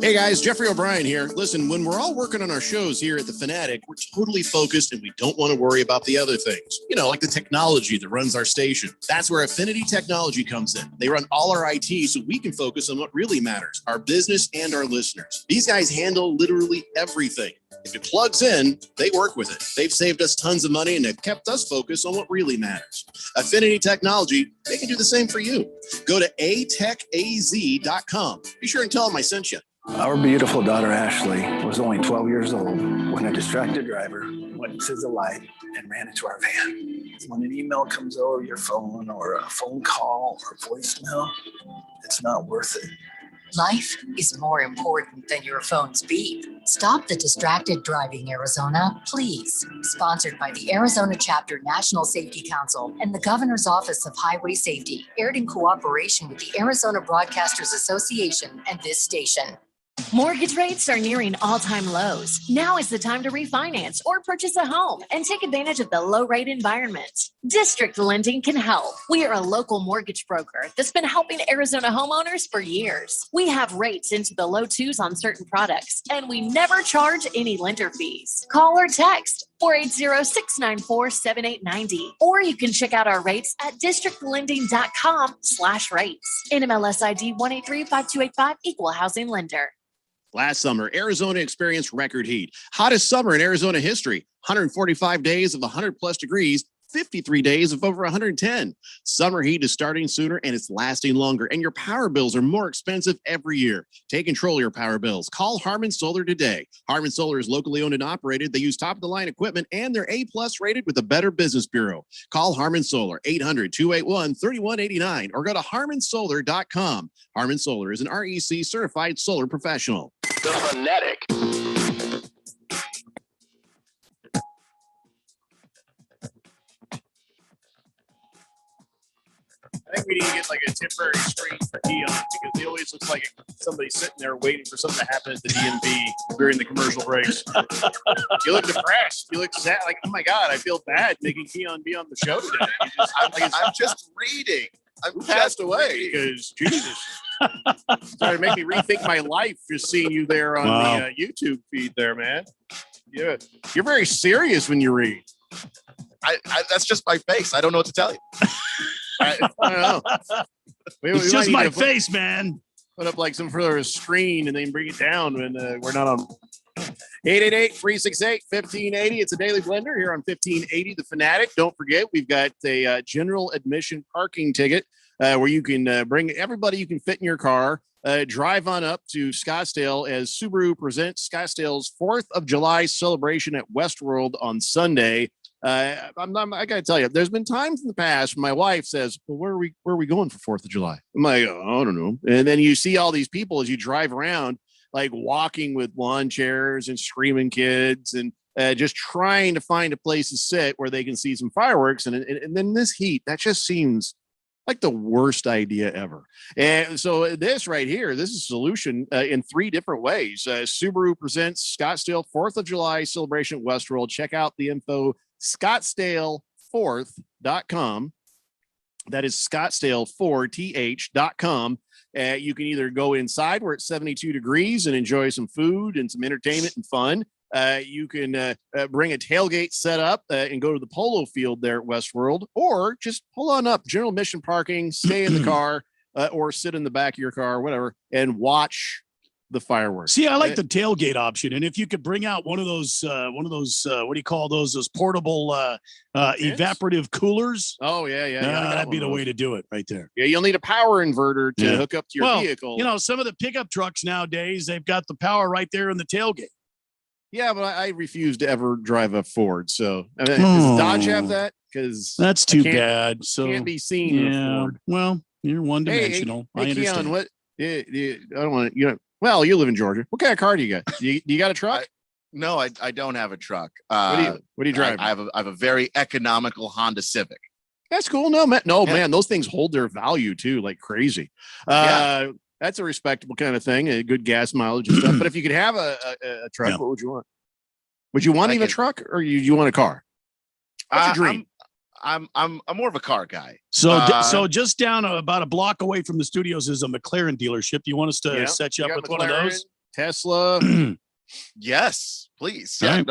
Hey guys, Jeffrey O'Brien here. Listen, when we're all working on our shows here at The Fanatic, we're totally focused and we don't want to worry about the other things. You know, like the technology that runs our station. That's where Affinity Technology comes in. They run all our IT so we can focus on what really matters, our business and our listeners. These guys handle literally everything. If it plugs in, they work with it. They've saved us tons of money and have kept us focused on what really matters. Affinity Technology, they can do the same for you. Go to atechaz.com. Be sure and tell them I sent you. Our beautiful daughter Ashley was only 12 years old when a distracted driver went to the light and ran into our van. When an email comes over your phone or a phone call or voicemail, it's not worth it. Life is more important than your phone's beep. Stop the distracted driving, Arizona, please. Sponsored by the Arizona Chapter National Safety Council and the Governor's Office of Highway Safety, aired in cooperation with the Arizona Broadcasters Association and this station. Mortgage rates are nearing all-time lows. Now is the time to refinance or purchase a home and take advantage of the low-rate environment. District Lending can help. We are a local mortgage broker that's been helping Arizona homeowners for years. We have rates into the low twos on certain products, and we never charge any lender fees. Call or text 480-694-7890, or you can check out our rates at districtlending.com/rates. NMLS ID 1835285, Equal Housing Lender. Last summer, Arizona experienced record heat. Hottest summer in Arizona history. 145 days of 100 plus degrees, 53 days of over 110. Summer heat is starting sooner and it's lasting longer. And your power bills are more expensive every year. Take control of your power bills. Call Harmon Solar today. Harmon Solar is locally owned and operated. They use top-of-the-line equipment and they're A-plus rated with the Better Business Bureau. Call Harmon Solar, 800-281-3189, or go to harmonsolar.com. Harmon Solar is an REC certified solar professional. The Fanatic. I think we need to get like a temporary screen for Dion because he always looks like somebody sitting there waiting for something to happen at the DMV during the commercial breaks. You look depressed. You look sad. Like, oh my God, I feel bad making Dion be on the show today. I'm just reading. Who passed away? Because Jesus. Started to make me rethink my life just seeing you there on the YouTube feed there, man. Yeah. You're very serious when you read. I that's just my face. I don't know what to tell you. I don't know. It's just my face, man. Put up like some further screen and then bring it down when we're not on. 888-368-1580. It's a daily blender here on 1580 The Fanatic. Don't forget, we've got a general admission parking ticket where you can bring everybody you can fit in your car. Drive on up to Scottsdale as Subaru presents Scottsdale's 4th of July celebration at Westworld on Sunday. I got to tell you, there's been times in the past my wife says, well, where are we going for 4th of July? I'm like, oh, I don't know. And then you see all these people as you drive around, like walking with lawn chairs and screaming kids and just trying to find a place to sit where they can see some fireworks. And then this heat, that just seems like the worst idea ever. And so this right here, this is a solution in 3 different ways. Subaru presents Scottsdale 4th of July celebration at Westworld. Check out the info, Scottsdale4th.com. That is Scottsdale4th.com. You can either go inside where it's 72 degrees and enjoy some food and some entertainment and fun. You can bring a tailgate set up and go to the polo field there at Westworld, or just pull on up, general admission parking, stay in the car or sit in the back of your car or whatever and watch the fireworks. See, I like the tailgate option, and if you could bring out one of those, what do you call those? Those portable evaporative coolers. Oh yeah. That'd be the way to do it, right there. Yeah, you'll need a power inverter to hook up to your vehicle. You know, some of the pickup trucks nowadays, they've got the power right there in the tailgate. Yeah, but I refuse to ever drive a Ford. So does Dodge have that? Because that's too bad. So can't be seen in a Ford. Well, you're one dimensional. Hey, I understand. Keon, what? I don't want to. Well, you live in Georgia. What kind of car do you got? Do you got a truck? No, I don't have a truck. What do you drive? I have a very economical Honda Civic. That's cool. No, man, those things hold their value too, like crazy. That's a respectable kind of thing, a good gas mileage and stuff. But if you could have a truck, what would you want? Would you want a truck or you want a car? What's your dream? I'm more of a car guy. So just down about a block away from the studios is a McLaren dealership. You want us to set you up with McLaren, one of those? Tesla. Yes, please. Right.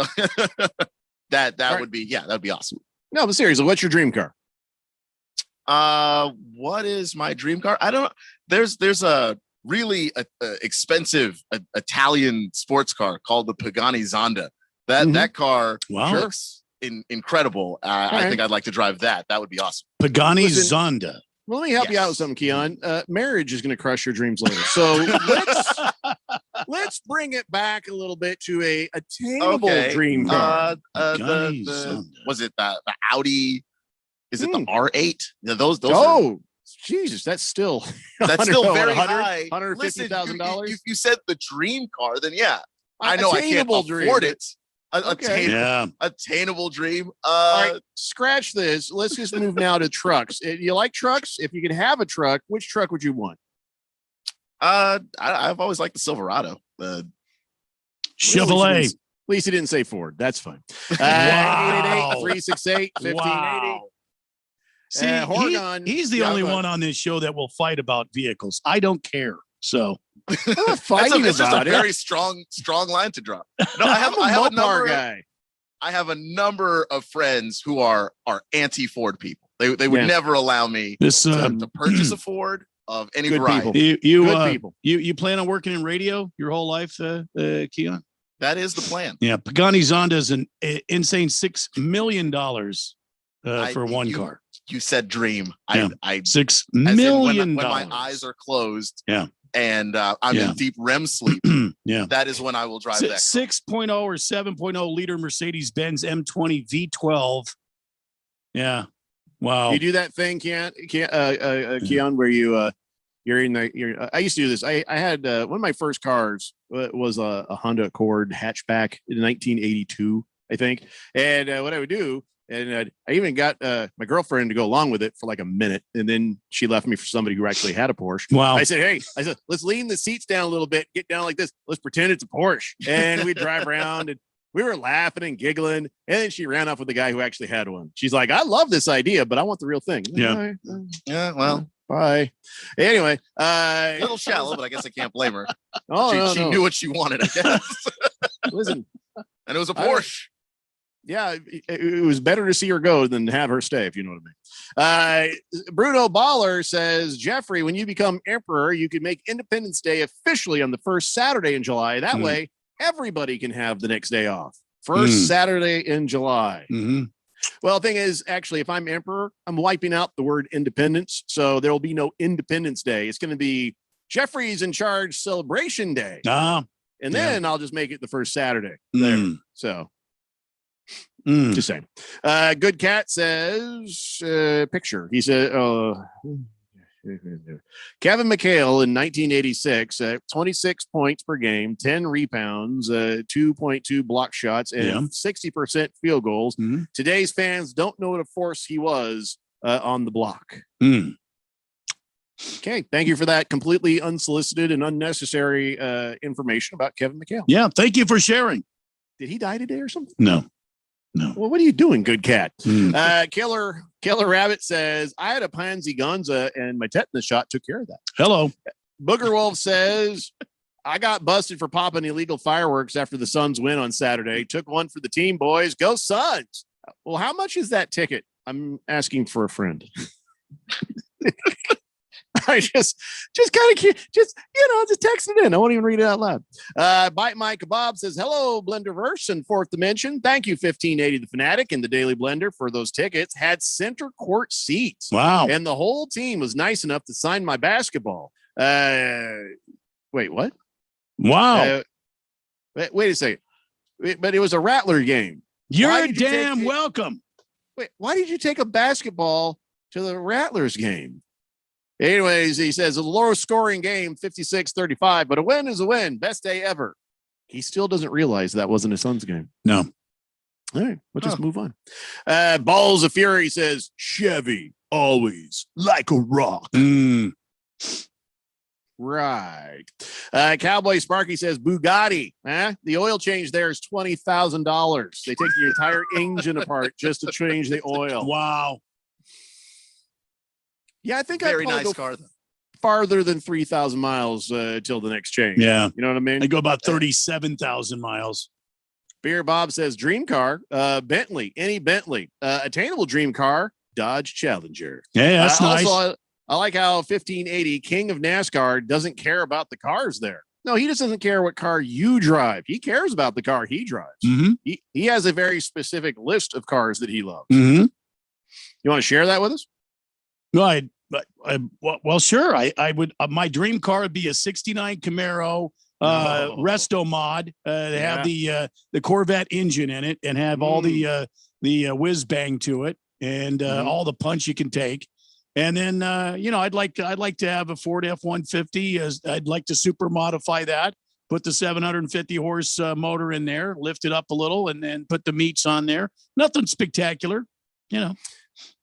That would be that'd be awesome. No, but seriously, what's your dream car? What is my dream car? I don't. There's a really expensive Italian sports car called the Pagani Zonda. That car looks incredible. I think I'd like to drive that. That would be awesome. Pagani Zonda. Well, let me help you out with something, Keon. Marriage is going to crush your dreams later. So let's bring it back a little bit to a attainable dream car. Was it the Audi? Is it the R8? Those. Oh, Jesus, that's still very high. $150,000. If you said the dream car, then I know I can't afford it. Attainable dream. All right, scratch this. Let's just move now to trucks. You like trucks? If you could have a truck, which truck would you want? I've always liked the Silverado. Chevrolet. At least he didn't say Ford. That's fine. 888-368-1580. See, Horgon. He's the only one on this show that will fight about vehicles. I don't care. So I'm not fighting it's just about a very strong line to drop. No, I have a number. Guy. I have a number of friends who are anti-Ford people. They would never allow me to purchase a Ford of any variety. You plan on working in radio your whole life, Keon? That is the plan. Yeah, Pagani Zonda is an insane $6 million for one car. You said dream. I $6 million. When my eyes are closed. Yeah. And I'm in deep REM sleep. That is when I will drive that. 6.0 or 7.0 liter Mercedes-Benz M20 V12. Yeah. Wow. You do that thing, Keon, where you're in I used to do this. I had one of my first cars was a Honda Accord hatchback in 1982, I think. And what I would do, and I even got my girlfriend to go along with it for like a minute. And then she left me for somebody who actually had a Porsche. Wow. I said, let's lean the seats down a little bit, get down like this. Let's pretend it's a Porsche. And we'd drive around and we were laughing and giggling. And then she ran off with the guy who actually had one. She's like, I love this idea, but I want the real thing. Yeah. Well, bye. Anyway, a little shallow, but I guess I can't blame her. She knew what she wanted, I guess. Listen. And it was a Porsche. Yeah, it was better to see her go than have her stay, if you know what I mean. Bruno Baller says, Jeffrey, when you become emperor, you can make Independence Day officially on the first Saturday in July. That way, everybody can have the next day off. First Saturday in July. Well, the thing is, actually, if I'm emperor, I'm wiping out the word independence. So there will be no Independence Day. It's going to be Jeffrey's in charge celebration day. And then I'll just make it the first Saturday there. So. Just saying. Good Cat says picture. He said Kevin McHale in 1986 26 points per game, 10 rebounds, 2.2 block shots, and 60% field goals. Today's fans don't know what a force he was on the block. Okay, thank you for that completely unsolicited and unnecessary information about Kevin McHale. Yeah, thank you for sharing. Did he die today or something? No. Well, what are you doing, Good Cat? Killer Rabbit says, I had a Pansy Gonza and my tetanus shot took care of that. Hello. Booger Wolf says, I got busted for popping illegal fireworks after the Suns win on Saturday. Took one for the team, boys. Go Suns. Well, how much is that ticket? I'm asking for a friend. I just kind of just text it in. I won't even read it out loud. Bite My Kebab says, hello, Blenderverse and Fourth Dimension. Thank you, 1580 The Fanatic and the Daily Blender for those tickets. Had center court seats. Wow. And the whole team was nice enough to sign my basketball. Wait, what? Wow. Wait a second. But it was a Rattler game. You're damn welcome. Wait, why did you take a basketball to the Rattlers game? Anyways, he says a low scoring game, 56-35, but a win is a win. Best day ever. He still doesn't realize that wasn't his son's game. No. All right, we'll just move on. Balls of Fury says Chevy always like a rock. Right. Cowboy Sparky says Bugatti. The oil change there is $20,000. They take the entire engine apart just to change the oil. Wow. Yeah, I think Very I'd nice go car, though. farther than 3,000 miles till the next change. Yeah. You know what I mean? I go about 37,000 miles. Beer Bob says dream car, Bentley, any Bentley. Attainable dream car, Dodge Challenger. Yeah, that's nice. Also, I like how 1580 King of NASCAR doesn't care about the cars there. No, he just doesn't care what car you drive. He cares about the car he drives. Mm-hmm. He has a very specific list of cars that he loves. Mm-hmm. You want to share that with us? No, well, sure. I would. My dream car would be a '69 Camaro Resto mod. They have the Corvette engine in it and have all the whiz bang to it and all the punch you can take. And then I'd like to have a Ford F-150. I'd like to super modify that. Put the 750 horse motor in there, lift it up a little, and then put the meats on there. Nothing spectacular, All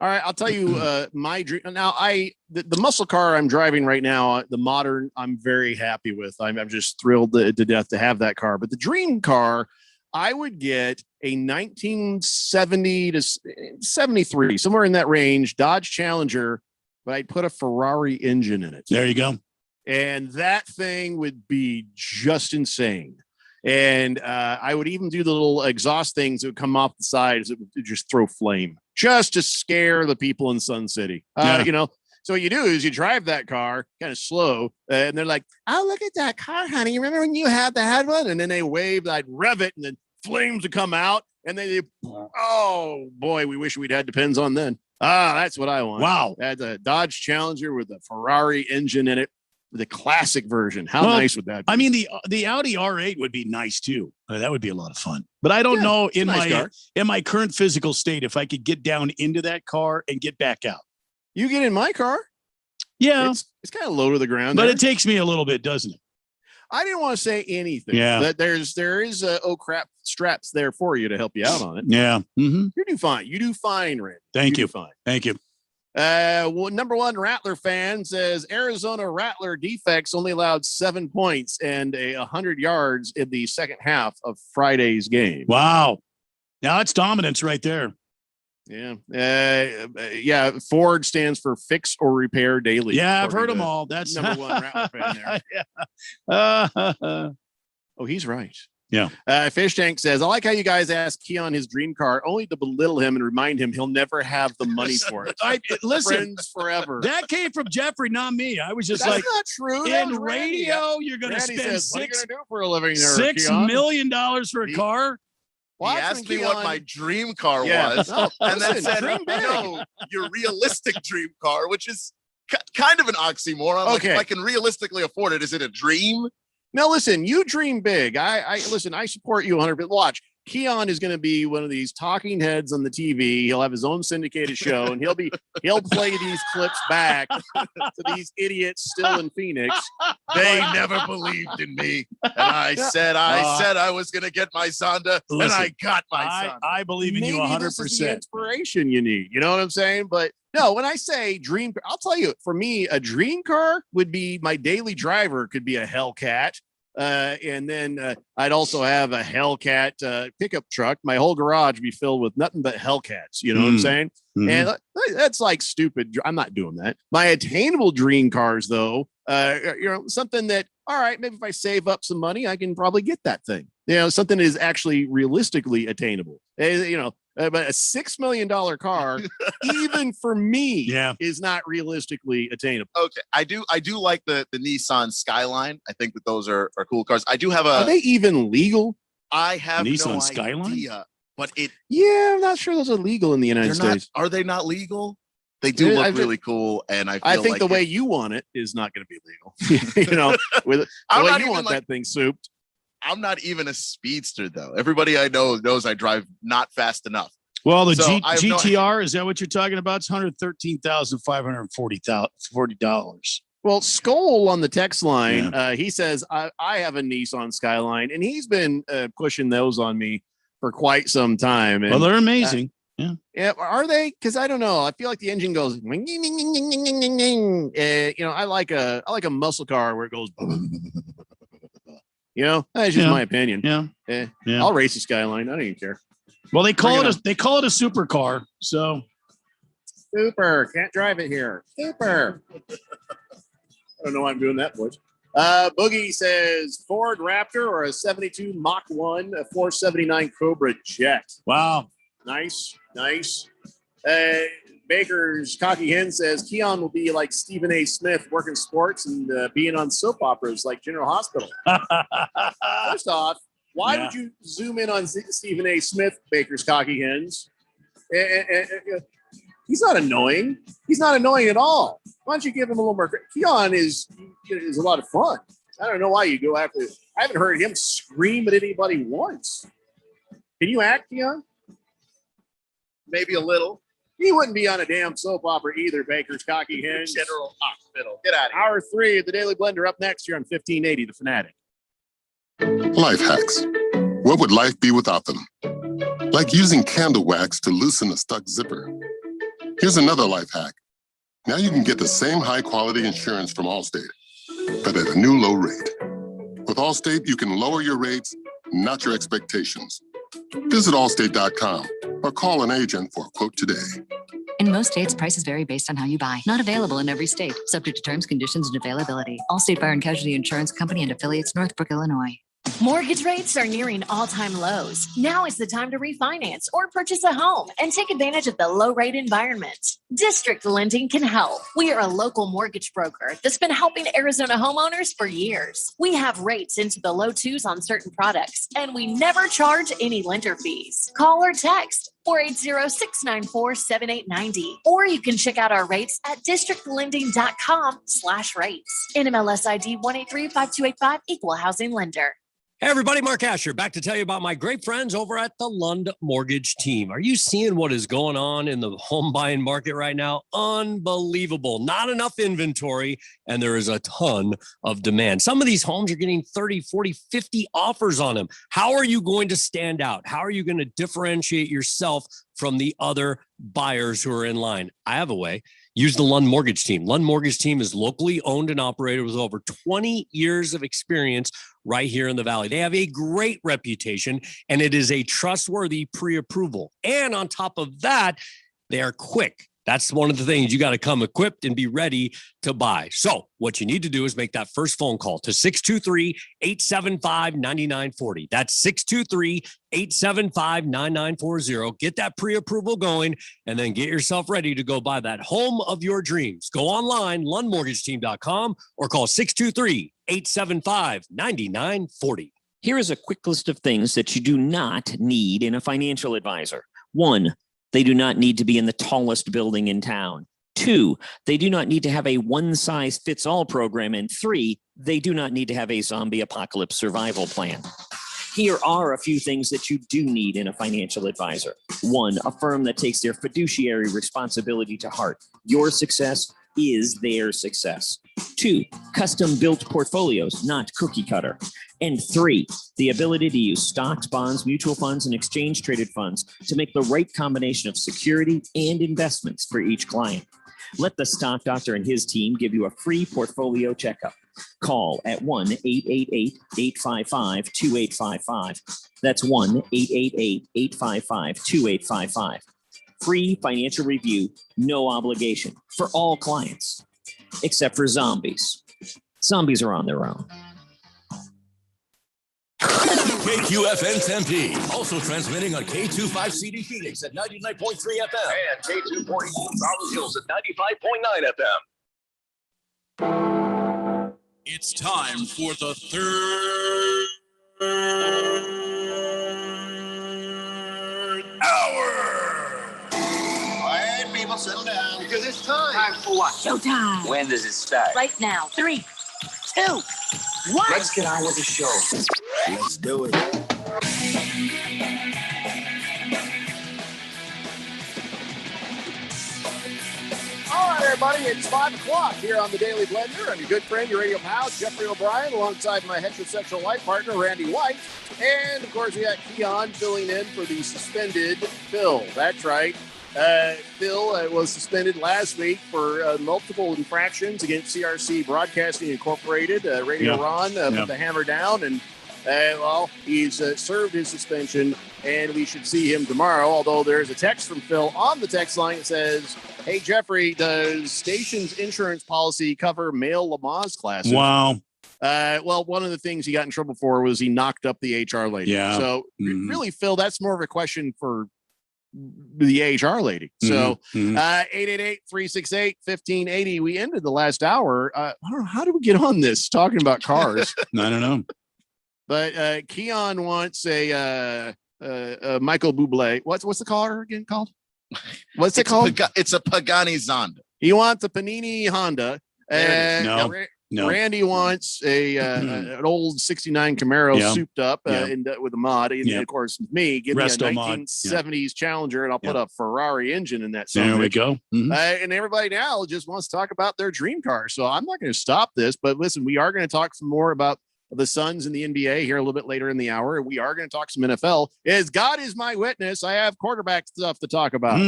right, I'll tell you my dream. Now, the muscle car I'm driving right now, the modern, I'm very happy with. I'm just thrilled to death to have that car. But the dream car, I would get a 1970 to 73, somewhere in that range, Dodge Challenger, but I'd put a Ferrari engine in it. There you go. And that thing would be just insane. And I would even do the little exhaust things that would come off the sides that would just throw flame, just to scare the people in Sun City. So what you do is you drive that car kind of slow, and they're like, "Oh, look at that car, honey! Remember when you had one?" And then they wave, I'd rev it, and then flames would come out, and they oh boy, we wish we'd had Depends on then. That's what I want. Wow, that's a Dodge Challenger with a Ferrari engine in it. The classic version. How nice would that be? I mean, the Audi R8 would be nice too. That would be a lot of fun. But I don't know in my current physical state if I could get down into that car and get back out. You get in my car? Yeah. It's kind of low to the ground. But it takes me a little bit, doesn't it? I didn't want to say anything. Yeah. That there is oh crap straps there for you to help you out on it. Yeah. Mm-hmm. You do fine. You do fine, Randy. Thank you. Do fine. Thank you. Number one Rattler fan says Arizona Rattler defects only allowed 7 points and 100 yards in the second half of Friday's game. Wow. Now that's dominance right there. Yeah. Ford stands for fix or repair daily. Yeah, I've heard them all. That's number one Rattler fan there. Oh, he's right. Yeah. Fish Tank says, I like how you guys ask Keon his dream car only to belittle him and remind him he'll never have the money for it. Listen, friends forever. That came from Jeffrey, not me. I was just That's like, not true. In radio, you're going to spend $6 for a living there, $6 million for a car. He asked me what my dream car was, and then said, "No, your realistic dream car," which is kind of an oxymoron. Like, if I can realistically afford it, is it a dream? Now, listen, you dream big. I support you 100%. Watch. Keon is going to be one of these talking heads on the TV. He'll have his own syndicated show, and he'll play these clips back to these idiots still in Phoenix. They never believed in me, and I said I was going to get my Zonda, and I got my Zonda. I believe in you 100%. This is the inspiration you need. You know what I'm saying? But no, when I say dream, I'll tell you, for me, a dream car would be my daily driver. Could be a Hellcat. And then I'd also have a Hellcat pickup truck. My whole garage would be filled with nothing but Hellcats. You know what I'm saying? Mm-hmm. And that's like stupid. I'm not doing that. My attainable dream cars, though, something that, all right, maybe if I save up some money, I can probably get that thing. Something that is actually realistically attainable. But a $6 million car, even for me, is not realistically attainable. Okay, I do like the Nissan Skyline. I think that those are cool cars. I do have a. Are they even legal? I have Nissan no Skyline? idea, but it. Yeah, I'm not sure those are legal in the United States. Are they not legal? They do look really cool, and I think like the way you want it is not going to be legal. You know, with the way you want that thing souped. I'm not even a speedster, though. Everybody I know knows I drive not fast enough. Well, the GTR, is that what you're talking about? It's $113,540. Well, Skoll on the text line, he says, I have a Nissan Skyline, and he's been pushing those on me for quite some time. And, well, they're amazing. Yeah, are they? Because I don't know. I feel like the engine goes. You know, I like a muscle car where it goes. You know, that's just my opinion. Yeah. I'll race a Skyline. I don't even care. Well, they call it a supercar. So super can't drive it here. Super. I don't know why I'm doing that voice. Boogie says Ford Raptor or a 72 Mach 1, a 479 Cobra Jet. Wow. Nice. Baker's Cocky Hen says Keon will be like Stephen A. Smith working sports and being on soap operas like General Hospital. First off, why would you zoom in on Stephen A. Smith, Baker's Cocky Hens? He's not annoying. He's not annoying at all. Why don't you give him a little more credit? Keon is a lot of fun. I don't know why you go after. I haven't heard him scream at anybody once. Can you act, Keon? Maybe a little. He wouldn't be on a damn soap opera either, Baker's Cocky Hens. General Hospital. Get out of here. Hour 3 of the Daily Blender up next here on 1580 The Fanatic. Life hacks. What would life be without them? Like using candle wax to loosen a stuck zipper. Here's another life hack. Now you can get the same high-quality insurance from Allstate, but at a new low rate. With Allstate, you can lower your rates, not your expectations. Visit allstate.com or call an agent for a quote today. In most states, prices vary based on how you buy. Not available in every state. Subject to terms, conditions, and availability. Allstate Fire and Casualty Insurance Company and affiliates, Northbrook, Illinois. Mortgage rates are nearing all-time lows. Now is the time to refinance or purchase a home and take advantage of the low-rate environment. District Lending can help. We are a local mortgage broker that's been helping Arizona homeowners for years. We have rates into the low 2s on certain products, and we never charge any lender fees. Call or text 480-694-7890. Or you can check out our rates at districtlending.com/rates. NMLS ID 1835285, Equal Housing Lender. Hey everybody, Mark Asher back to tell you about my great friends over at the Lund Mortgage Team. Are you seeing what is going on in the home buying market right now? Unbelievable. Not enough inventory, and there is a ton of demand. Some of these homes are getting 30, 40, 50 offers on them. How are you going to stand out? How are you going to differentiate yourself from the other buyers who are in line? I have a way. Use the Lund Mortgage Team. Lund Mortgage Team is locally owned and operated with over 20 years of experience right here in the Valley. They have a great reputation, and it is a trustworthy pre-approval. And on top of that, they are quick. That's one of the things. You got to come equipped and be ready to buy. So what you need to do is make that first phone call to 623-875-9940. That's 623-875-9940. Get that pre-approval going and then get yourself ready to go buy that home of your dreams. Go online, lundmortgageteam.com, or call 623-875-9940. Here is a quick list of things that you do not need in a financial advisor. 1, they do not need to be in the tallest building in town. 2, they do not need to have a one-size-fits-all program. And 3, they do not need to have a zombie apocalypse survival plan. Here are a few things that you do need in a financial advisor. 1, a firm that takes their fiduciary responsibility to heart. Your success is their success. 2, custom-built portfolios, not cookie-cutter. And 3, the ability to use stocks, bonds, mutual funds, and exchange-traded funds to make the right combination of security and investments for each client. Let the Stock Doctor and his team give you a free portfolio checkup. Call at 1-888-855-2855. That's 1-888-855-2855. Free financial review, no obligation for all clients, except for zombies. Zombies are on their own. KQFN Tempe. Also transmitting on K25CD Phoenix at 99.3 FM. And K242 Rolling Hills at 95.9 FM. It's time for the third hour. All right, people, settle down because it's time. Time for what? Showtime. When does it start? Right now. 3, 2, 1. Let's get on with the show. Let's do it. All right, everybody, it's 5 o'clock here on the Daily Blender. I'm your good friend, your radio pal, Jeffrey O'Brien, alongside my heterosexual life partner, Randy White. And, of course, we got Keon filling in for the suspended Phil. That's right. Phil was suspended last week for multiple infractions against CRC Broadcasting Incorporated. Radio Ron put the hammer down, and well, he's served his suspension, and we should see him tomorrow. Although there's a text from Phil on the text line that says, "Hey Jeffrey, does station's insurance policy cover male Lamaze classes?" Wow. Well, one of the things he got in trouble for was he knocked up the HR lady. Yeah. So really, Phil, that's more of a question for the HR lady. So 888-368-1580. We ended the last hour. I don't know, how did we get on this talking about cars? I don't know. But Keon wants a Michael Bublé. What's the car again called? What's it called? It's a Pagani Zonda. He wants a Panini Honda. No. Randy wants an old 69 Camaro souped up with a mod. And of course, me, give Resto me a 1970s Challenger, and I'll put a Ferrari engine in that. There we go. And everybody now just wants to talk about their dream car. So I'm not going to stop this. But listen, we are going to talk some more about the Suns and the NBA here a little bit later in the hour. We are going to talk some NFL. As God is my witness, I have quarterback stuff to talk about.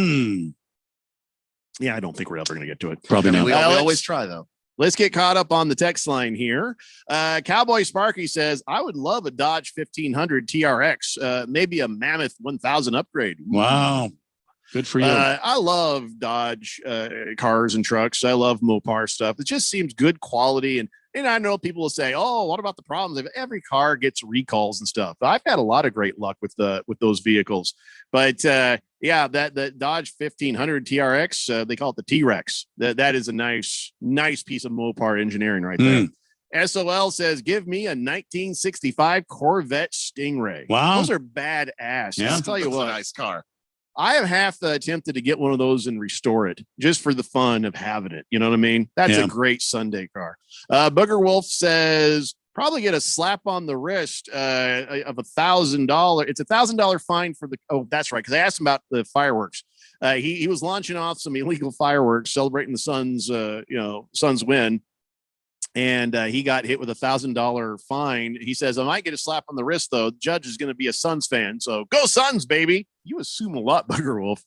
Yeah, I don't think we're ever going to get to it. Probably not. We always try, though. Let's get caught up on the text line here. Cowboy Sparky says, I would love a Dodge 1500 TRX, maybe a Mammoth 1000 upgrade. Wow. Good for you. I love Dodge cars and trucks. I love Mopar stuff. It just seems good quality. And I know people will say, oh, what about the problems? If every car gets recalls and stuff. I've had a lot of great luck with those vehicles. But yeah, that Dodge 1500 TRX, they call it the T-Rex. That is a nice piece of Mopar engineering right there. SOL says, give me a 1965 Corvette Stingray. Wow. Those are badass. Yeah. I'll tell you That's what. a nice car. I have half attempted to get one of those and restore it just for the fun of having it. You know what I mean? That's a great Sunday car. Booger Wolf says, probably get a slap on the wrist of $1,000. It's $1,000 fine for the. Oh, that's right. Because I asked him about the fireworks. He was launching off some illegal fireworks, celebrating the Suns win. And he got hit with $1,000 fine. He says, I might get a slap on the wrist, though. The judge is going to be a Suns fan. So go Suns, baby. You assume a lot, Booger Wolf.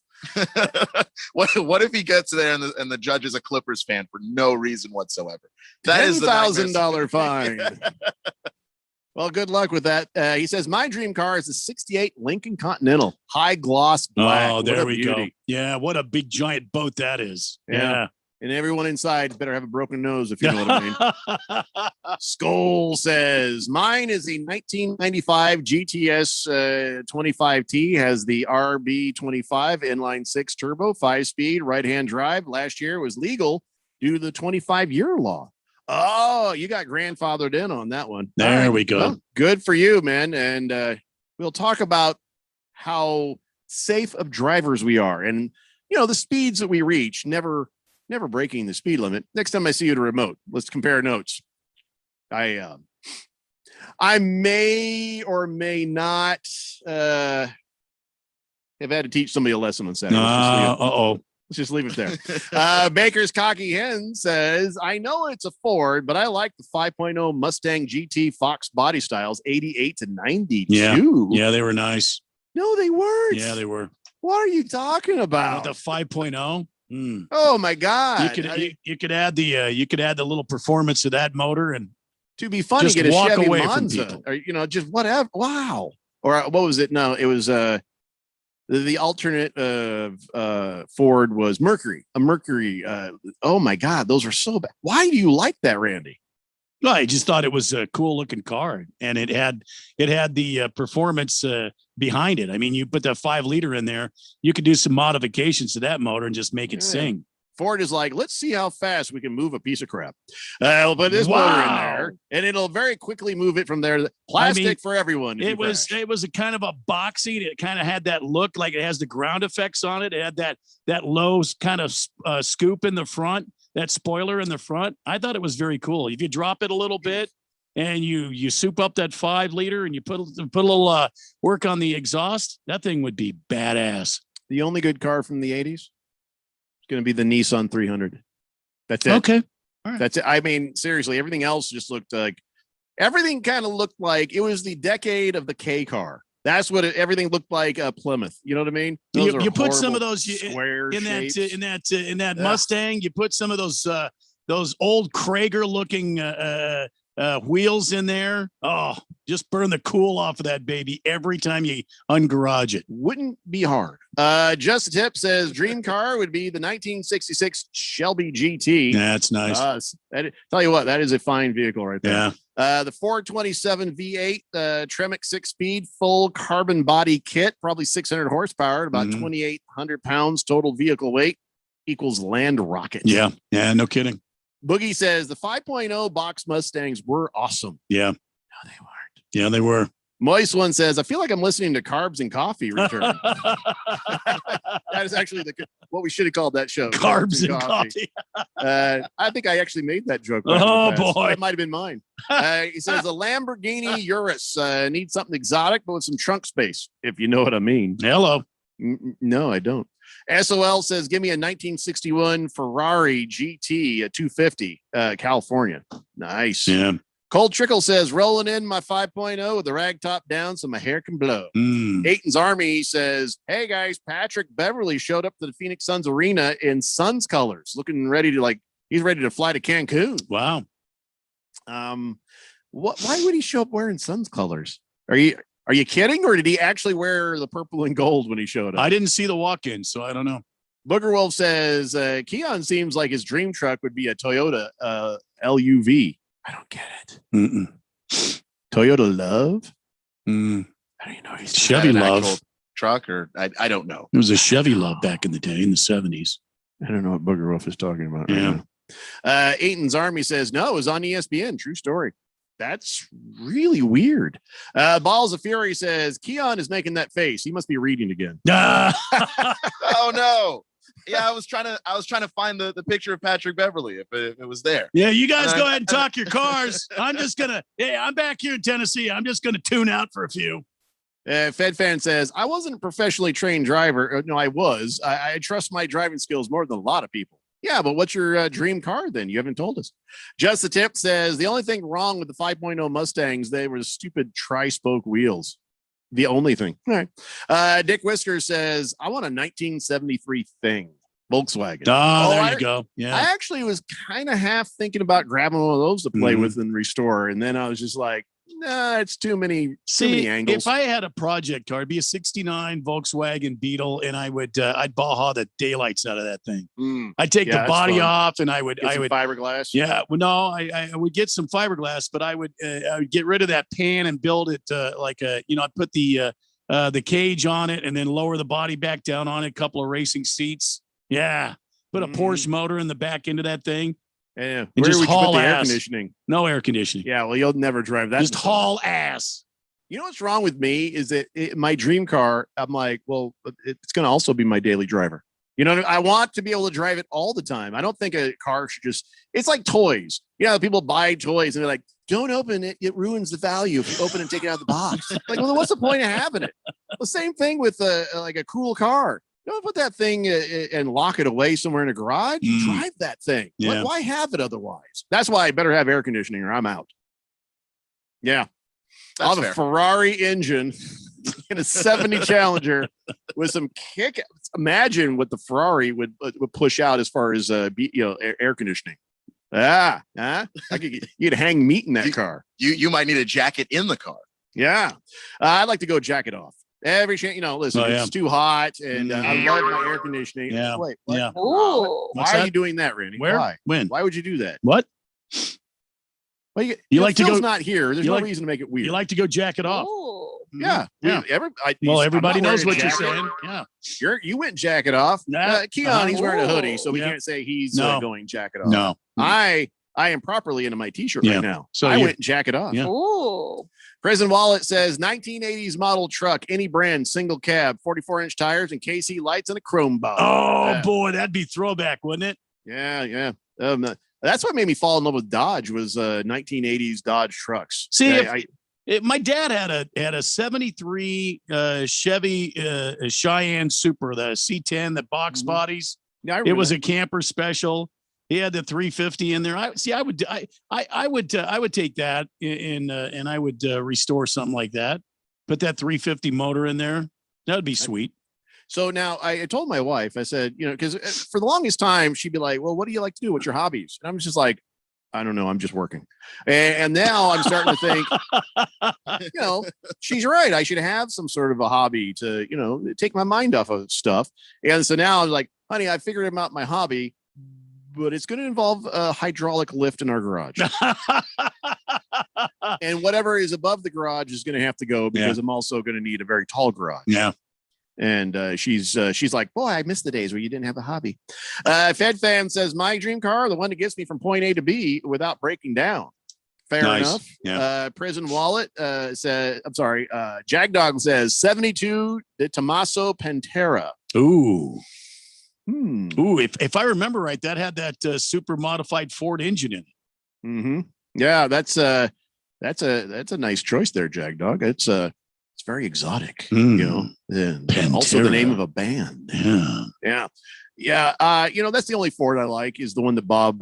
What if he gets there and the judge is a Clippers fan for no reason whatsoever? That is the $10,000 fine. Well, good luck with that. He says, my dream car is a 68 Lincoln Continental, high gloss black. Oh, there we go. Yeah, what a big giant boat that is. Yeah. And everyone inside better have a broken nose, if you know what I mean. Skull says, mine is the 1995 GTS 25T, has the RB25 inline 6 turbo, 5-speed, right-hand drive. Last year was legal due to the 25-year law. Oh, you got grandfathered in on that one. There we go. Well, good for you, man. And we'll talk about how safe of drivers we are. And, the speeds that we reach, never breaking the speed limit. Next time I see you at a remote, let's compare notes. I may or may not have had to teach somebody a lesson on Saturday. Let's just leave it there. Baker's Cocky Hen says, I know it's a Ford, but I like the 5.0 Mustang GT Fox body styles, 88 to 92. Yeah, they were nice. No, they weren't. Yeah, they were. What are you talking about? The 5.0. Oh my God! You could add the little performance of that motor, and to be funny, just get a walk Chevy away Monza, from people. or just whatever. Wow! Or what was it? No, it was the alternate Ford was Mercury. A Mercury. Oh my God, those are so bad. Why do you like that, Randy? Well, I just thought it was a cool looking car, and it had the performance behind it. I mean, you put that 5-liter in there, you could do some modifications to that motor and just make it sing. Ford is like, let's see how fast we can move a piece of crap. We'll put this motor in there, and it'll very quickly move it from there. Plastic for everyone. It was a kind of a boxy. It kind of had that look like it has the ground effects on it. It had that low kind of scoop in the front, that spoiler in the front. I thought it was very cool. If you drop it a little bit and you soup up that 5-liter and you put a little work on the exhaust, that thing would be badass. The only good car from the 80s is going to be the Nissan 300. That's it. Okay. All right. That's it. I mean, seriously, everything else just looked like everything kind of looked like it was the decade of the K car. That's what everything looked like. Plymouth. You know what I mean? You put some of those square in shapes. that Mustang. You put some of those old Krager looking wheels in there. Oh, just burn the cool off of that baby every time you ungarage it. Wouldn't be hard. Just a Tip says dream car would be the 1966 Shelby GT. That's nice. Tell you what, that is a fine vehicle right there. Yeah. The 427 V8 Tremec 6-speed full carbon body kit, probably 600 horsepower, about 2,800 pounds total vehicle weight, equals Land Rocket. Yeah, no kidding. Boogie says the 5.0 box Mustangs were awesome. Yeah. No, they weren't. Yeah, they were. Moist One says, I feel like I'm listening to Carbs and Coffee return. That is actually what we should have called that show. Carbs and Coffee. I think I actually made that joke. Oh, boy. That might have been mine. He says, a Lamborghini Urus needs something exotic, but with some trunk space, if you know what I mean. Hello. No, I don't. SOL says, give me a 1961 Ferrari GT, a 250, California. Nice. Yeah. Cold Trickle says, rolling in my 5.0 with the rag top down so my hair can blow. Aiton's Army says, hey guys, Patrick Beverly showed up to the Phoenix Suns arena in Suns colors, looking ready to he's ready to fly to Cancun. Wow. Why would he show up wearing Suns colors? Are you kidding? Or did he actually wear the purple and gold when he showed up? I didn't see the walk-in, so I don't know. Booger Wolf says, Keon seems like his dream truck would be a Toyota LUV. I don't get it. Toyota Love? I don't know. Chevy Love truck, or I don't know. It was a Chevy Love back in the day, in the 70s. I don't know what Booger Wolf is talking about. Yeah. Right now. Aiton's Army says, no, it was on ESPN. True story. That's really weird. Balls of Fury says, Keon is making that face. He must be reading again. Oh no. Yeah, I was trying to find the picture of Patrick Beverly if it was there. Yeah, you guys go ahead and talk your cars. I'm back here in Tennessee. I'm just gonna tune out for a few. Fed Fan says, I wasn't a professionally trained driver. No, I was. I trust my driving skills more than a lot of people. Yeah, but what's your dream car then? You haven't told us. Just the Tip says, the only thing wrong with the 5.0 Mustangs, they were stupid tri-spoke wheels. The only thing. All right. Dick Whisker says, I want a 1973 Thing. Volkswagen. There you go. Yeah. I actually was kind of half thinking about grabbing one of those to play with and restore. And then I was just like, nah, it's too many angles. If I had a project car, it'd be a 69 Volkswagen Beetle, and I'd Baja the daylights out of that thing. I'd take the body off, and I would fiberglass. Yeah. Well, no, I would get some fiberglass, but I would get rid of that pan and build it I'd put the cage on it and then lower the body back down on it, a couple of racing seats. Yeah. Put a Porsche motor in the back end of that thing. Yeah. And just haul air ass. conditioning? No air conditioning. Yeah. Well, you'll never drive that. Just haul ass. You know what's wrong with me is that my dream car, I'm like, well, it's going to also be my daily driver. You know, I want to be able to drive it all the time. I don't think a car should it's like toys. People buy toys and they're like, don't open it. It ruins the value if you open and take it out of the box. Like, well, what's the point of having it? The same thing with a cool car. Don't put that thing and lock it away somewhere in a garage. Drive that thing. Yeah. Why have it otherwise? That's why I better have air conditioning or I'm out. Yeah. I'll have a Ferrari engine in a 70 Challenger with some kick. Imagine what the Ferrari would push out as far as air conditioning. You'd hang meat in that car. You might need a jacket in the car. Yeah. I'd like to go jacket off. Every chance, listen, it's too hot, and I love my air conditioning. Yeah. Wait, what? Yeah. Why are you doing that, Randy? Where? Why? When? Why would you do that? What? Well, You like to Phil's go- not here. There's you no like- reason to make it weird. You like to go jack it off. Yeah. Yeah. Well, everybody knows what you're saying. Yeah. You went jack it off. Nah. Keon, he's wearing a hoodie, so we Yeah. can't say he's No. going jack it off. No. I am properly into my t-shirt Yeah. right now. So I you- went and jack it off. Yeah. Ooh. President Wallet says 1980s model truck, any brand, single cab, 44-inch tires, and KC lights and a chrome body. Oh boy, that'd be throwback, wouldn't it? Yeah. That's what made me fall in love with Dodge was 1980s Dodge trucks. See, I- my dad had a 73 Chevy Cheyenne Super, the C10, the box bodies. Yeah, I it remember was that. a camper special. He had the 350 in there. I would take that and I would restore something like that. Put that 350 motor in there. That would be sweet. So now I told my wife, I said, because for the longest time, she'd be like, well, what do you like to do? What's your hobbies? And I'm just like, I don't know. I'm just working. And now I'm starting to think, she's right. I should have some sort of a hobby to, take my mind off of stuff. And so now I'm like, honey, I figured out my hobby, but it's going to involve a hydraulic lift in our garage. And whatever is above the garage is going to have to go because I'm also going to need a very tall garage. Yeah. And she's like, boy, I miss the days where you didn't have a hobby. Fed Fan says, my dream car, the one that gets me from point A to B without breaking down. Fair enough. Yeah. Prison Wallet says, I'm sorry, Jagdog says 72 the Tommaso Pantera. Ooh. Ooh, if I remember right, that had that super modified Ford engine in it. Mm-hmm. Yeah, that's a nice choice there, Jagdog. It's very exotic, and also the name of a band. Yeah. That's the only Ford I like is the one that Bob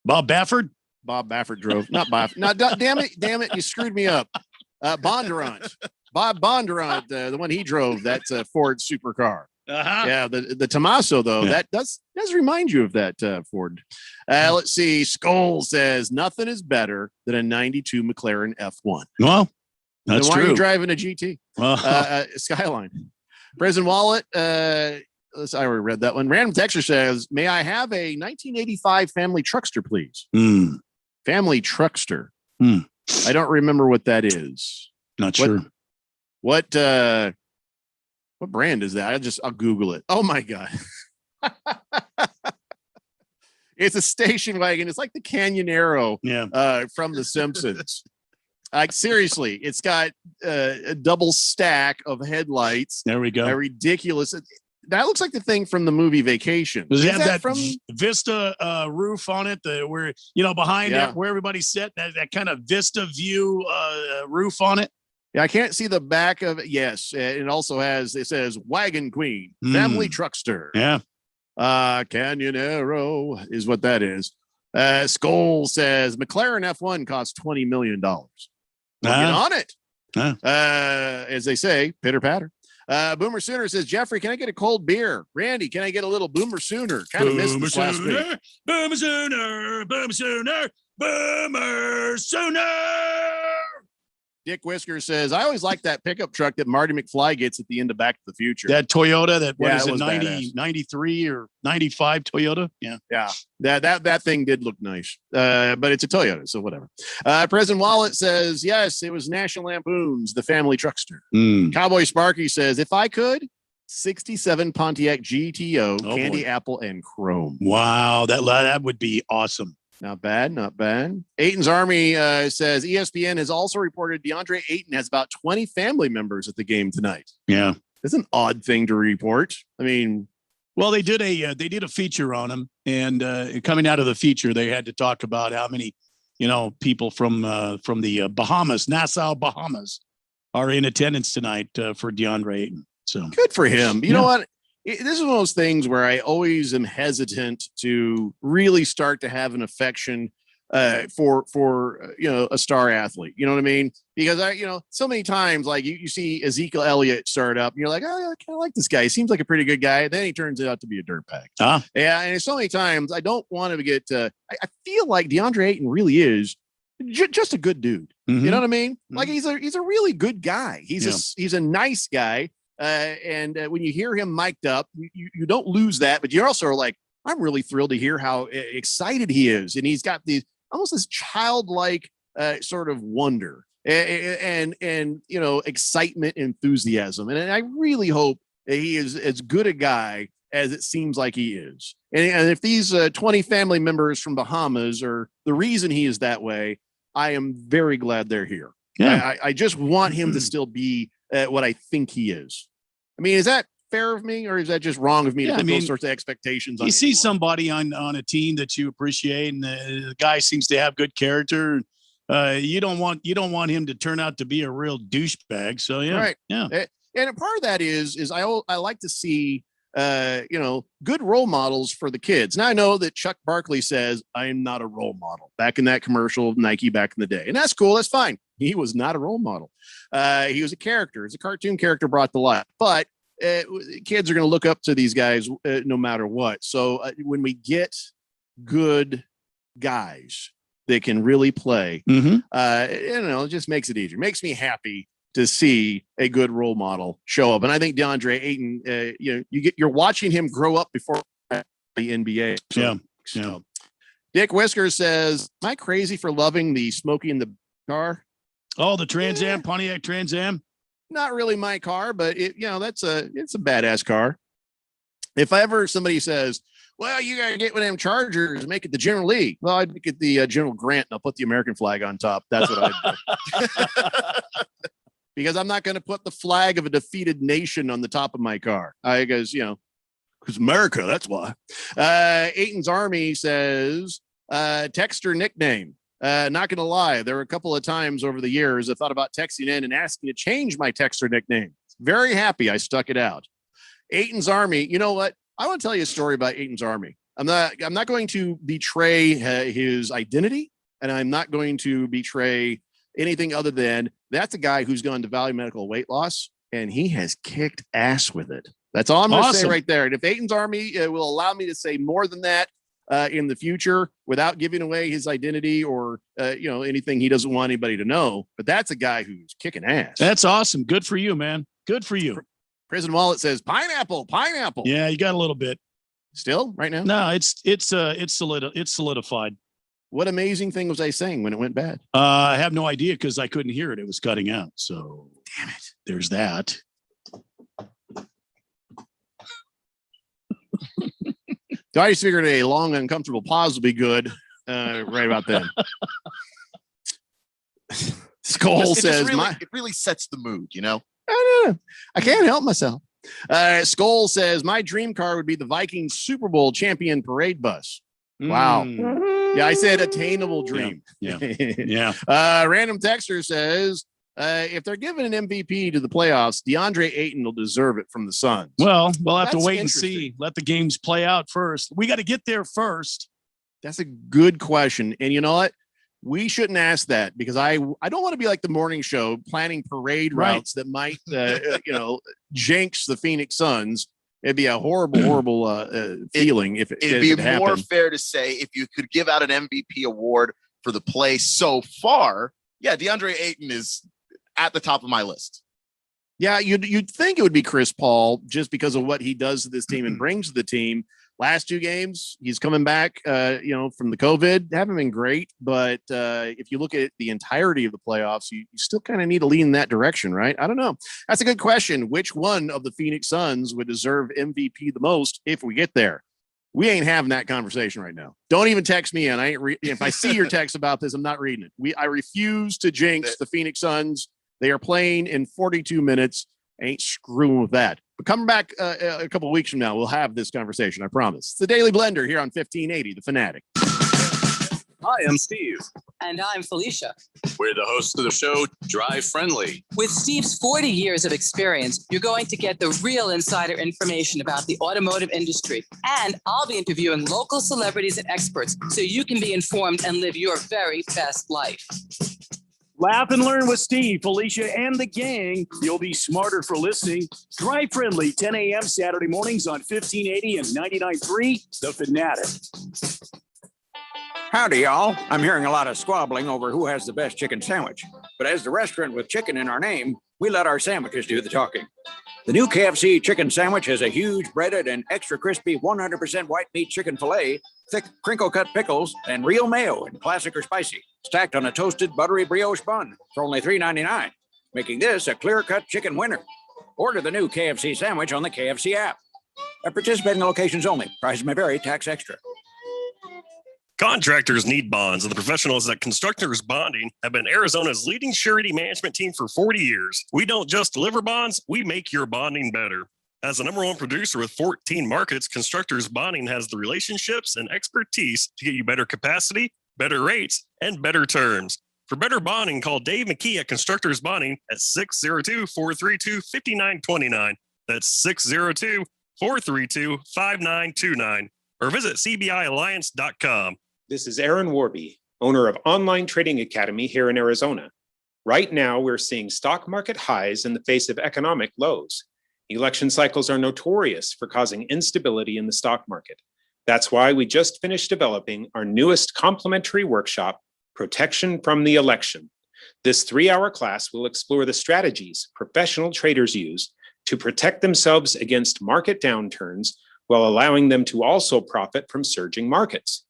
Baffert drove. Not Bob. No, damn it, you screwed me up. Bondurant, Bob Bondurant, the one he drove. That's a Ford supercar. Yeah, the Tommaso though, that does remind you of that Ford. Let's see. Skull says nothing is better than a 92 McLaren F1. Well, that's why true. are you driving a GT? Well. Skyline. President Wallet. I already read that one. Random Texture says, may I have a 1985 family truckster, please? Family truckster. I don't remember what that is. Not sure. What brand is that? I'll Google it. Oh my God. It's a station wagon. It's like the Canyonero from The Simpsons. Like seriously, it's got a double stack of headlights. There we go. A ridiculous. That looks like the thing from the movie Vacation. Does it Is have that from Vista roof on it? Where behind it, where everybody's set, that kind of Vista view roof on it. Yeah, I can't see the back of it. Yes, it also it says Wagon Queen, Family Truckster. Yeah. Canyonero is what that is. Skull says McLaren F1 costs $20 million. Get on it. As they say, pitter patter. Boomer Sooner says, Jeffrey, can I get a cold beer? Randy, can I get a little Boomer Sooner? Kind of missed this last week. Boomer Sooner, Boomer Sooner, Boomer Sooner. Dick Whisker says, I always like that pickup truck that Marty McFly gets at the end of Back to the Future. That Toyota, that Yeah, was it it, was 90, 93 or 95 Toyota? Yeah. Yeah, that thing did look nice, but it's a Toyota, so whatever. President Wallet says, yes, it was National Lampoon's The Family Truckster. Cowboy Sparky says, if I could, 67 Pontiac GTO, candy boy. apple, and chrome. Wow, that would be awesome. Not bad, not bad. Ayton's Army says ESPN has also reported DeAndre Ayton has about 20 family members at the game tonight. Yeah, that's an odd thing to report. I mean, well, they did a feature on him, and coming out of the feature, they had to talk about how many, people from the Bahamas, Nassau, Bahamas, are in attendance tonight for DeAndre Ayton. So good for him. You know what? This is one of those things where I always am hesitant to really start to have an affection for a star athlete. You know what I mean? Because so many times like you see Ezekiel Elliott start up and you're like, oh, I kind of like this guy. He seems like a pretty good guy. Then he turns out to be a dirtbag. Yeah. And so many times I don't want to get I feel like DeAndre Ayton really is just a good dude. Mm-hmm. You know what I mean? Like he's a really good guy. He's a nice guy. And when you hear him mic'd up, you don't lose that, but you also are like, I'm really thrilled to hear how excited he is. And he's got almost this childlike sort of wonder and excitement, enthusiasm. And I really hope that he is as good a guy as it seems like he is. And if these 20 family members from Bahamas are the reason he is that way, I am very glad they're here. Yeah. I just want him to still be what I think he is. I mean, is that fair of me, or is that just wrong of me to put those sorts of expectations on? You see somebody on a team that you appreciate, and the guy seems to have good character. You don't want him to turn out to be a real douchebag. So yeah, right, yeah. And a part of that is I like to see good role models for the kids. Now I know that Chuck Barkley says I am not a role model back in that commercial of Nike back in the day, and that's cool. That's fine. He was not a role model. He was a character. It's a cartoon character brought to life, but kids are going to look up to these guys no matter what. So when we get good guys that can really play, it just makes it easier. Makes me happy to see a good role model show up. And I think DeAndre Ayton, you're watching him grow up before the NBA. So, yeah. Dick Whisker says, "Am I crazy for loving the Smokey in the car?" Oh, the Trans Am, Pontiac Trans Am. Not really my car, but it's a badass car. If ever somebody says, well, you got to get one of them Chargers and make it the General Lee. Well, I'd make it the General Grant and I'll put the American flag on top. That's what I'd do. Because I'm not going to put the flag of a defeated nation on the top of my car. Because America, that's why. Ayton's Army says, texter nickname. Not going to lie, there were a couple of times over the years I thought about texting in and asking to change my texter nickname. Very happy I stuck it out. Ayton's Army, you know what? I want to tell you a story about Ayton's Army. I'm not going to betray his identity, and I'm not going to betray anything other than that's a guy who's gone to Valley Medical weight loss, and he has kicked ass with it. That's all I'm going to say right there. And if Ayton's Army will allow me to say more than that in the future without giving away his identity or anything he doesn't want anybody to know, but that's a guy who's kicking ass. That's awesome. Good for you, man. Good for you. Prison Wallet says pineapple. Yeah, you got a little bit still right now. No, it's solidified. What amazing thing was I saying when it went bad? I have no idea because I couldn't hear it. It was cutting out. So damn it. There's that. So I just figured a long, uncomfortable pause would be good right about then. Skull says, it really sets the mood, I don't know. I can't help myself. Skull says, my dream car would be the Vikings Super Bowl champion parade bus. Wow. Yeah, I said attainable dream. Yeah. Random Texter says, if they're giving an MVP to the playoffs, DeAndre Ayton will deserve it from the Suns. Well, we'll have to wait and see. Let the games play out first. We got to get there first. That's a good question. And you know what? We shouldn't ask that because I don't want to be like the morning show planning parade routes that might, jinx the Phoenix Suns. It'd be a horrible feeling if it'd be more fair to say if you could give out an MVP award for the play so far. Yeah, DeAndre Ayton is at the top of my list. Yeah, you'd think it would be Chris Paul just because of what he does to this team and brings to the team. Last two games, he's coming back, from the COVID. Haven't been great, but if you look at the entirety of the playoffs, you still kind of need to lean in that direction, right? I don't know. That's a good question. Which one of the Phoenix Suns would deserve MVP the most if we get there? We ain't having that conversation right now. Don't even text me in. If I see your text about this, I'm not reading it. I refuse to jinx the Phoenix Suns. They are playing in 42 minutes. I ain't screwing with that. But coming back a couple of weeks from now, we'll have this conversation. I promise. It's the Daily Blender here on 1580, The Fanatic. Hi, I'm Steve. And I'm Felicia. We're the hosts of the show, Drive Friendly. With Steve's 40 years of experience, you're going to get the real insider information about the automotive industry. And I'll be interviewing local celebrities and experts so you can be informed and live your very best life. Laugh and learn with Steve, Felicia, and the gang. You'll be smarter for listening. Drive Friendly, 10 a.m. Saturday mornings on 1580 and 99.3, The Fanatic. Howdy, y'all. I'm hearing a lot of squabbling over who has the best chicken sandwich. But as the restaurant with chicken in our name, we let our sandwiches do the talking. The new KFC chicken sandwich has a huge breaded and extra crispy 100% white meat chicken filet, thick crinkle-cut pickles, and real mayo in classic or spicy, stacked on a toasted buttery brioche bun for only $3.99, making this a clear-cut chicken winner. Order the new KFC sandwich on the KFC app. At participating locations only. Prices may vary. Tax extra. Contractors need bonds, and the professionals at Constructors Bonding have been Arizona's leading surety management team for 40 years. We don't just deliver bonds, we make your bonding better. As the #1 producer with 14 markets, Constructors Bonding has the relationships and expertise to get you better capacity, better rates, and better terms. For better bonding, call Dave McKee at Constructors Bonding at 602-432-5929. That's 602-432-5929. Or visit cbialliance.com. This is Aaron Warby, owner of Online Trading Academy here in Arizona. Right now, we're seeing stock market highs in the face of economic lows. Election cycles are notorious for causing instability in the stock market. That's why we just finished developing our newest complimentary workshop, Protection from the Election. This 3-hour class will explore the strategies professional traders use to protect themselves against market downturns while allowing them to also profit from surging markets.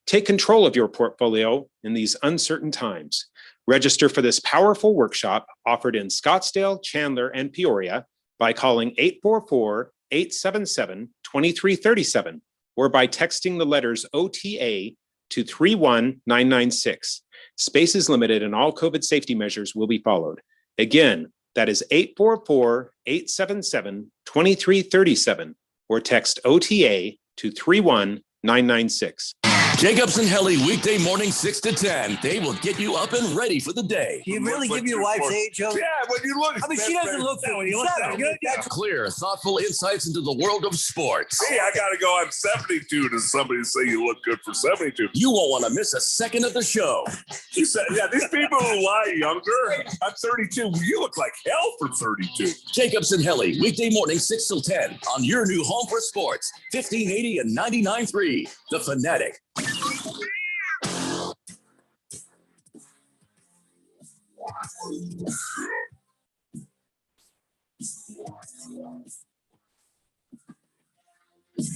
Take control of your portfolio in these uncertain times. Register for this powerful workshop offered in Scottsdale, Chandler, and Peoria by calling 844-877-2337 or by texting the letters OTA to 31996. Space is limited and all COVID safety measures will be followed. Again, that is 844-877-2337 or text OTA to 31996. Jacobs and Helly, weekday morning 6 to 10. They will get you up and ready for the day. Do you really give your wife's age, Joe? Yeah, when you look. I mean, she doesn't look 47. Clear, thoughtful insights into the world of sports. Hey, I gotta go. I'm 72. Does somebody say you look good for 72? You won't want to miss a second of the show. She said, yeah, these people who lie younger. I'm 32. You look like hell for 32. Jacobs and Helly, weekday morning 6 till 10 on your new home for sports, 1580 and 99.3, The Fanatic.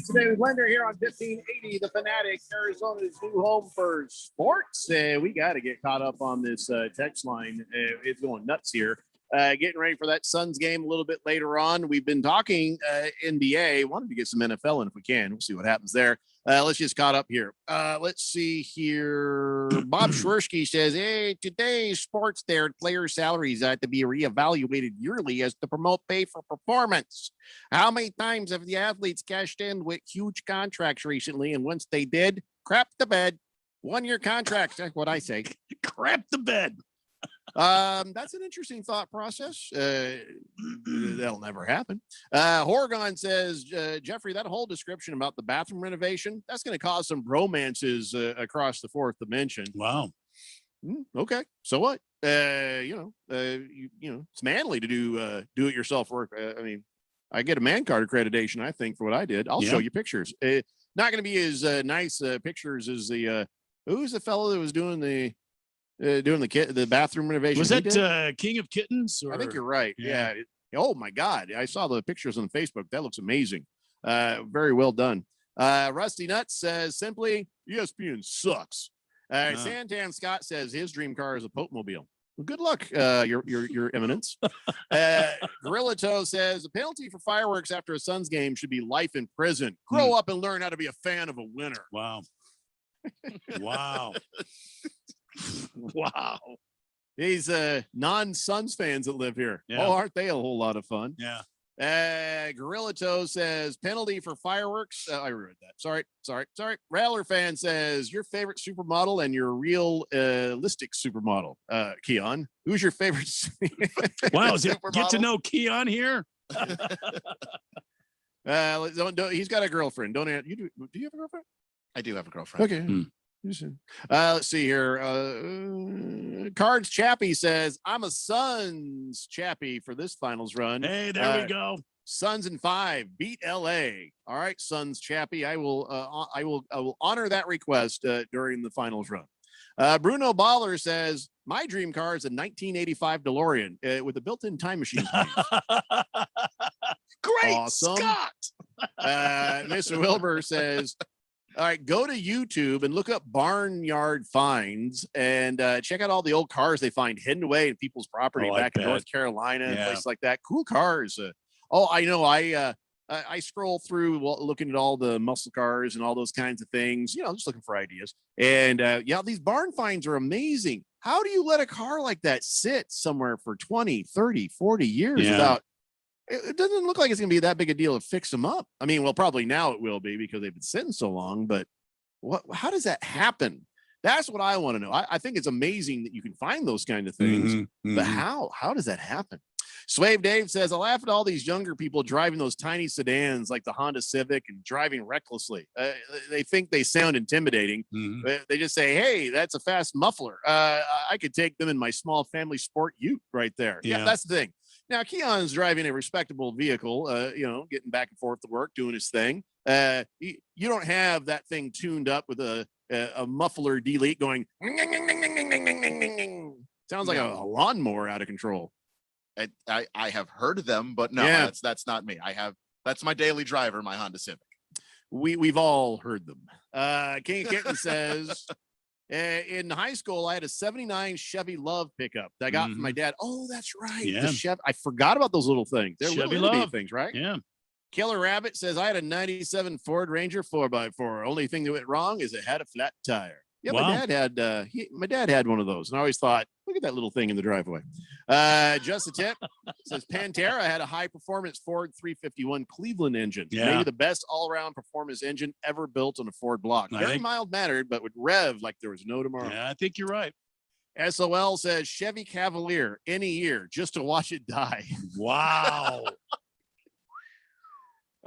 Today with Blender here on 1580, The Fanatic, Arizona's new home for sports. We got to get caught up on this text line. It's going nuts here. Getting ready for that Suns game a little bit later on. We've been talking NBA. Wanted to get some NFL in if we can. We'll see what happens there. Let's just caught up here. Let's see here. Bob Schwersky says, hey, today's sports there, player salaries have to be reevaluated yearly as to promote pay for performance. How many times have the athletes cashed in with huge contracts recently? And once they did, crap the bed. 1-year contracts. That's what I say. Crap the bed. That's an interesting thought process. That'll never happen. Horgon says, Jeffrey, that whole description about the bathroom renovation, that's going to cause some romances across the fourth dimension. Wow. Okay. So what? It's manly to do it yourself work. I mean, I get a man card accreditation, I think, for what I did. I'll show you pictures. Not going to be as nice pictures as the who's the fellow that was doing the bathroom renovation. Was that King of Kittens? I think you're right. Yeah. Oh my God. I saw the pictures on Facebook. That looks amazing. Very well done. Rusty Nuts says simply ESPN sucks. Santan Scott says his dream car is a Popemobile. Well, good luck, your eminence. Gorilla Toe says the penalty for fireworks after a Suns game should be life in prison. Grow up and learn how to be a fan of a winner. Wow. Wow. Wow. These non-Suns fans that live here. Yeah. Oh, aren't they a whole lot of fun? Yeah. Gorilla Toe says penalty for fireworks. I read that. Sorry. Rattler fan says your favorite supermodel and your realistic supermodel. Keon, who's your favorite? Wow. Get to know Keon here. He's got a girlfriend. Don't you do? Do you have a girlfriend? I do have a girlfriend. Okay. Let's see here. Cards Chappie says, I'm a Suns Chappie for this finals run. Hey, there we go. Suns in 5, beat LA. All right, Suns Chappie. I will honor that request during the finals run. Bruno Baller says, my dream car is a 1985 DeLorean with a built-in time machine. Great, Awesome. Scott. Mr. Wilbur says, all right, go to YouTube and look up Barnyard Finds and check out all the old cars they find hidden away in people's property back in North Carolina and places like that. Cool cars. I know. I scroll through looking at all the muscle cars and all those kinds of things, just looking for ideas. And these barn finds are amazing. How do you let a car like that sit somewhere for 20, 30, 40 years without, it doesn't look like it's going to be that big a deal to fix them up. I mean, well, probably now it will be because they've been sitting so long, but how does that happen? That's what I want to know. I think it's amazing that you can find those kind of things, but how does that happen? Swave Dave says, I laugh at all these younger people driving those tiny sedans like the Honda Civic and driving recklessly. They think they sound intimidating. They just say, hey, that's a fast muffler. I could take them in my small family sport ute right there. Yeah, that's the thing. Now, Keon's driving a respectable vehicle, getting back and forth to work, doing his thing. You don't have that thing tuned up with a muffler delete going. Sounds like a lawnmower out of control. I have heard of them, but no, that's not me. That's my daily driver, my Honda Civic. We've all heard them. King Kitten says, in high school, I had a 79 Chevy Love pickup that I got from my dad. Oh, that's right. Yeah. The Chevy. I forgot about those little things. They're Chevy little Love things, right? Yeah. Killer Rabbit says, I had a 97 Ford Ranger 4x4. Only thing that went wrong is it had a flat tire. Yeah, Wow. my dad had one of those, and I always thought, look at that little thing in the driveway. Just a tip says Pantera had a high performance Ford 351 Cleveland engine, maybe the best all around performance engine ever built on a Ford block. Very mild mannered, but would rev like there was no tomorrow. Yeah, I think you're right. SOL says Chevy Cavalier any year just to watch it die. Wow.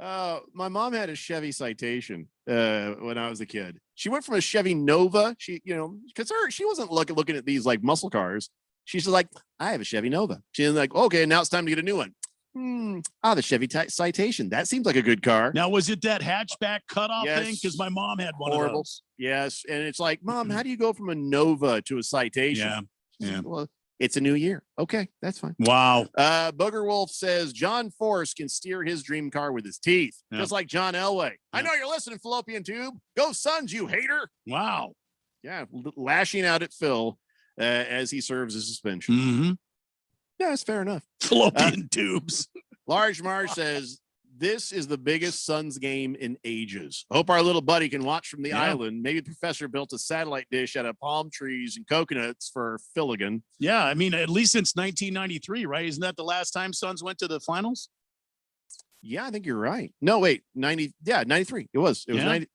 My mom had a Chevy Citation when I was a kid. She went from a Chevy Nova. She wasn't looking at these like muscle cars. She's just like, I have a Chevy Nova. She's like, okay, now it's time to get a new one. The Chevy Citation. That seems like a good car. Now, was it that hatchback cutoff thing? Because my mom had one of those. Yes, and it's like, Mom, how do you go from a Nova to a Citation? Yeah. Well, it's a new year. Okay, that's fine. Wow. Booger Wolf says John Force can steer his dream car with his teeth, just like John Elway. I know you're listening, Fallopian Tube. Go Suns, you hater. Wow. Yeah, lashing out at Phil as he serves a suspension. Yeah, that's fair enough. Fallopian tubes. Large Marsh says, this is the biggest Suns game in ages. Hope our little buddy can watch from the island. Maybe the professor built a satellite dish out of palm trees and coconuts for Filligan. Yeah, I mean, at least since 1993, right? Isn't that the last time Suns went to the finals? Yeah, I think you're right. No, wait, 93. It was 90.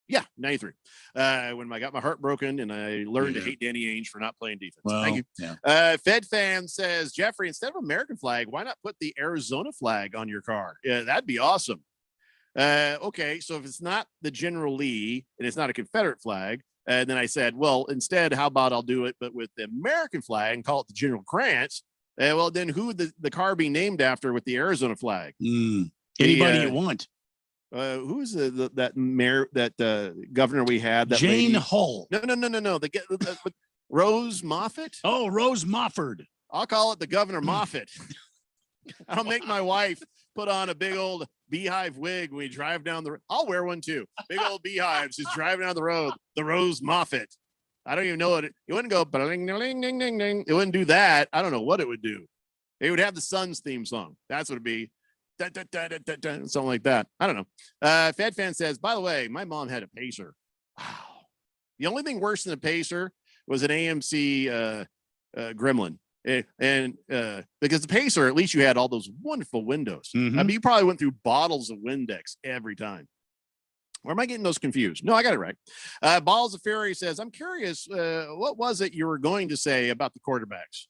Yeah, 93. When I got my heart broken and I learned to hate Danny Ainge for not playing defense. Well, Thank you. yeah. Fed fan says, Jeffrey, instead of American flag, why not put the Arizona flag on your car? Yeah, that'd be awesome. Okay, so if it's not the General Lee and it's not a Confederate flag, and then I said, well, instead, how about I'll do it, but with the American flag and call it the General Krantz? Well, then who would the car be named after with the Arizona flag? Anybody you want. Who is that mayor, that governor we had? That Jane lady? Hull. No. Rose Moffett. Oh, Rose Mofford. I'll call it the Governor Moffett. I'll make my wife put on a big old beehive wig when we drive down the road. I'll wear one too. Big old beehives just driving down the road. The Rose Moffett. I don't even know what it wouldn't go. It wouldn't do that. I don't know what it would do. It would have the Suns theme song. That's what it'd be. Something like that. I don't know. Fed fan says, by the way, my mom had a Pacer. Wow. The only thing worse than a Pacer was an AMC Gremlin. And because the Pacer, at least you had all those wonderful windows. I mean, you probably went through bottles of Windex every time. Or am I getting those confused? No, I got it right. Balls of Fury says, I'm curious, what was it you were going to say about the quarterbacks?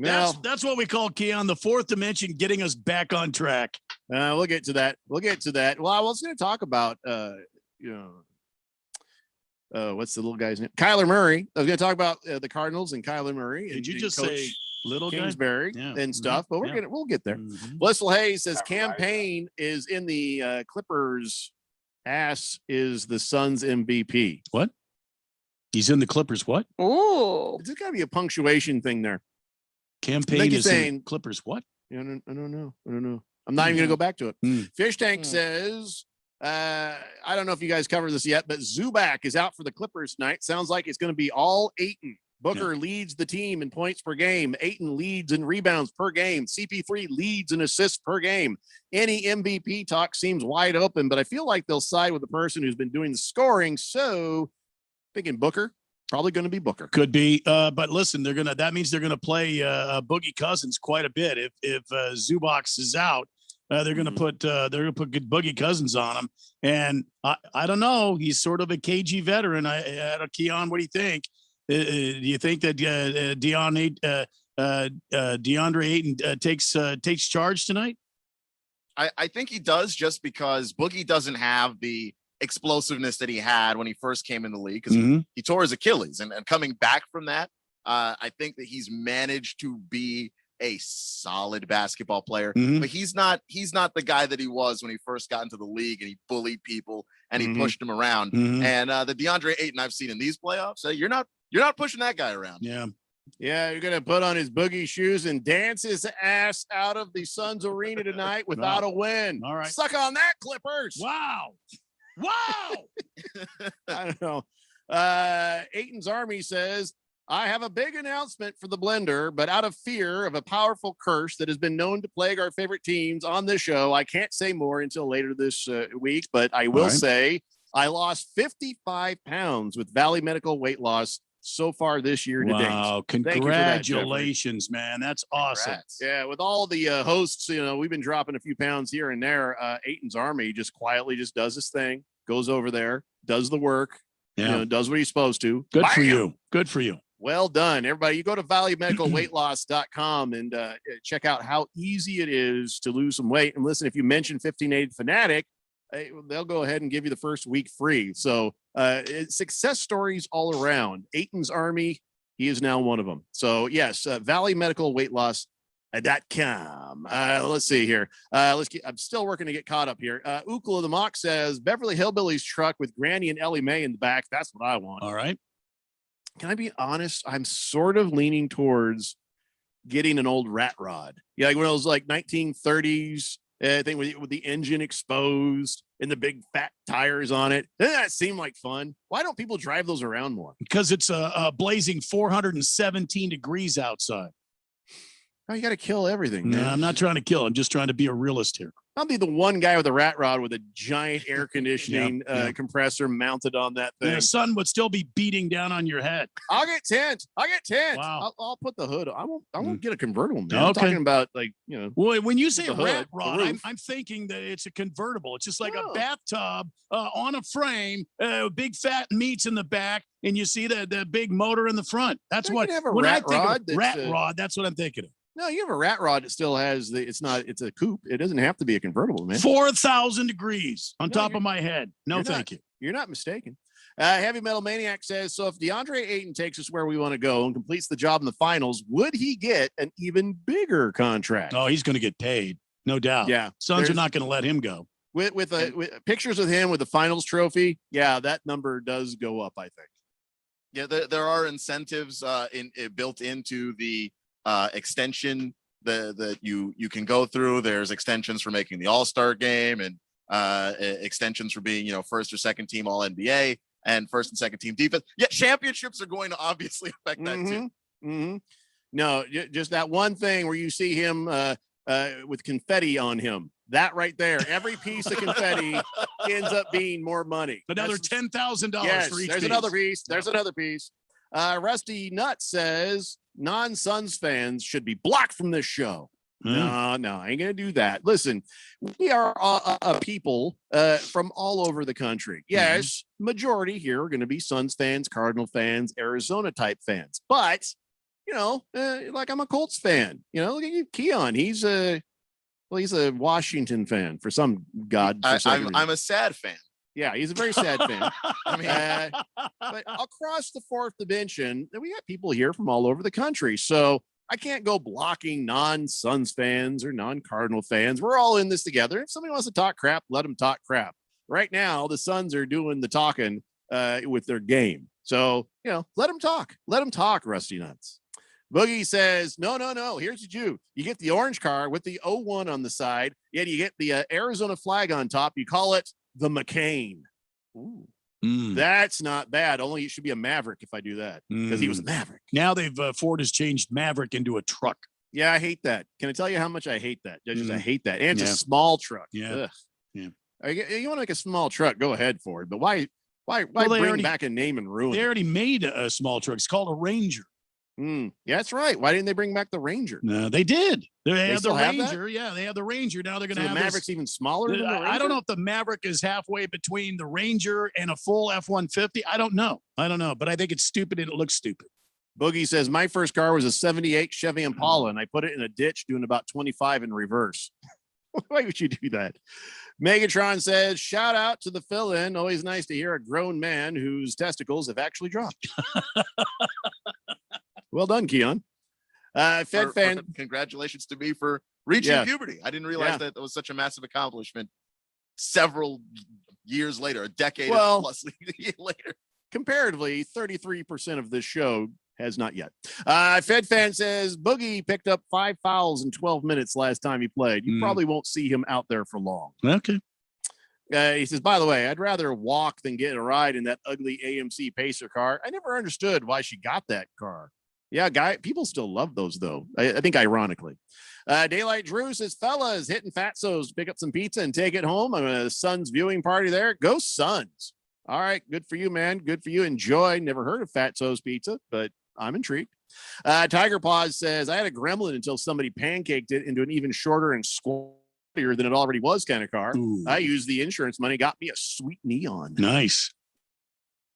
That's what we call, Keon, the fourth dimension, getting us back on track. We'll get to that. Well, I was going to talk about, what's the little guy's name? Kyler Murray. I was going to talk about the Cardinals and Kyler Murray. Did you just say little Kingsbury and stuff? But we'll get there. Blissful Hayes says campaign is in the Clippers Ass is the Suns MVP. What? He's in the Clippers. What? Ooh. There's got to be a punctuation thing there. Campaign is saying Clippers. What? Yeah, I don't know. I'm not even going to go back to it. Fish Tank says, I don't know if you guys covered this yet, but Zubac is out for the Clippers tonight. Sounds like it's going to be all Ayton. Booker leads the team in points per game. Ayton leads in rebounds per game. CP3 leads in assists per game. Any MVP talk seems wide open, but I feel like they'll side with the person who's been doing the scoring. So thinking Booker, probably going to be Booker. Could be. But listen, that means they're going to play Boogie Cousins quite a bit. If Zubac is out, they're going to put good Boogie Cousins on him. And I don't know. He's sort of a cagey veteran. Keon, what do you think? Do you think that DeAndre Ayton takes charge tonight? I think he does, just because Boogie doesn't have the explosiveness that he had when he first came in the league, because he tore his Achilles, and coming back from that, I think that he's managed to be a solid basketball player, but he's not the guy that he was when he first got into the league and he bullied people and he pushed them around. And the DeAndre Ayton I've seen in these playoffs, you're not pushing that guy around. Yeah, you're going to put on his Boogie shoes and dance his ass out of the Suns arena tonight without a win. All right. Suck on that, Clippers. Wow. I don't know. Ayton's Army says, I have a big announcement for the blender, but out of fear of a powerful curse that has been known to plague our favorite teams on this show, I can't say more until later this week, but I will say I lost 55 pounds with Valley Medical weight loss so far this year to date. Wow, congratulations, man. That's awesome. Yeah, with all the hosts, we've been dropping a few pounds here and there. Ayton's Army just quietly does his thing, goes over there, does the work, does what he's supposed to. Good for you. Good for you. Well done, everybody. You go to valleymedicalweightloss.com and check out how easy it is to lose some weight. And listen, if you mention 1580 Fanatic, they'll go ahead and give you the first week free. So success stories all around. Ayton's Army, he is now one of them. So yes, valleymedicalweightloss.com. Let's see here. I'm still working to get caught up here. Ukla the Mock says Beverly Hillbillies truck with Granny and Ellie Mae in the back. That's what I want. All right. Can I be honest? I'm sort of leaning towards getting an old rat rod. Yeah, like one of those like 1930s. I think with the engine exposed and the big fat tires on it. Doesn't that seem like fun? Why don't people drive those around more? Because it's a blazing 417 degrees outside. Oh, you got to kill everything. No, I'm not trying to kill. I'm just trying to be a realist here. I'll be the one guy with a rat rod with a giant air conditioning compressor mounted on that thing. The sun would still be beating down on your head. I'll get tent. Wow. I'll put the hood on. I won't get a convertible, man. I'm talking about Well, when you say a rat hood, rod, I'm thinking that it's a convertible. It's just like a bathtub on a frame, big fat meats in the back, and you see the big motor in the front. That's what when I think of rat rod, that's what I'm thinking of. No, you have a rat rod that still has it's a coupe. It doesn't have to be a convertible, man. 4,000 degrees on top of my head. No, thank you. You're not mistaken. Heavy Metal Maniac says, so if DeAndre Ayton takes us where we want to go and completes the job in the finals, would he get an even bigger contract? Oh, he's going to get paid. No doubt. Yeah. Suns are not going to let him go. With pictures of him with the finals trophy. Yeah, that number does go up, I think. Yeah, there are incentives built into the extension that you can go through. There's extensions for making the All-Star game and extensions for being first or second team All-NBA and first and second team defense. Yeah, championships are going to obviously affect that too. No, just that one thing where you see him with confetti on him. That right there, every piece of confetti ends up being more money. Another $10,000 yes, for each there's piece. another piece. There's another piece. Rusty Nut says non-Suns fans should be blocked from this show. No, I ain't gonna do that. Listen, we are a people from all over the country. Yes, majority here are going to be Suns fans, Cardinal fans, Arizona type fans. But like I'm a Colts fan. Look at you, Keon. He's a Washington fan for some god. I'm a sad fan. Yeah, he's a very sad fan. But across the fourth dimension, we got people here from all over the country. So I can't go blocking non-Suns fans or non-Cardinal fans. We're all in this together. If somebody wants to talk crap, let them talk crap. right now the Suns are doing the talking with their game. So, let them talk. Let them talk, Rusty Nuts. Boogie says, no. Here's what you get the orange car with the 01 on the side. Yeah, you get the Arizona flag on top. You call it the McCain. Ooh. That's not bad. Only it should be a Maverick if I do that, because he was a Maverick. Now Ford has changed Maverick into a truck. Yeah, I hate that. Can I tell you how much I hate that? Judges, I hate that. And it's a small truck. Yeah. Ugh. Yeah. You want to make a small truck, go ahead for it. But why bring back a name and ruin They it? already made a small truck. It's called a Ranger. Yeah, that's right. Why didn't they bring back the Ranger? No, they did. They have the still have that? Ranger. Yeah, they have the Ranger. Now they're going to So have the Maverick's even smaller than the Ranger? I don't know if the Maverick is halfway between the Ranger and a full F-150. I don't know, but I think it's stupid and it looks stupid. Boogie says, my first car was a 78 Chevy Impala, and I put it in a ditch doing about 25 in reverse. Why would you do that? Megatron says, shout out to the fill-in. Always nice to hear a grown man whose testicles have actually dropped. Well done, Keon. Fed fan. Congratulations to me for reaching puberty. I didn't realize that was such a massive accomplishment several years later, a decade plus later. Comparatively, 33% of this show has not yet. Fed fan says Boogie picked up 5 fouls in 12 minutes last time he played. You probably won't see him out there for long. Okay. He says, by the way, I'd rather walk than get a ride in that ugly AMC Pacer car. I never understood why she got that car. Yeah, people still love those, though. I think ironically. Daylight Drew says, fellas, hitting Fatso's to pick up some pizza and take it home. I'm at a Suns viewing party there. Go Suns. All right, good for you, man. Good for you. Enjoy. Never heard of Fatso's Pizza, but I'm intrigued. Tiger Paws says, I had a Gremlin until somebody pancaked it into an even shorter and squattier than it already was kind of car. Ooh. I used the insurance money, got me a sweet Neon. Nice.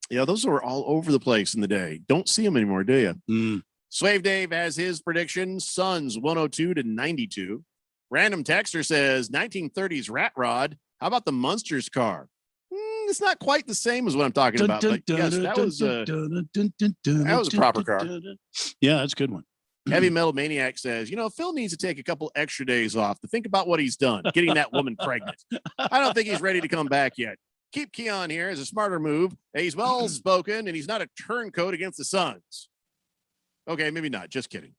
Yeah, those were all over the place in the day. Don't see them anymore, do you? Swave Dave has his prediction, Suns 102-92. Random Texter says 1930s Rat Rod. How about the Munsters car? It's not quite the same as what I'm talking about, but yes, that was a proper car. Yeah, that's a good one. Heavy Metal Maniac says, Phil needs to take a couple extra days off to think about what he's done, getting that woman pregnant. I don't think he's ready to come back yet. Keep Keon here as a smarter move. He's well spoken and he's not a turncoat against the Suns. Okay, maybe not. Just kidding.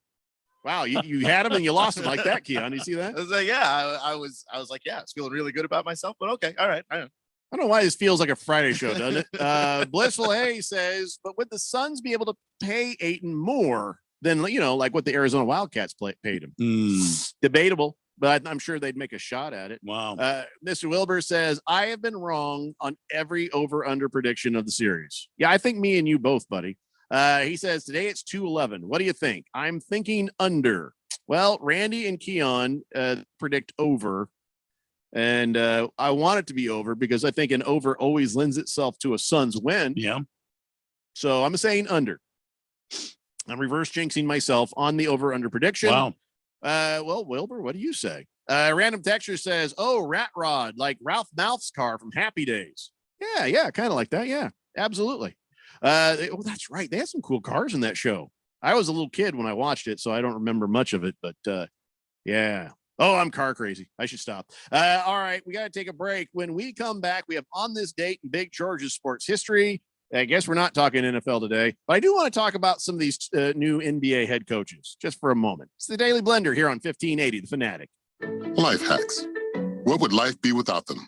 Wow, you had him and you lost him like that, Keon. You see that? I was like, I was like, I was feeling really good about myself, but okay, all right. I don't know why this feels like a Friday show, doesn't it? Blissful Hay says, but would the Suns be able to pay Ayton more than, like what the Arizona Wildcats paid him? Debatable, but I'm sure they'd make a shot at it. Wow. Mr. Wilbur says, I have been wrong on every over-under prediction of the series. Yeah, I think me and you both, buddy. He says, today it's 2-11. What do you think? I'm thinking under. Well, Randy and Keon predict over. And I want it to be over because I think an over always lends itself to a Suns win. Yeah. So I'm saying under. I'm reverse jinxing myself on the over-under prediction. Wow. Well, Wilbur, what do you say? Random Texture says, oh, Rat Rod, like Ralph Mouth's car from Happy Days. Yeah, kind of like that. Yeah, absolutely. That's right. They had some cool cars in that show. I was a little kid when I watched it, so I don't remember much of it, but yeah. Oh, I'm car crazy. I should stop. All right, we got to take a break. When we come back, we have On This Date in Big George's sports history. I guess we're not talking NFL today, but I do want to talk about some of these new NBA head coaches just for a moment. It's the Daily Blender here on 1580, The Fanatic. Life hacks. What would life be without them?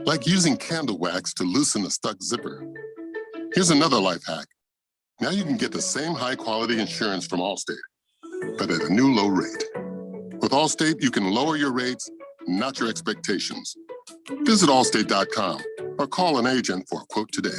Like using candle wax to loosen a stuck zipper. Here's another life hack. Now you can get the same high-quality insurance from Allstate, but at a new low rate. With Allstate, you can lower your rates, not your expectations. Visit allstate.com or call an agent for a quote today.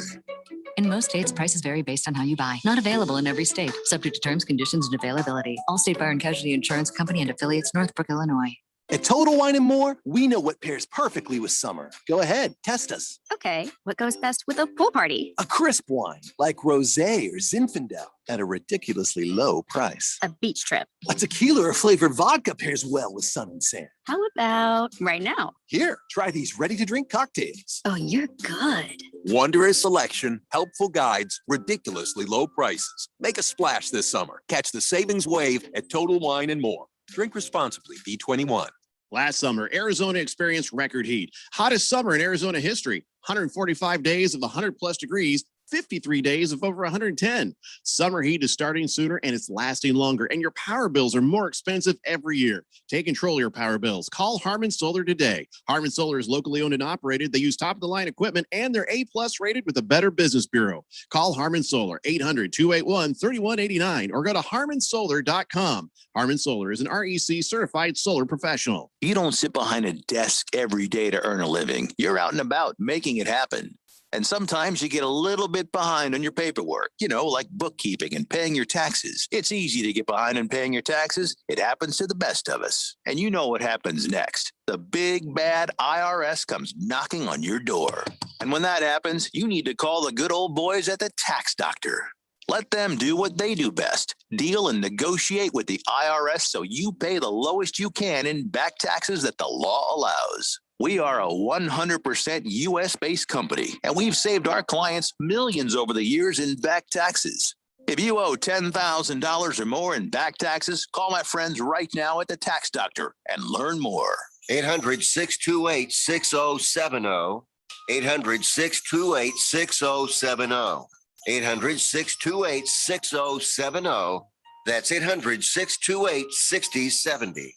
In most states, prices vary based on how you buy. Not available in every state. Subject to terms, conditions, and availability. Allstate Fire and Casualty Insurance Company and affiliates, Northbrook, Illinois. At Total Wine & More, we know what pairs perfectly with summer. Go ahead, test us. Okay, what goes best with a pool party? A crisp wine like Rosé or Zinfandel at a ridiculously low price. A beach trip. A tequila or flavored vodka pairs well with sun and sand. How about right now? Here, try these ready-to-drink cocktails. Oh, you're good. Wondrous selection, helpful guides, ridiculously low prices. Make a splash this summer. Catch the savings wave at Total Wine & More. Drink responsibly, B21. Last summer, Arizona experienced record heat. Hottest summer in Arizona history. 145 days of 100+ degrees, 53 days of over 110. Summer heat is starting sooner and it's lasting longer, and your power bills are more expensive every year. Take control of your power bills. Call Harmon Solar today. Harmon Solar is locally owned and operated. They use top-of-the-line equipment, and they're A+ rated with the Better Business Bureau. Call Harmon Solar, 800-281-3189, or go to harmonsolar.com. Harmon Solar is an REC certified solar professional. You don't sit behind a desk every day to earn a living. You're out and about making it happen. And sometimes you get a little bit behind on your paperwork, like bookkeeping and paying your taxes. It's easy to get behind on paying your taxes. It happens to the best of us. And you know what happens next. The big bad IRS comes knocking on your door. And when that happens, you need to call the good old boys at the Tax Doctor. Let them do what they do best. Deal and negotiate with the IRS so you pay the lowest you can in back taxes that the law allows. We are a 100% U.S.-based company, and we've saved our clients millions over the years in back taxes. If you owe $10,000 or more in back taxes, call my friends right now at the Tax Doctor and learn more. 800-628-6070. 800-628-6070. 800-628-6070. That's 800-628-6070.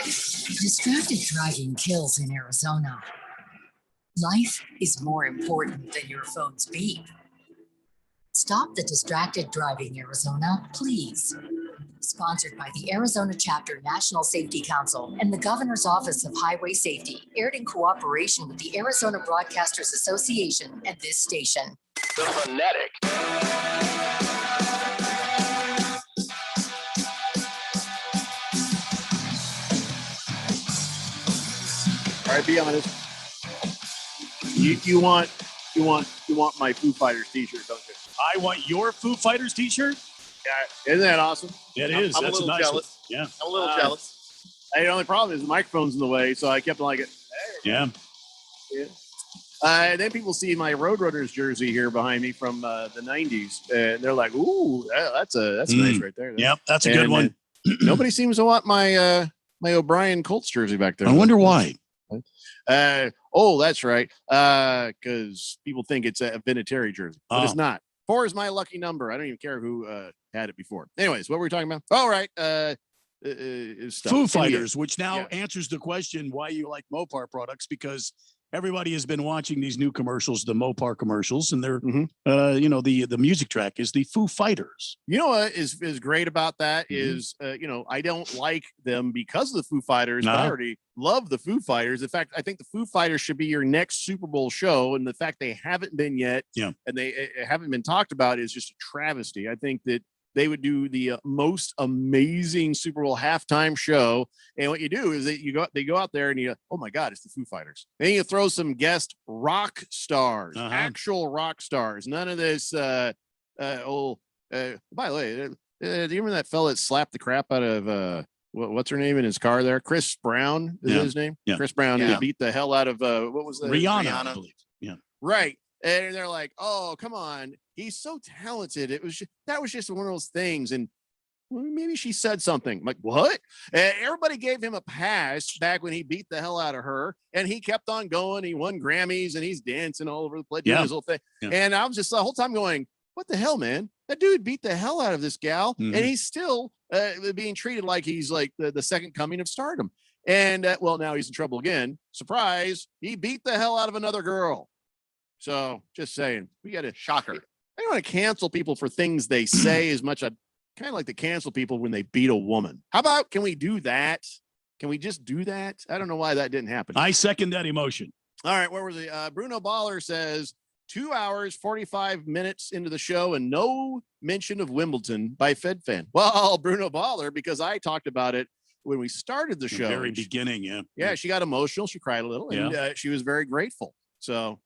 Distracted driving kills in Arizona. Life is more important than your phone's beep. Stop the distracted driving, Arizona, please. Sponsored by the Arizona Chapter National Safety Council and the Governor's Office of Highway Safety, aired in cooperation with the Arizona Broadcasters Association and this station. The Phonetic. All right, be honest. You want my Foo Fighters t-shirt, don't you? I want your Foo Fighters t-shirt. Yeah, isn't that awesome? It is. I'm That's a little nice jealous. one. Yeah, I'm a little jealous. Hey, the only problem is the microphone's in the way, so I kept like it. Yeah. And then people see my Roadrunners jersey here behind me from the '90s, and they're like, "Ooh, that's nice right there." Yep, that's a good one. Nobody seems to want my O'Brien Colts jersey back there. I wonder why. That's right. Because people think it's a Vinatieri jersey, but it's not. 4 is my lucky number. I don't even care who had it before. Anyways, what were we talking about? All right. Stuff. Foo Fighters, which now answers the question why you like Mopar products, because everybody has been watching these new commercials, the Mopar commercials, and they're, the music track is the Foo Fighters. You know what is great about that is, I don't like them because of the Foo Fighters. But I already love the Foo Fighters. In fact, I think the Foo Fighters should be your next Super Bowl show. And the fact they haven't been yet, and they haven't been talked about, is just a travesty. I think that they would do the most amazing Super Bowl halftime show. And what you do is that they go out there and oh my God, it's the Foo Fighters. And you throw some guest rock stars, actual rock stars. None of this, by the way, do you remember that fella that slapped the crap out of, what's her name in his car there? Chris Brown is his name? Yeah. Chris Brown. Yeah. Beat the hell out of, what was that? Rihanna, I believe. Yeah. Right. And they're like, oh, come on. He's so talented. That was just one of those things. And maybe she said something. I'm like, what? Everybody gave him a pass back when he beat the hell out of her. And he kept on going. He won Grammys and he's dancing all over the place, doing his whole thing. Yeah. And I was just the whole time going, what the hell, man? That dude beat the hell out of this gal. And he's still being treated like he's like the second coming of stardom. And now he's in trouble again. Surprise. He beat the hell out of another girl. So just saying, we got to shocker. I don't want to cancel people for things they say as much. I kind of like to cancel people when they beat a woman. How about, can we do that? Can we just do that? I don't know why that didn't happen. I second that emotion. All right. Where was he? Bruno Baller says 2 hours, 45 minutes into the show and no mention of Wimbledon by FedFan. Well, Bruno Baller, because I talked about it when we started the show. Very beginning. Yeah. Yeah. She got emotional. She cried a little and she was very grateful. So,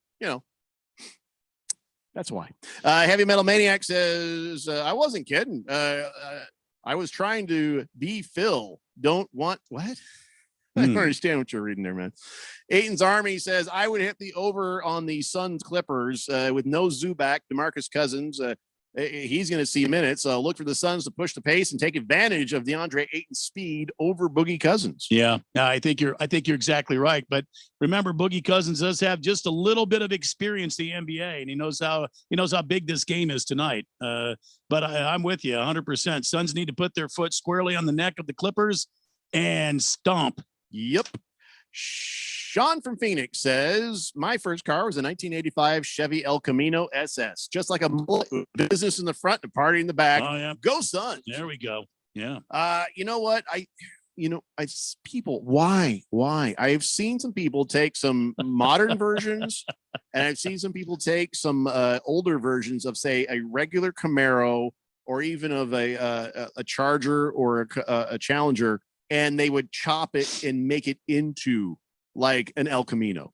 that's why. Heavy Metal Maniac says, I wasn't kidding. I was trying to be Phil. Don't want what? I don't understand what you're reading there, man. Aiton's Army says, I would hit the over on the Suns Clippers with no Zubac, DeMarcus Cousins. He's going to see minutes. Look for the Suns to push the pace and take advantage of DeAndre Ayton's speed over Boogie Cousins. Yeah, I think you're exactly right. But remember, Boogie Cousins does have just a little bit of experience in the NBA, and he knows how big this game is tonight. But I'm with you 100%. Suns need to put their foot squarely on the neck of the Clippers and stomp. Yep. Sean from Phoenix says, my first car was a 1985 Chevy El Camino SS, just like a business in the front and a party in the back. Oh, yeah. Go Suns. There we go. Yeah. You know what? People, why? I've seen some people take some modern versions and I've seen some people take some older versions of, say, a regular Camaro or even of a Charger or a Challenger, and they would chop it and make it into like an El Camino.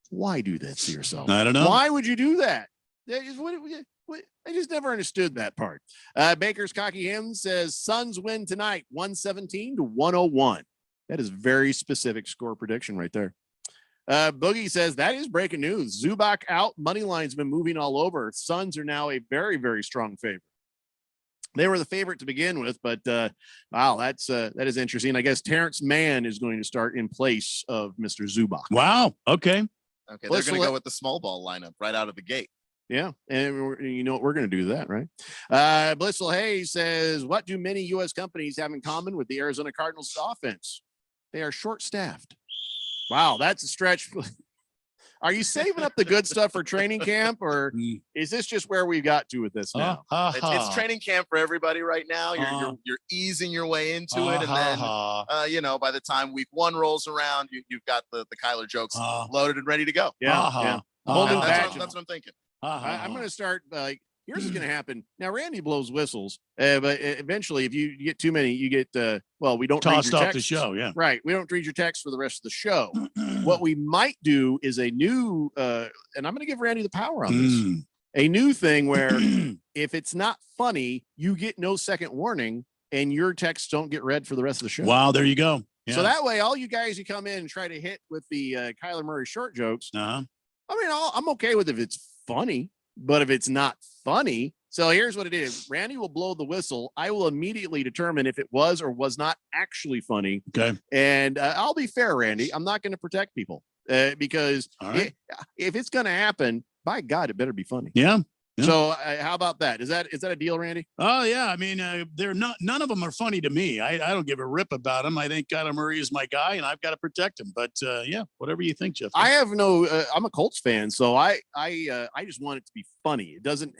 Why do that to yourself? I don't know. Why would you do that? I just never understood that part. Baker's Cocky Him says Suns win tonight, 117-101. That is very specific score prediction right there. Boogie says that is breaking news. Zubac out. Money line's been moving all over. Suns are now a very, very strong favorite. They were the favorite to begin with, but wow, that is interesting. I guess Terrence Mann is going to start in place of Mr. Zubac. Wow. Okay. They're going to go with the small ball lineup right out of the gate. Yeah, and you know what, we're going to do that, right? Blissful Hayes says, what do many U.S. companies have in common with the Arizona Cardinals offense? They are short-staffed. Wow, that's a stretch. Are you saving up the good stuff for training camp, or is this just where we got to with this now? It's training camp for everybody right now. You're easing your way into it, and then by the time week 1 rolls around, you've got the Kyler jokes loaded and ready to go. Yeah. That's what I'm thinking. I'm going to start. Here's what's going to happen. Now, Randy blows whistles, but eventually, if you get too many, you get we don't tossed read your off the texts. show. Yeah, right. We don't read your text for the rest of the show. What we might do is a new, and I'm going to give Randy the power on this. A new thing where if it's not funny, you get no second warning, and your texts don't get read for the rest of the show. Wow, there you go. Yeah. So that way, all you guys who come in and try to hit with the Kyler Murray short jokes, I mean, I'm okay with if it's funny, but if it's not funny, so here's what it is. Randy will blow the whistle. I will immediately determine if it was or was not actually funny. Okay. And I'll be fair, Randy. I'm not going to protect people because if it's going to happen, by God, it better be funny. Yeah. So how about that? Is that a deal, Randy? Oh yeah. I mean, none of them are funny to me. I don't give a rip about them. I think Kyler Murray is my guy, and I've got to protect him. But yeah, whatever you think, Jeff. I have no. I'm a Colts fan, so I just want it to be funny. It doesn't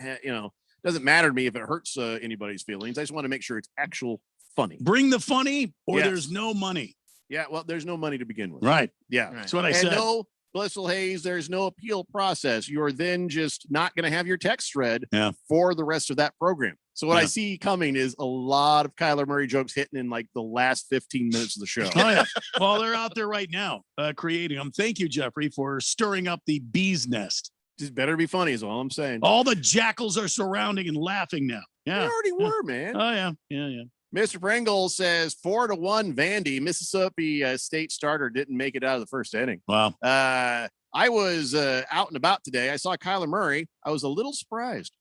doesn't matter to me if it hurts anybody's feelings. I just want to make sure it's actual funny. Bring the funny, or there's no money. Yeah, well, there's no money to begin with. Right. Yeah, that's what I said. No, Blissful Hayes, there's no appeal process. You're then just not going to have your text read for the rest of that program. So what I see coming is a lot of Kyler Murray jokes hitting in like the last 15 minutes of the show. Oh, yeah. Well, they're out there right now creating them. Thank you, Jeffrey, for stirring up the bee's nest. Just better be funny is all I'm saying. All the jackals are surrounding and laughing now. Yeah. They already were, man. Oh, yeah. Yeah. Mr. Pringle says 4-1 Vandy, Mississippi State starter didn't make it out of the first inning. Wow. I was out and about today. I saw Kyler Murray. I was a little surprised.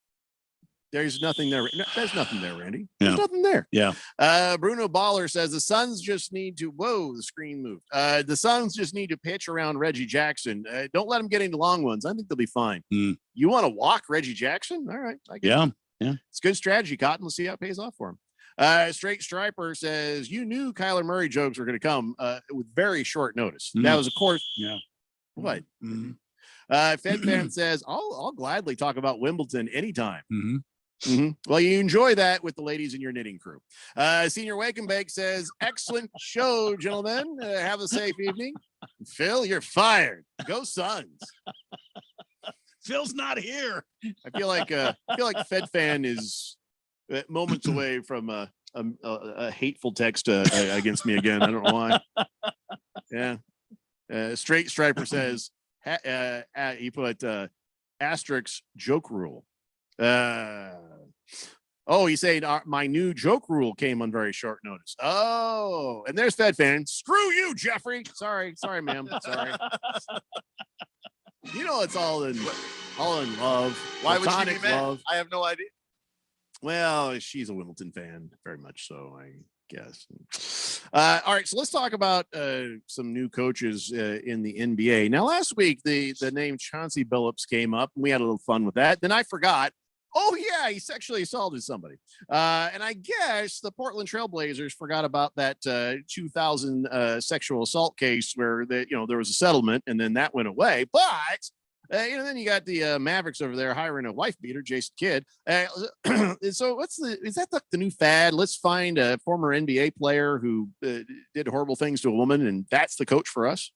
There's nothing there. No, there's nothing there, Randy. There's nothing there. Yeah. Bruno Baller says the Suns just need to. Whoa, the screen moved. The Suns just need to pitch around Reggie Jackson. Don't let him get into long ones. I think they'll be fine. You want to walk Reggie Jackson? All right. Yeah. It's good strategy, Cotton. Let's see how it pays off for him. Straight Striper says you knew Kyler Murray jokes were going to come with very short notice. That was, of course. Yeah. What? Fedman says I'll gladly talk about Wimbledon anytime. Well, you enjoy that with the ladies in your knitting crew. Senior Wake and Bake says excellent show, gentlemen. Have a safe evening. Phil, you're fired. Go Suns. Phil's not here. I feel like FedFan is moments away from a hateful text against me again. I don't know why. Yeah. Straight Striper says he put asterisk joke rule. Oh, he's saying my new joke rule came on very short notice. Oh, and there's Fed fan. Screw you, Jeffrey. Sorry, ma'am. Sorry. It's all in love. Why would she Platonic be mad? love. I have no idea. Well, she's a Wimbledon fan, very much so, I guess. All right, so let's talk about some new coaches in the NBA. Now, last week, the name Chauncey Billups came up, and we had a little fun with that. Then I forgot. Oh, yeah, he sexually assaulted somebody. And I guess the Portland Trailblazers forgot about that 2000 sexual assault case where there was a settlement, and then that went away. But then you got the Mavericks over there hiring a wife beater, Jason Kidd. So is that the new fad? Let's find a former NBA player who did horrible things to a woman, and that's the coach for us.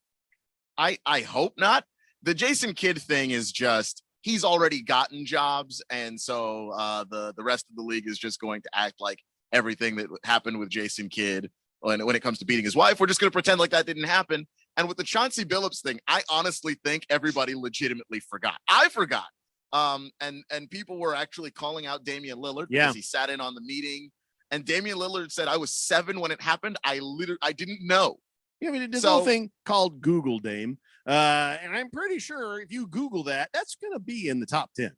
I hope not. The Jason Kidd thing is just, he's already gotten jobs, and so the rest of the league is just going to act like everything that happened with Jason Kidd when it comes to beating his wife, we're just going to pretend like that didn't happen. And with the Chauncey Billups thing, I honestly think everybody legitimately forgot. I forgot. And people were actually calling out Damian Lillard because he sat in on the meeting. And Damian Lillard said, I was 7 when it happened. I didn't know. Yeah, I mean, this whole thing called Google Dame. And I'm pretty sure if you Google that, that's going to be in the top 10.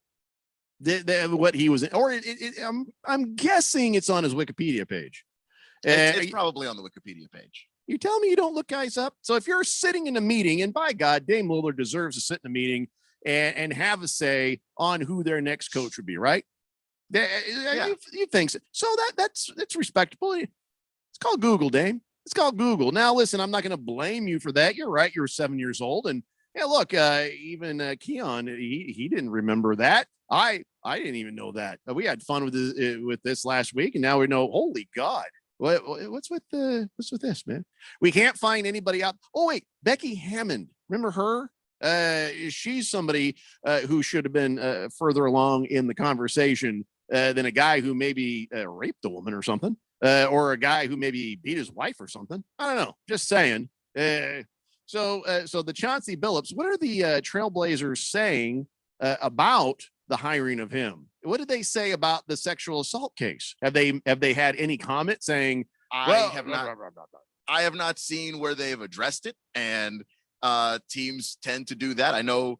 What he was in, or I'm guessing it's on his Wikipedia page. It's probably on the Wikipedia page. You tell me you don't look guys up. So if you're sitting in a meeting, and by God, Dame Lillard deserves to sit in a meeting and have a say on who their next coach would be, right? You think so? So that's respectable. It's called Google, Dame. It's called Google. Now, listen, I'm not going to blame you for that. You're right. You're 7 years old, and look, even Keon, he didn't remember that. I didn't even know that. We had fun with this last week, and now we know. Holy God. What's with this, man? We can't find anybody out. Oh, wait, Becky Hammond. Remember her? She's somebody who should have been further along in the conversation than a guy who maybe raped a woman or something, or a guy who maybe beat his wife or something. I don't know. Just saying. So the Chauncey Billups, what are the Trailblazers saying about the hiring of him? What did they say about the sexual assault case? Have they had any comment saying? I have not seen where they've addressed it, and teams tend to do that. I know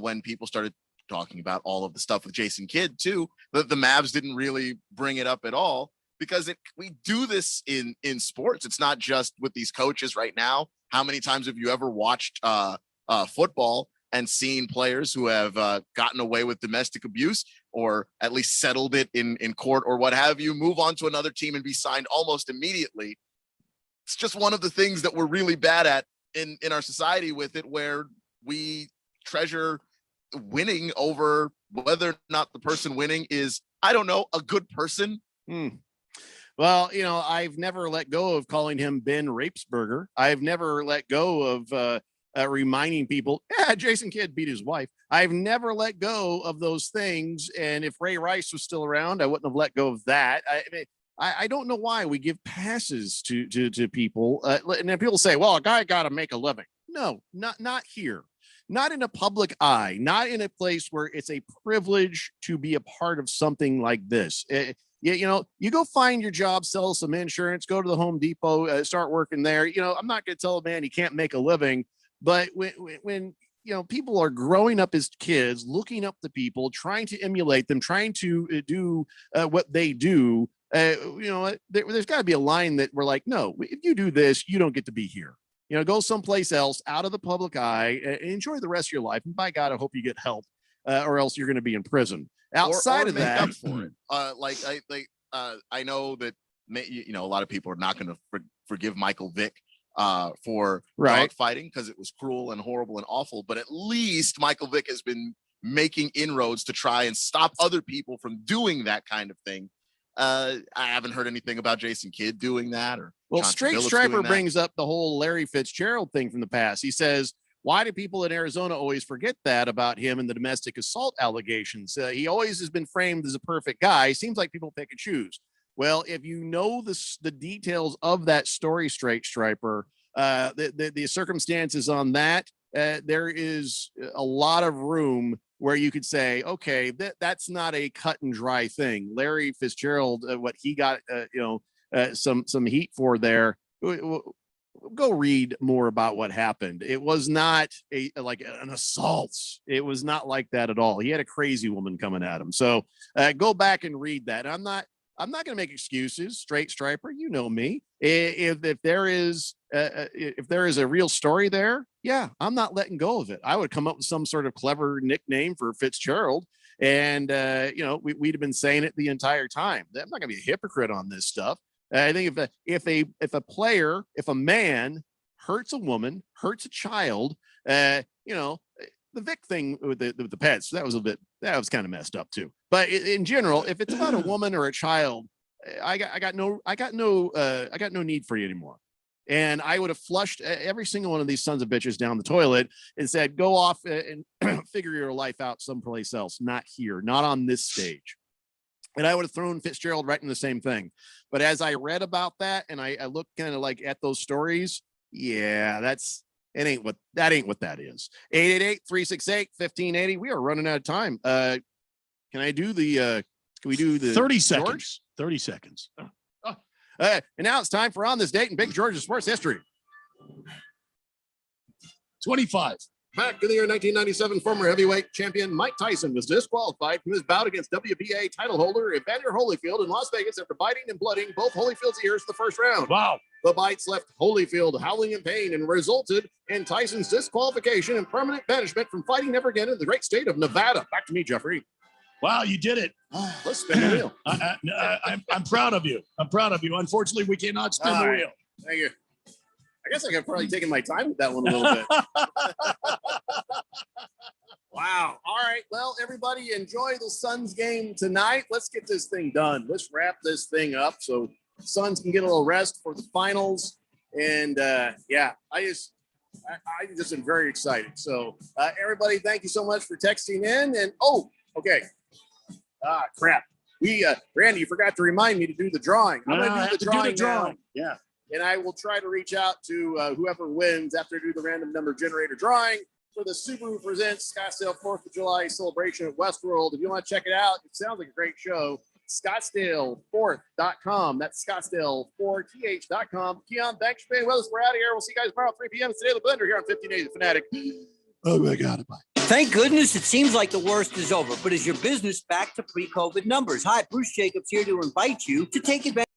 when people started talking about all of the stuff with Jason Kidd too, the Mavs didn't really bring it up at all, because we do this in sports. It's not just with these coaches right now. How many times have you ever watched football and seen players who have gotten away with domestic abuse, or at least settled it in court or what have you, move on to another team and be signed almost immediately? It's just one of the things that we're really bad at in our society with it, where we treasure winning over whether or not the person winning is, I don't know, a good person. Well, I've never let go of calling him Ben Rapesberger. I've never let go of reminding people, Jason Kidd beat his wife. I've never let go of those things. And if Ray Rice was still around, I wouldn't have let go of that. I don't know why we give passes to people. And then people say, well, a guy got to make a living. No, not here. Not in a public eye, not in a place where it's a privilege to be a part of something like this. You go find your job, sell some insurance, go to the Home Depot, start working there. I'm not going to tell a man he can't make a living. But when people are growing up as kids, looking up to people, trying to emulate them, trying to do what they do, there's got to be a line that we're like, no, if you do this, you don't get to be here. Go someplace else, out of the public eye, and enjoy the rest of your life. And by God, I hope you get help, or else you're going to be in prison. Outside of that, up for it. I know that a lot of people are not going to forgive Michael Vick for dog fighting because it was cruel and horrible and awful. But at least Michael Vick has been making inroads to try and stop other people from doing that kind of thing. I haven't heard anything about Jason Kidd doing that. Straight Striper brings up the whole Larry Fitzgerald thing from the past. He says, why do people in Arizona always forget that about him and the domestic assault allegations? He always has been framed as a perfect guy. Seems like people pick and choose. Well, if you know the details of that story, Straight Striper, the circumstances on that, there is a lot of room where you could say, okay, that's not a cut and dry thing. Larry Fitzgerald, what he got, some heat for there. Go read more about what happened. It was not like an assault. It was not like that at all. He had a crazy woman coming at him. So go back and read that. I'm not going to make excuses. Straight Striper, you know me. If there is a real story there, yeah, I'm not letting go of it. I would come up with some sort of clever nickname for Fitzgerald, and we'd have been saying it the entire time. I'm not going to be a hypocrite on this stuff. I think if a man hurts a woman, hurts a child, the Vic thing with the pets, that was kind of messed up too. But in general, if it's about a woman or a child, I got no need for you anymore. And I would have flushed every single one of these sons of bitches down the toilet and said, go off and figure your life out someplace else, not here, not on this stage. And I would have thrown Fitzgerald right in the same thing. But as I read about that and I looked kind of like at those stories, yeah, that ain't what that is. 888-368-1580. We are running out of time. Can we do the 30 seconds? George? 30 seconds. And now it's time for On This Date in Big George's sports history. 25. Back in the year 1997, former heavyweight champion Mike Tyson was disqualified from his bout against WBA title holder Evander Holyfield in Las Vegas after biting and blooding both Holyfield's ears in the first round. Wow. The bites left Holyfield howling in pain and resulted in Tyson's disqualification and permanent banishment from fighting ever again in the great state of Nevada. Back to me, Jeffrey. Wow, you did it. Let's spin the wheel. I'm proud of you. I'm proud of you. Unfortunately, we cannot spin the wheel. Thank you. I guess I could probably taken my time with that one a little bit. Wow. All right. Well, everybody enjoy the Suns game tonight. Let's get this thing done. Let's wrap this thing up so Suns can get a little rest for the finals. And I just am very excited. So everybody, thank you so much for texting in. And okay. Crap. Randy, you forgot to remind me to do the drawing. I'm going to do the drawing. Yeah. And I will try to reach out to whoever wins after I do the random number generator drawing for the Subaru Presents Scottsdale 4th of July celebration at Westworld. If you want to check it out, it sounds like a great show. Scottsdale4th.com. That's Scottsdale4th.com. Keon, thanks for being with us. We're out of here. We'll see you guys tomorrow at 3 p.m. It's Today the Blender here on 1580 The Fanatic. Oh, my God. Bye. Thank goodness it seems like the worst is over, but is your business back to pre-COVID numbers? Hi, Bruce Jacobs here to invite you to take advantage.